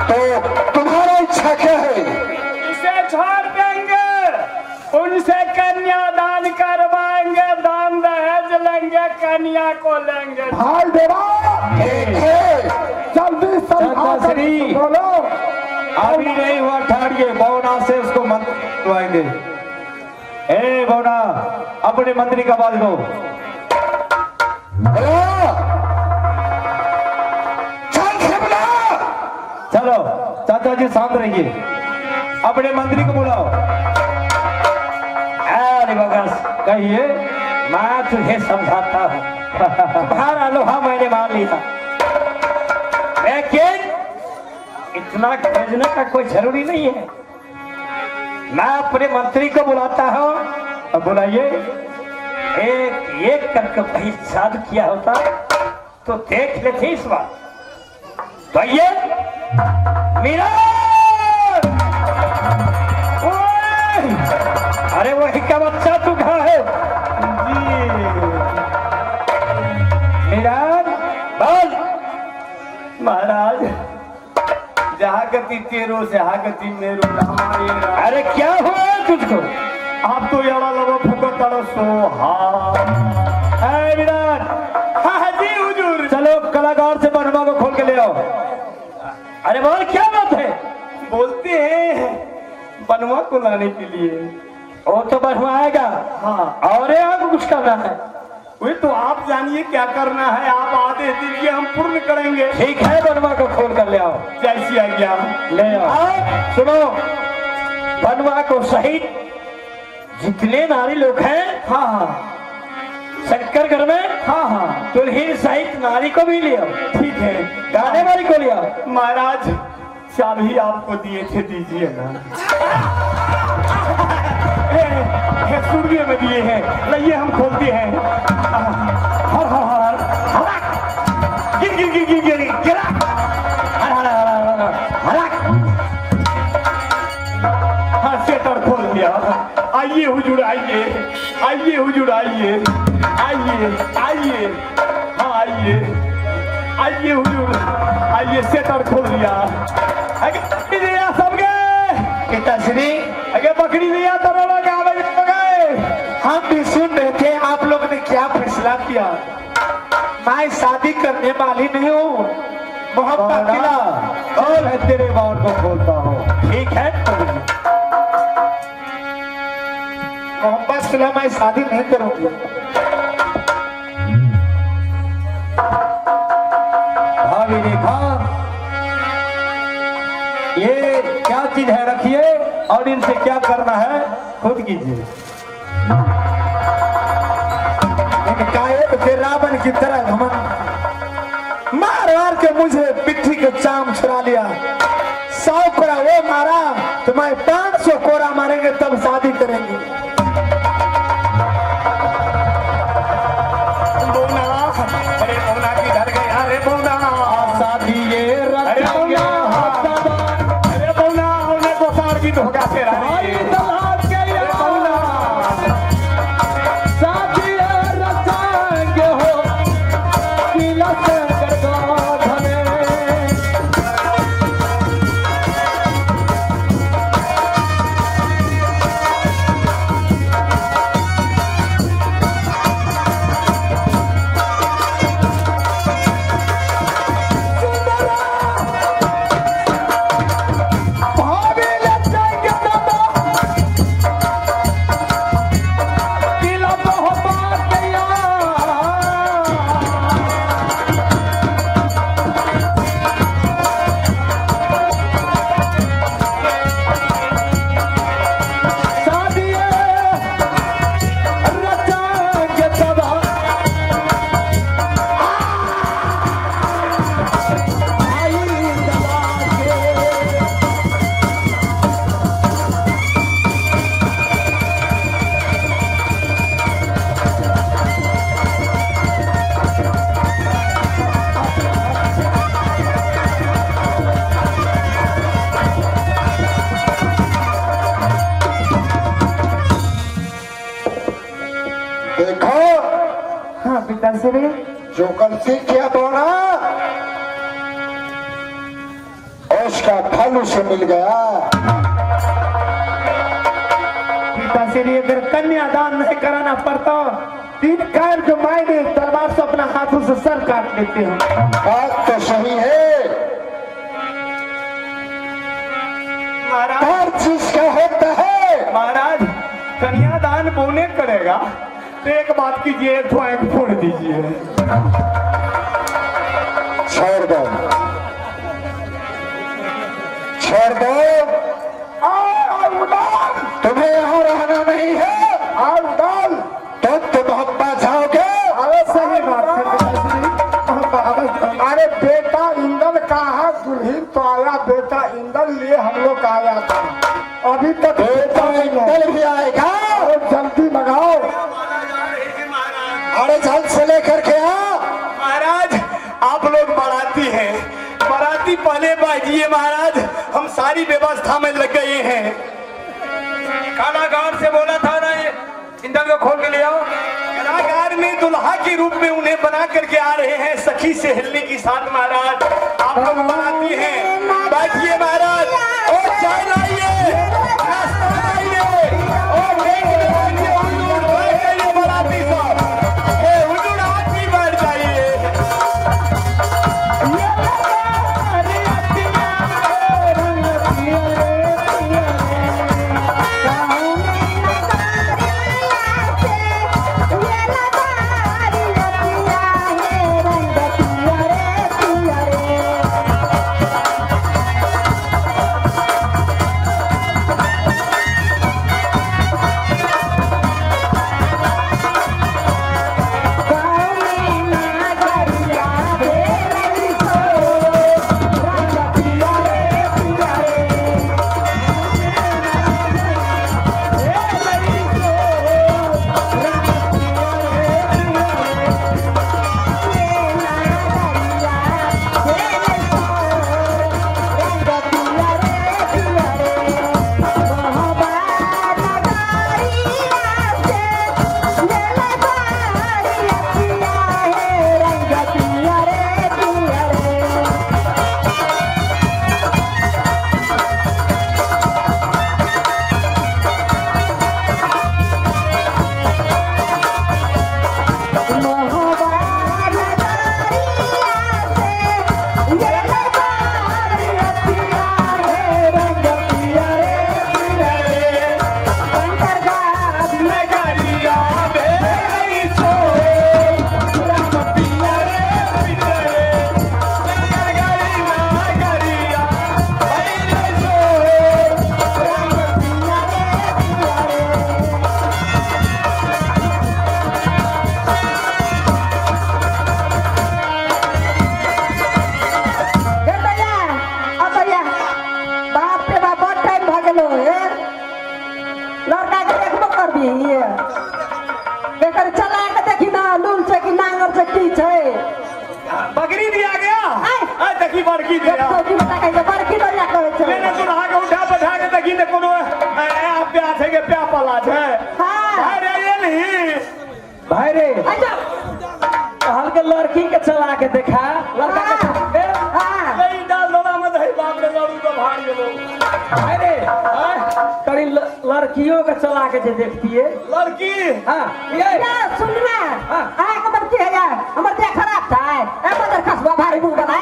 तो तुम्हारा इच्छा क्या है? इसे छोड़ देंगे, उनसे कन्यादान करवाएंगे, दान दहेज लेंगे, कन्या को लेंगे। भाई देवा जल्दी श्री बोलो। अभी नहीं हुआ, ठहरिए, बौना से उसको मंत्री बुलवाएंगे। ए बौना, अपने मंत्री का आवाज दो। चलो चाचा जी शांत रहिए, अपने मंत्री को बुलाओ। अरे बगस कहिए, मैं तुझे समझाता हूँ, तुम्हारा लोहा मैंने मान लिया, लेकिन इतना भेजने का कोई जरूरी नहीं है। मैं अपने मंत्री को बुलाता हूँ। अब बुलाइए। एक एक करके कहीं शादी किया होता तो देख लेते इस बार। तो ये मेरा अरे वही का बच्चा तू कहाँ है? बोल महाराज, जहाँ गति तेरो से गति मेरो हमारे। अरे क्या हुआ तुझको? आप तो यारा लगा फुका तड़ा सो। है विराट, हाँ जी हुजूर। चलो कलाकार से बनवा को खोल के ले आओ। अरे बोल क्या बात है? बोलते हैं बनवा को लाने के लिए। वो तो बनवाएगा। हाँ, और आपको कुछ करना है? वही तो आप जानिए क्या करना है। आप आदेश दीजिए, हम पूर्ण करेंगे। ठीक है, बनवा को खोल कर ले आओ। जैसी आज्ञा। ले आओ। सुनो, बनवा को सहित जितने नारी लोग हैं, हाँ हाँ शंकर घर में, हाँ हाँ दुल्हन सहित नारी को भी ले आओ। ठीक है। गाने वाली को ले आओ। महाराज, चाबी आपको दिए थे, दीजिए ना। सूर्य में दिए हैं, लइए हम खोलते हैं। हर हर हर हर गिर गिर गिर गिर गिर गिरा। हर हर हर हर हर। हाँ, सेटर खोल दिया। आइए हुजूर, आइए आइए हुजूर, आइए आइए आइए। हाँ आइए आइए हुजूर, आइए। सेटर खोल दिया। आगे पकड़ी दिया सबके। पिताश्री, आगे पकड़ी दिया तो लोग आवाज पकाए। हम भी सुन रहे थे आप लोग ने क्या फैसला किया। मैं शादी करने वाली नहीं हूँ। मोहब्बत किला और है तेरे बाउंड को खोलता हूँ। ठीक है, मोहब्बत किला मैं शादी नहीं करूंगी। भाभी देखा, ये क्या चीज है, रखिए, और इनसे क्या करना है खुद कीजिए। फिर रावण की तरह घमंड मार मार के मुझे पिट्ठी के चाम छुड़ा लिया। 100 कोरा वो मारा तो मैं 500 कोरा मारेंगे तब शादी करेंगे। बोना, अरे बोना किधर गया रे बोना? शादी ये अरे बोना, अरे बोना, उन्हें को सार की धोखा से रहा है। देखो हाँ पिताश्री, जो गलती किया बोला उसका फल उसे मिल गया। पिताश्री अगर कन्यादान नहीं कराना पड़ता, 3 कार जो मायने तलवार से अपना हाथों से सर काट लेते हैं। बात तो सही है, महाराज हर चीज का होता है। महाराज कन्यादान बोने करेगा तो एक बात कीजिए, एक आंख फोड़ दीजिए। छोड़ दो, छोड़ दो, तुम्हें यहाँ रहना नहीं है। और उड़ाल तो तुम हब्बा जाओगे। अरे सही बात है। अरे बेटा इंदल कहा, दुल्हन तो आया, बेटा इंदल लिए हम लोग आया था, अभी तक बेटा इंदल भी आएगा। जल्दी मंगाओ, अरे जल्द से लेकर के आओ। महाराज आप लोग बाराती हैं, बाराती पहले बाजिए महाराज, हम सारी व्यवस्था में लग गए हैं। कारागार से बोला था ना, इंदल को खोल के ले आओ। कारागार में दुल्हा के रूप में उन्हें बना करके आ रहे हैं, सखी से हिलने के साथ। महाराज आप लोग बाराती हैं, बैठिए महाराज, और चाय लाइए, नाश्ता लाइए, और बैठ जाइए बाराती साहब, हुजूर आप भी बैठ जाइए। बकरी दिया गया, देखी बड़की दिया। मैंने दुल्हा के उठा बैठा के देखी ने कोनो प्या थे के प्या पला है। भाई रे ये नहीं, भाई रे कहल के लड़की के चला के देखा, लड़का के नहीं डाल दोना में दही बाप रे लड़ू तो भाग गेलो। भाई रे करी लड़कियों के चला के जे देखती है लड़की। हाँ ये सुनना, बच्ची है यार, हमारे देह खराब था, बदर खसबा भारी मुंह वाला,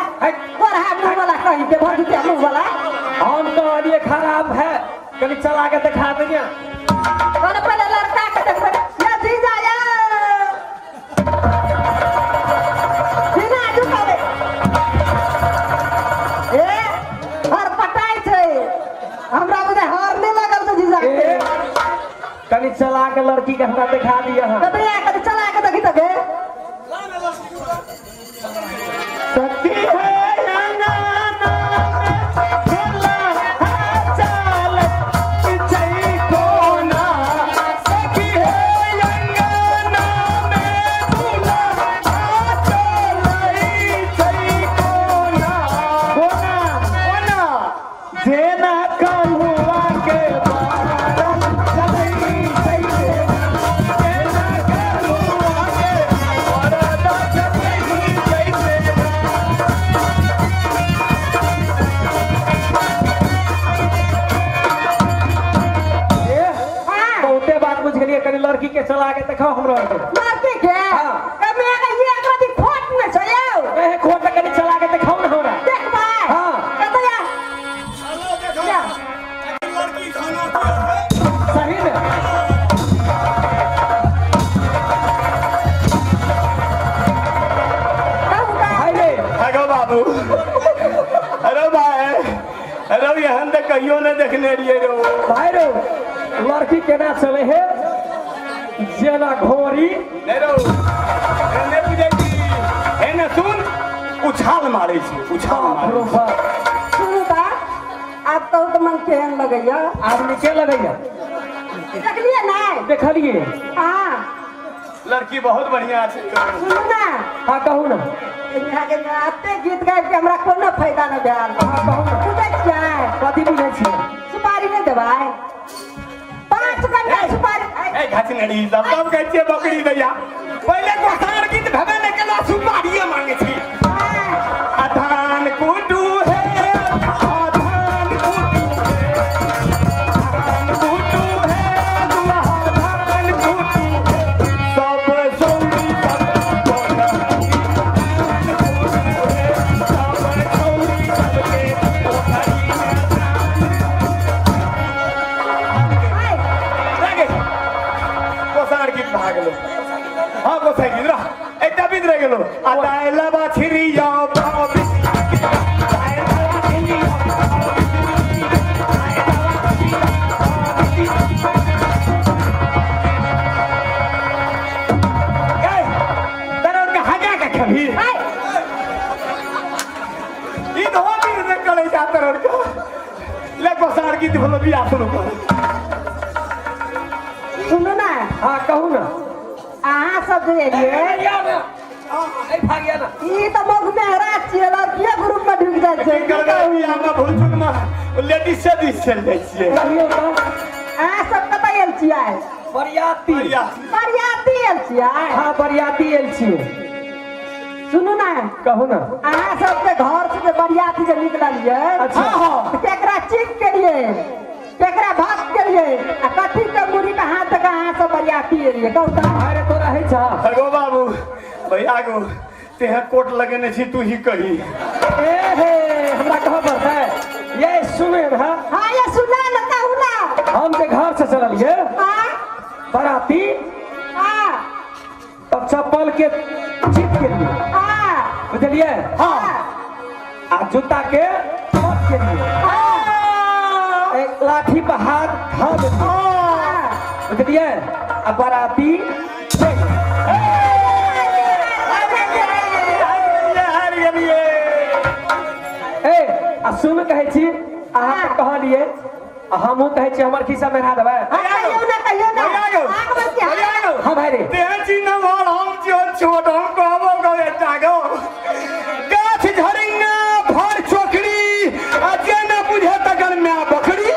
और है मुंह वाला कहीं पे भर दिया मुंह वाला। हम तो ये खराब है, कभी चला के दिखा देंगे। और पहले लड़का के देख, ये जीजा या जीना झुकावे, ए हर पटाई थे, हमरा बुझे हार नहीं लगल तो जीजा के। कभी चला के लड़की के हमरा दिखा दिया है। कभी कभी चला के देखी तके सखी है अंगना में खेला चाल पिछई कोना, सखी है अंगना में दूल्हा चलई छई कोना। कोना जेना कलुआ के बारम चलई छई, जेना कलुआ दिखाओ हमरा के लड़की के हाँ। कमे ये एकरा दी खोट में छै यौ ए खोट कनी चला के दिखाओ ना हमरा देख भाई हाँ। कतौ या सही में कहू का भाई रे अगो बाबू अरे भाई अरे यहाँ तक कहियो न देखने रहिए रो भाई रे लड़की केना चले है जेना घोड़ी नहीं रो एने बुझे की एने सुन उछाल मारे छी उछाल मारे बाप रे बाप सुनू बा आप कहू तो मन केहन लगैया आदमी के लगैया देखलिए ना देखलिए हाँ लड़की बहुत बढ़िया छै सुनू ना हाँ कहू ना यहाँ के आते गीत गाबि के हमरा कोनो फायदा न भेल हाँ कहू ना बुझै छियै कथी बुझै छियै सुपारी नहीं देबै 5 घंटा सुपारी ए घचनड़ी सब सब कहै छियै बकरी दैया पहिले गोसार गीत भेबे ने केला सुपारिये मांगे छी अधान कुटू है अधान कुटू है दुल्हा धान कुटू सब सौरी सब बोला सब सौरी सबके पोखरी में गोसार गीत भाग लो हाँ गोसाई गीत रह एकटा बीत रह गेलो आ दाइला बाछिरिया बाबी कभी ई तो भी ने करे जात रह को ले गोसार गीत बोलो भी आप सुनो सुनू ना हाँ कहू ना अहाँ सब जे एलियै भागिया ना ई तो मुख में हरा छियै लड़किये ग्रुप में ढुक जाइ छै कर गई हम भूल चुक में लेडीज से दिस चल जाइ छियै कहियो तो अहाँ सब कतऽ आयल छियै बरियाती बरियाती आयल छियै हाँ बरियाती आयल छियै सुनू ना कहू ना अहाँ सबके घर से जे बरियाती जे निकललियै अच्छा। तऽ केकरा चीख केलियै केकरा भाग केलियै आ कथी के मुड़ी के हाथ तक अहाँ सब बरियाती एलियै कहू तऽ अरे तो रहे छा अगो बाबू भैया गो तेह कोट लगेने छी तू ही कही ए हे हमरा कहाँ पड़ता है ये सुने ना हाँ ये सुना न कहू ना हम जे घर से चललिए हाँ बराती हाँ तब चप्पल के जीत के लिए हाँ बुझलिए हाँ आ जूता के मत के लिए हाँ एक लाठी पर हाथ हाँ बुझलिए आ बराती ए आ सुन कहै छी अहाँ के कहलिए आ हमहू कहै छी हमर खिस्सा में रहा देबै कहियो ना आग में क्या हाँ भाई रे तेह छी न वाल हम जो छोट हम कहबो गो एकटा गो गाछ झरिंगा भर चोकरी आ जे न बुझे तकर मैं बकरी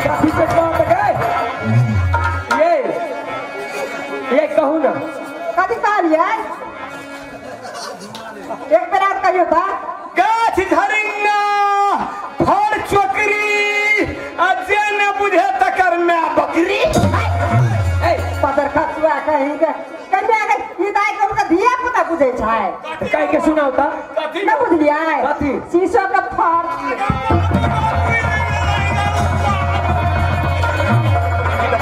काफी से बात गए ये कहू ना कथी कहलियै एक बेर और कहियो तऽ गाछ झरिंगा भर चोकरी आ जे न बुझे तकर मैं बकरी ए पदर खसुआ कहीं के कन्या के हिदाय के उनका धिया पुता बुझै छै कह के सुनाओ ता कथी न बुझलियै कथी? शीशो के फर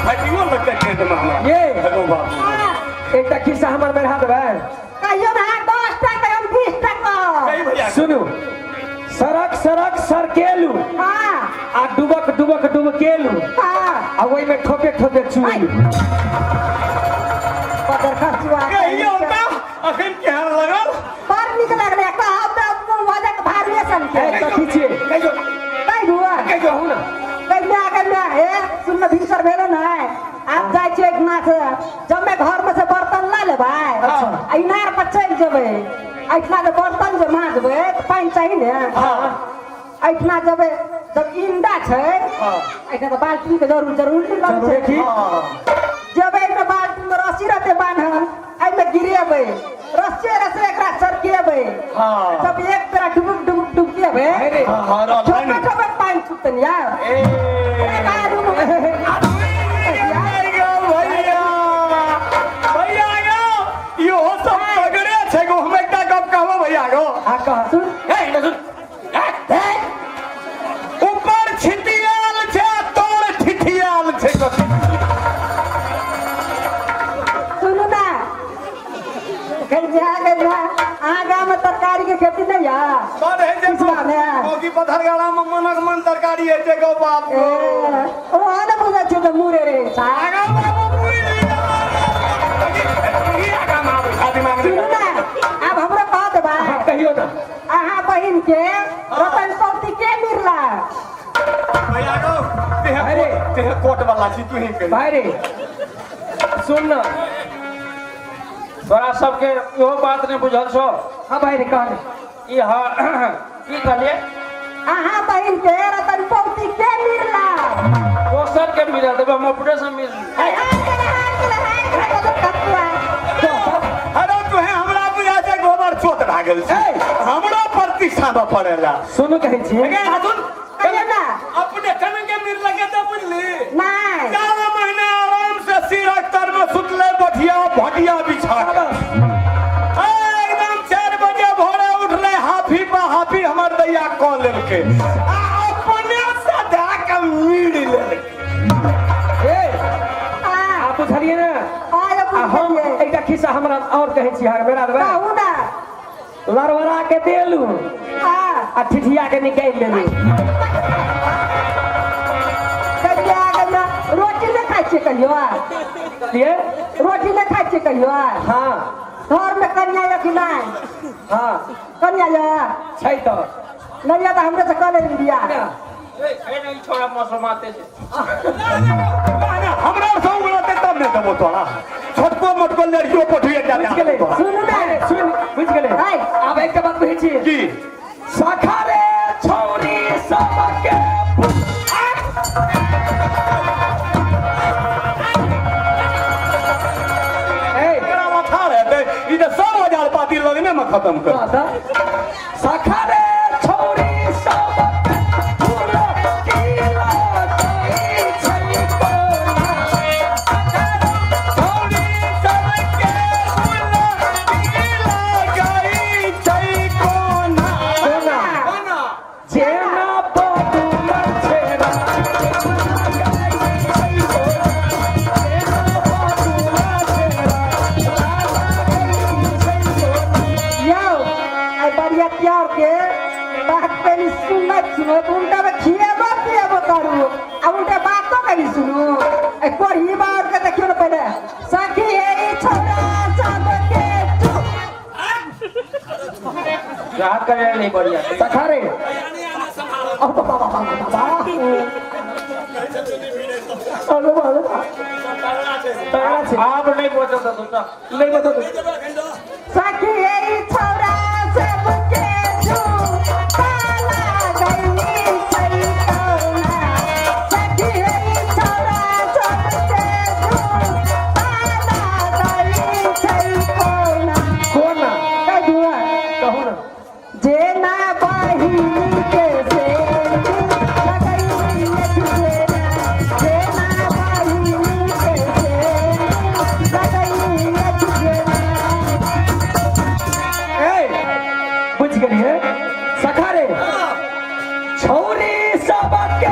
फटियो लगते के दिमाग ये हेलो बाबू एक खिस्सा हमर में रहा देबै कहियो ना 10 टका हम 20 टका कही भैया सुनू सड़क सड़क सरकेलू हाँ आ डुबक डुबक डुबकेलू हाँ आ ओहि में ठोके ठोके चुएलू पदर खसुआ कहियो ना अखन केहन लगल बड़ नीक लगलै कहब तऽ वजन भारी सन के ए कथी छियै कहियो कहि दुआ कहियो हूँ ना कन्या हे सुन भिनसर भेलो ना आप जाइ छियै इतना से जब मैं घर में से बर्तन ला लेबै अच्छा। इनार पर चलि जेबै ऐठना जे बर्तन जे मांजबै तऽ पानि चाही ने ऐठना जेबै जब इंडा छै ऐठना तऽ बाल्टी के जरूरी लग जरूरी की? छै जेबै एहिमे बाल्टी में रस्सी रहतै बान्हल एहिमे गिरेबै रस्से रस्से एकरा सरकेबै जब एक बेरा डुबुक डुबुक डुबकेबै अरे छोटे छोटे पानि छूटतै यार ए एक आदमी कहा सुन ऊपर छिटियाल छे तोड़ ठिठियाल छे सुनू ना गंजा आगा में तरकारी के खेती नहीं है बारे जे किसवा ने मोगी पथरगाड़ा में मनक मन तरकारी है जे गो बाप ए ओ आना बुझा छे तो मुरे रे सागा आगा बाबू पूरी आगा मां शादी मांगने सुनू ना अब हमरा बात बा कहियो ना आहा बहिन के रतन पौती के मिरला भैया गो अरे ते कोट वाला छी तू ही कह भाई रे सुन ना तोरा सबके इहो बात नहीं बुझल छो हाँ भाई रे कहा ई की कहलिए आहा बहिन के रतन पौती के मिरला दोसर के मिला देबे हम अपने से मिल अरे तू है हमरा बुझा जे गोबर चोट भागल छै हमरा प्रतिष्ठा में पड़ेला सुनो कहे छी कहियो ना अपने कन के मिल लगे तो बुझली नहीं 4 महीना आराम से सिरक तर में सुतले बढ़िया भटिया बिछा एकदम 4 बजे भोरे उठले हाफी हमर दैया कॉल लेलके अपने सदा के मीड़ लेलके आप बुझलिए ना हम एकटा खिस्सा हमरा और कहे छी हां मेरा देबे कहू ना लड़वड़ा के देलू आ ठिठिया के निकाल लेलू कहिया रोटी नहीं खाई छे कहियो ये रोटी नहीं खाई छे कहियो हाँ घर में कन्या या कि नहीं हाँ कन्या या छै तो नहीं या तो हमरे से कर ले दिया ए नहीं छोड़ा मौसम आते छे हमरा संग बोलते तब ने देबो तोरा छोटको मोटको लड़कियों पठिए जा बुझ गेले सुन ना सुन बुझ गेले हाय अब एक बात कहे छी की सखा रे छौरी सबके मेरा माथा रहते ई तो 100,000 पाती लगने में खत्म कर सखा रे छौरी सबके फूला कीला कोई छै छौरी सबके फूला कीला गई छै कोना कोना जेना बदुला छेरा यो आई बढ़िया प्यार के बात पे सुनो उनका में खिएबो करू अब उनके बातों के भी सुनो ए कोई बात के देखियो ना पहले सखी है ई छोरा सब के जा करे नहीं बढ़िया सखा रे आप नहीं पहुंचा था तुमका नहीं बता सखी है ई छोरा सब के पाला गई सही कोना सखी है ई छोरा सब के पाला गई सही कोना कोना कह दुआ कहू ना जेना बहिन के से लगई जेना बहिन के से लगई जेना बुझ गेलिए सखा रे छौरी सबके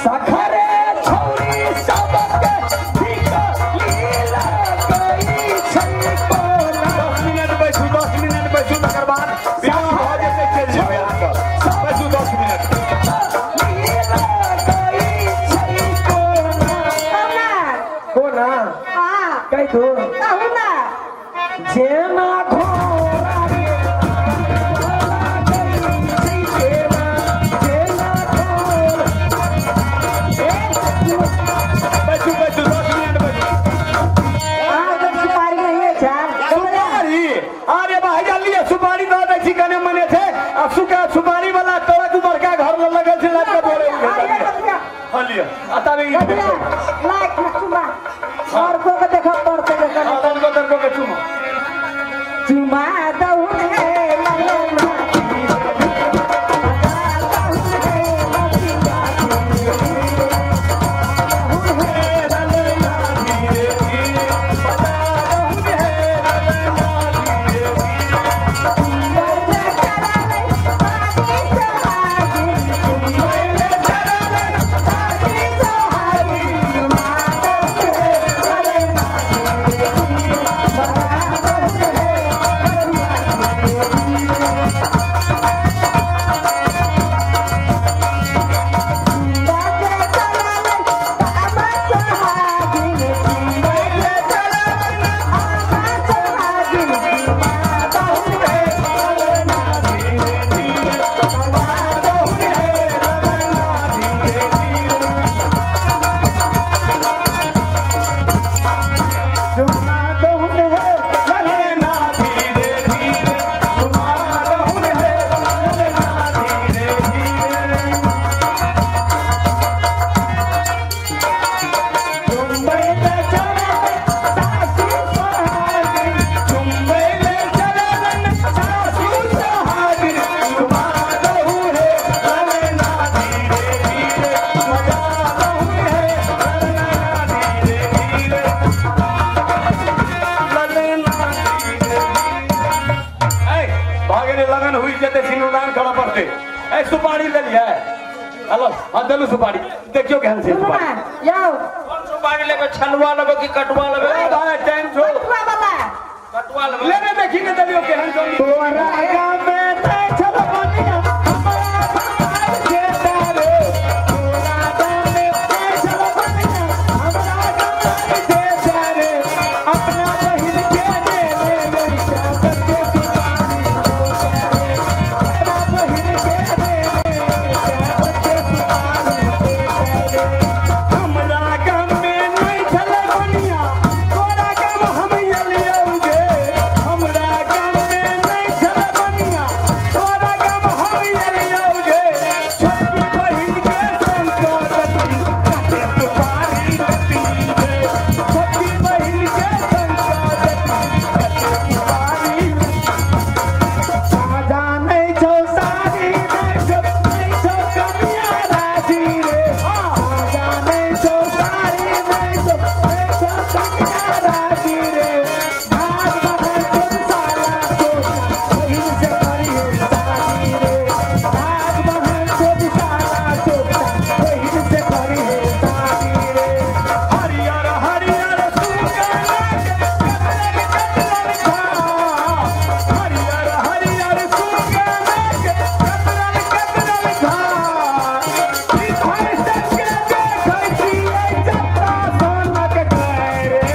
सखा रे छौरी सबके लीला गई छै कोना 10 मिनट बैठू तकर बाद बिना हो जैसे चल जेबे आकर बैठू 10 मिनट लीला गई छै कोना कहना कोना हां कह दो कहू ना जेना घोड़ा रे बैठू 10 मिनट बैठू हां तो सुपारी नहीं है चार सुपारी अरे भाई जल्दी सुपारी दो दे छी कने मने थे अब सुपारी वाला तोरा के बड़का घर में लगल छै लात के बोरे हलिया आता नहीं लाइक चुमा और को देखो पड़ते देखो तन को के चुमा चुमा दौड़े ललना ए ते सिनुदान खड़ा पड़ते ए सुपारी ले लिया हेलो हां दलु सुपारी देखियो केहन से सुनो सुपारी ना जाओ सुपारी लेबे छलवा लेबे कि कटवा लेबे ए भाई टाइम छो कटवा वाला कटवा लेबे लेने देखी ने दलियो केहन जो तोरा गाँव में ते चलो बनिया हमारा समाज के तारे तोरा गाँव में ते चलो बनिया हमारा समाज के तारे अपना बहिन के ले ले चादर के सिपाही हो तारे अपना बहिन के ले ले चादर के सिपाही हो तारे हमरा गाँव में नहीं चलो बनिया तोरा गाँव हम यलियोगे हमरा गाँव में नहीं चलो बनिया तोरा गाँव हम यलियोगे छोटकी बहिन के संग रती काटे सुपारी रती रे छोटकी बहिन के संग रती काटे सुपारी साजा नहीं छो सारी नहीं छो कमिया राजी रे साजा नहीं छो सारी नहीं छो कमिया राजी रे भाग बहन तुम साला सोचा बहिन से करी शादी रे भाग बहन तुम साला सोचा बहिन से करी शादी रे हरियर हरियर सुगा लागे कतरन खा हरियर हरियर सुगा लागे कतरन खा ई भाई सबके देखै छी ए जत्ता सोनक घर रे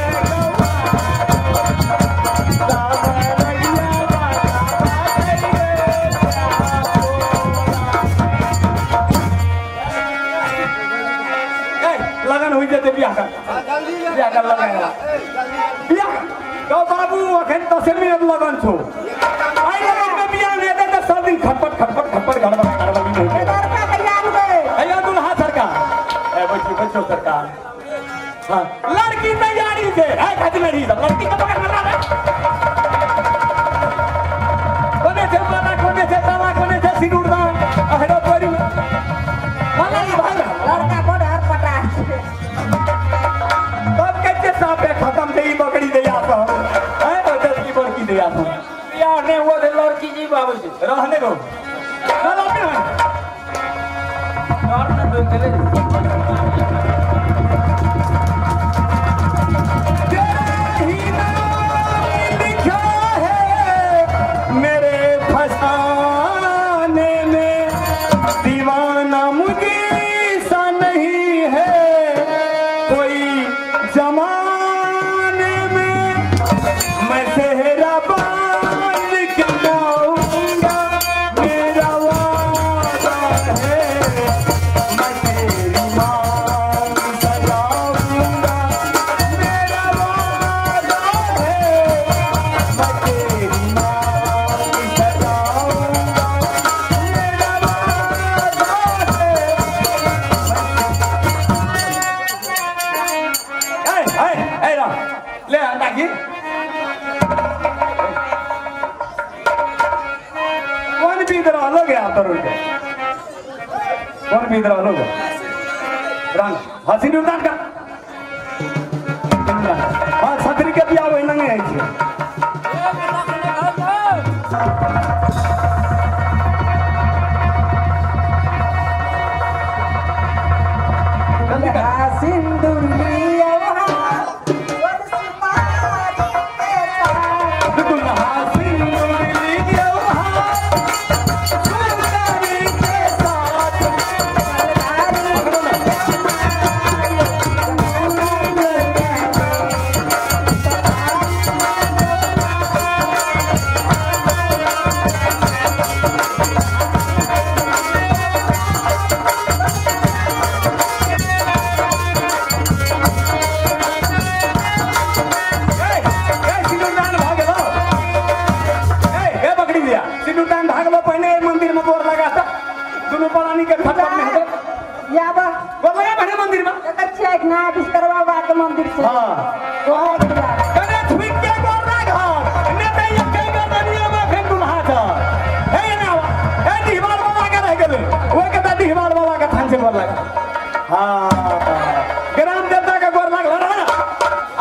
लगन हुई जेते बियाह कर लगन बियाह तो बाबू अखन 10 मिनट लगन छो आई लगन में बियाह नहीं दे तो सब दिन खटपट खटपट खटपट गड़बड़ गड़बड़ नहीं होते लड़का तैयार हुए अयो दुल्हा सरकार ए बच्चो सरकार हां लड़की तैयारी से है खाती नहीं सब लड़की का पकड़ मारा है कोने से माला कोने से ताला कोने से सिनुरदान अहरो कोरी माला ये भाई लड़का बड़ हर पटा तब कैसे सापे खत्म दे ई बकरी दे आतो है तो दस की बकरी दे आतो बियाह नहीं हुआ तो लड़की जी बाबू जी रहने दो चलो अपने और ना तो चले तेरा ही नाम लिखा है मेरे फसाने में दीवाना मुझे सा नहीं है कोई जमाने में मैं सेहरा बांध के जाऊंगा मेरा वादा है मैं तेरी मांग सजाऊंगा मेरा वादा है मैं तेरी मांग सजाऊंगा मेरा वादा है ए राम ले आंदा की कौन भी इधर लोग है आप तो कौन भी इधर लोग रंग हंसी नुकसान का हाँ छतरी के भी आओ नंगे है जी सिंदूर लिया वन सुपारी के साथ दुल्हा सिंदूर लिया सुंदरी के साथ सिंदूरदान भागलो पहले मंदिर में गोर लगा था दोनों प्राणी के खत्म में है या बा गोर लगा पहले मंदिर में एकर चेक ना विश्वकर्मा बा के मंदिर से हाँ बहुत बढ़िया। कने छुप के गोर लगा ने ते ये के दुनिया में फिर दुल्हा था हे ना हे दीवार बाबा के रह गेले वो के दीवार बाबा का थान से गोर लगा हां ग्राम देवता का गोर लगा ना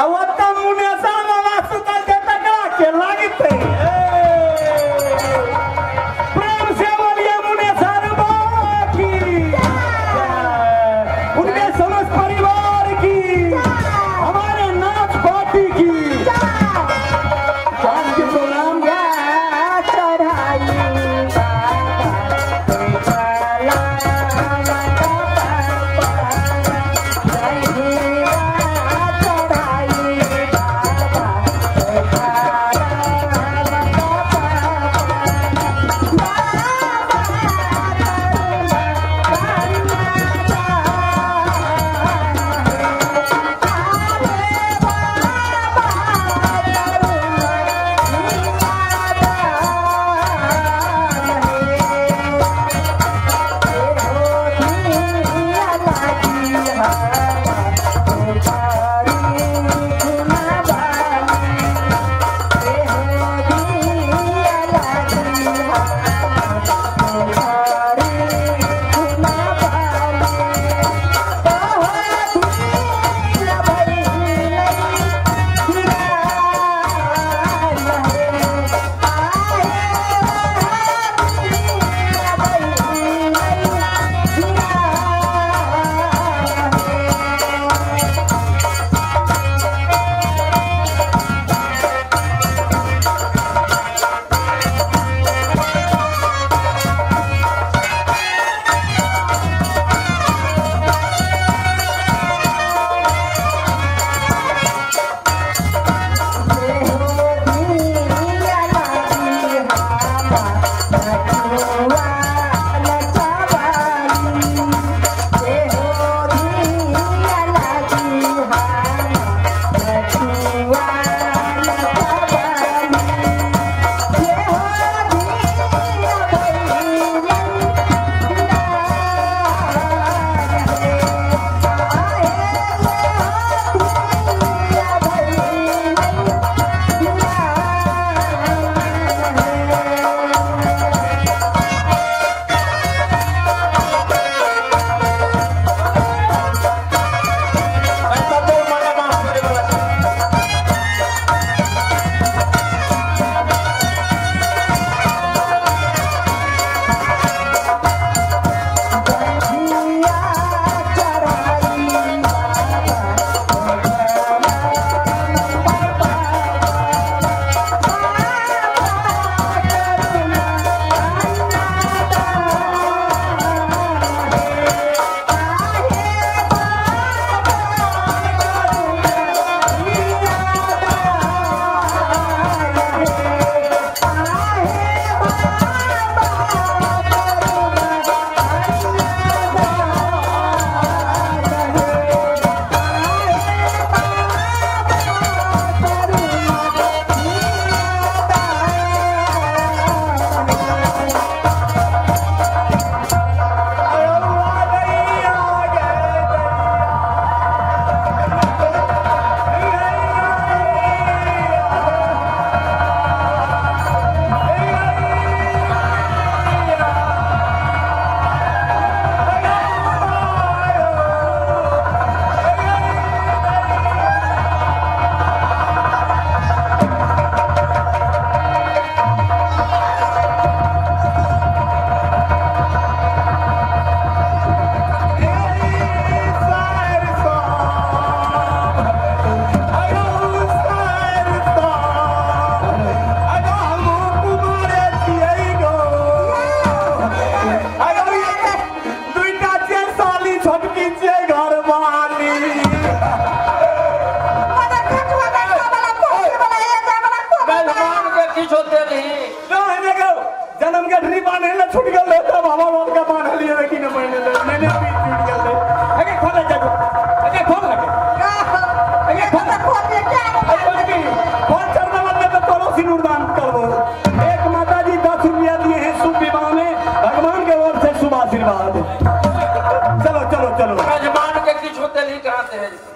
अब तब मुने सामा वास्तु तल के तकड़ा के लागते प्रेम परिवार की, हमारे नाच पार्टी की। आज के प्रोग्राम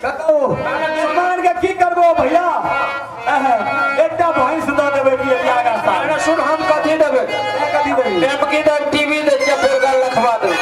मान के की करबो भैया एकटा भैंस द देबे कि आगा साल सुन हम कथी देबे कथी देबी टीवी दे के फेर गाल लखवा दे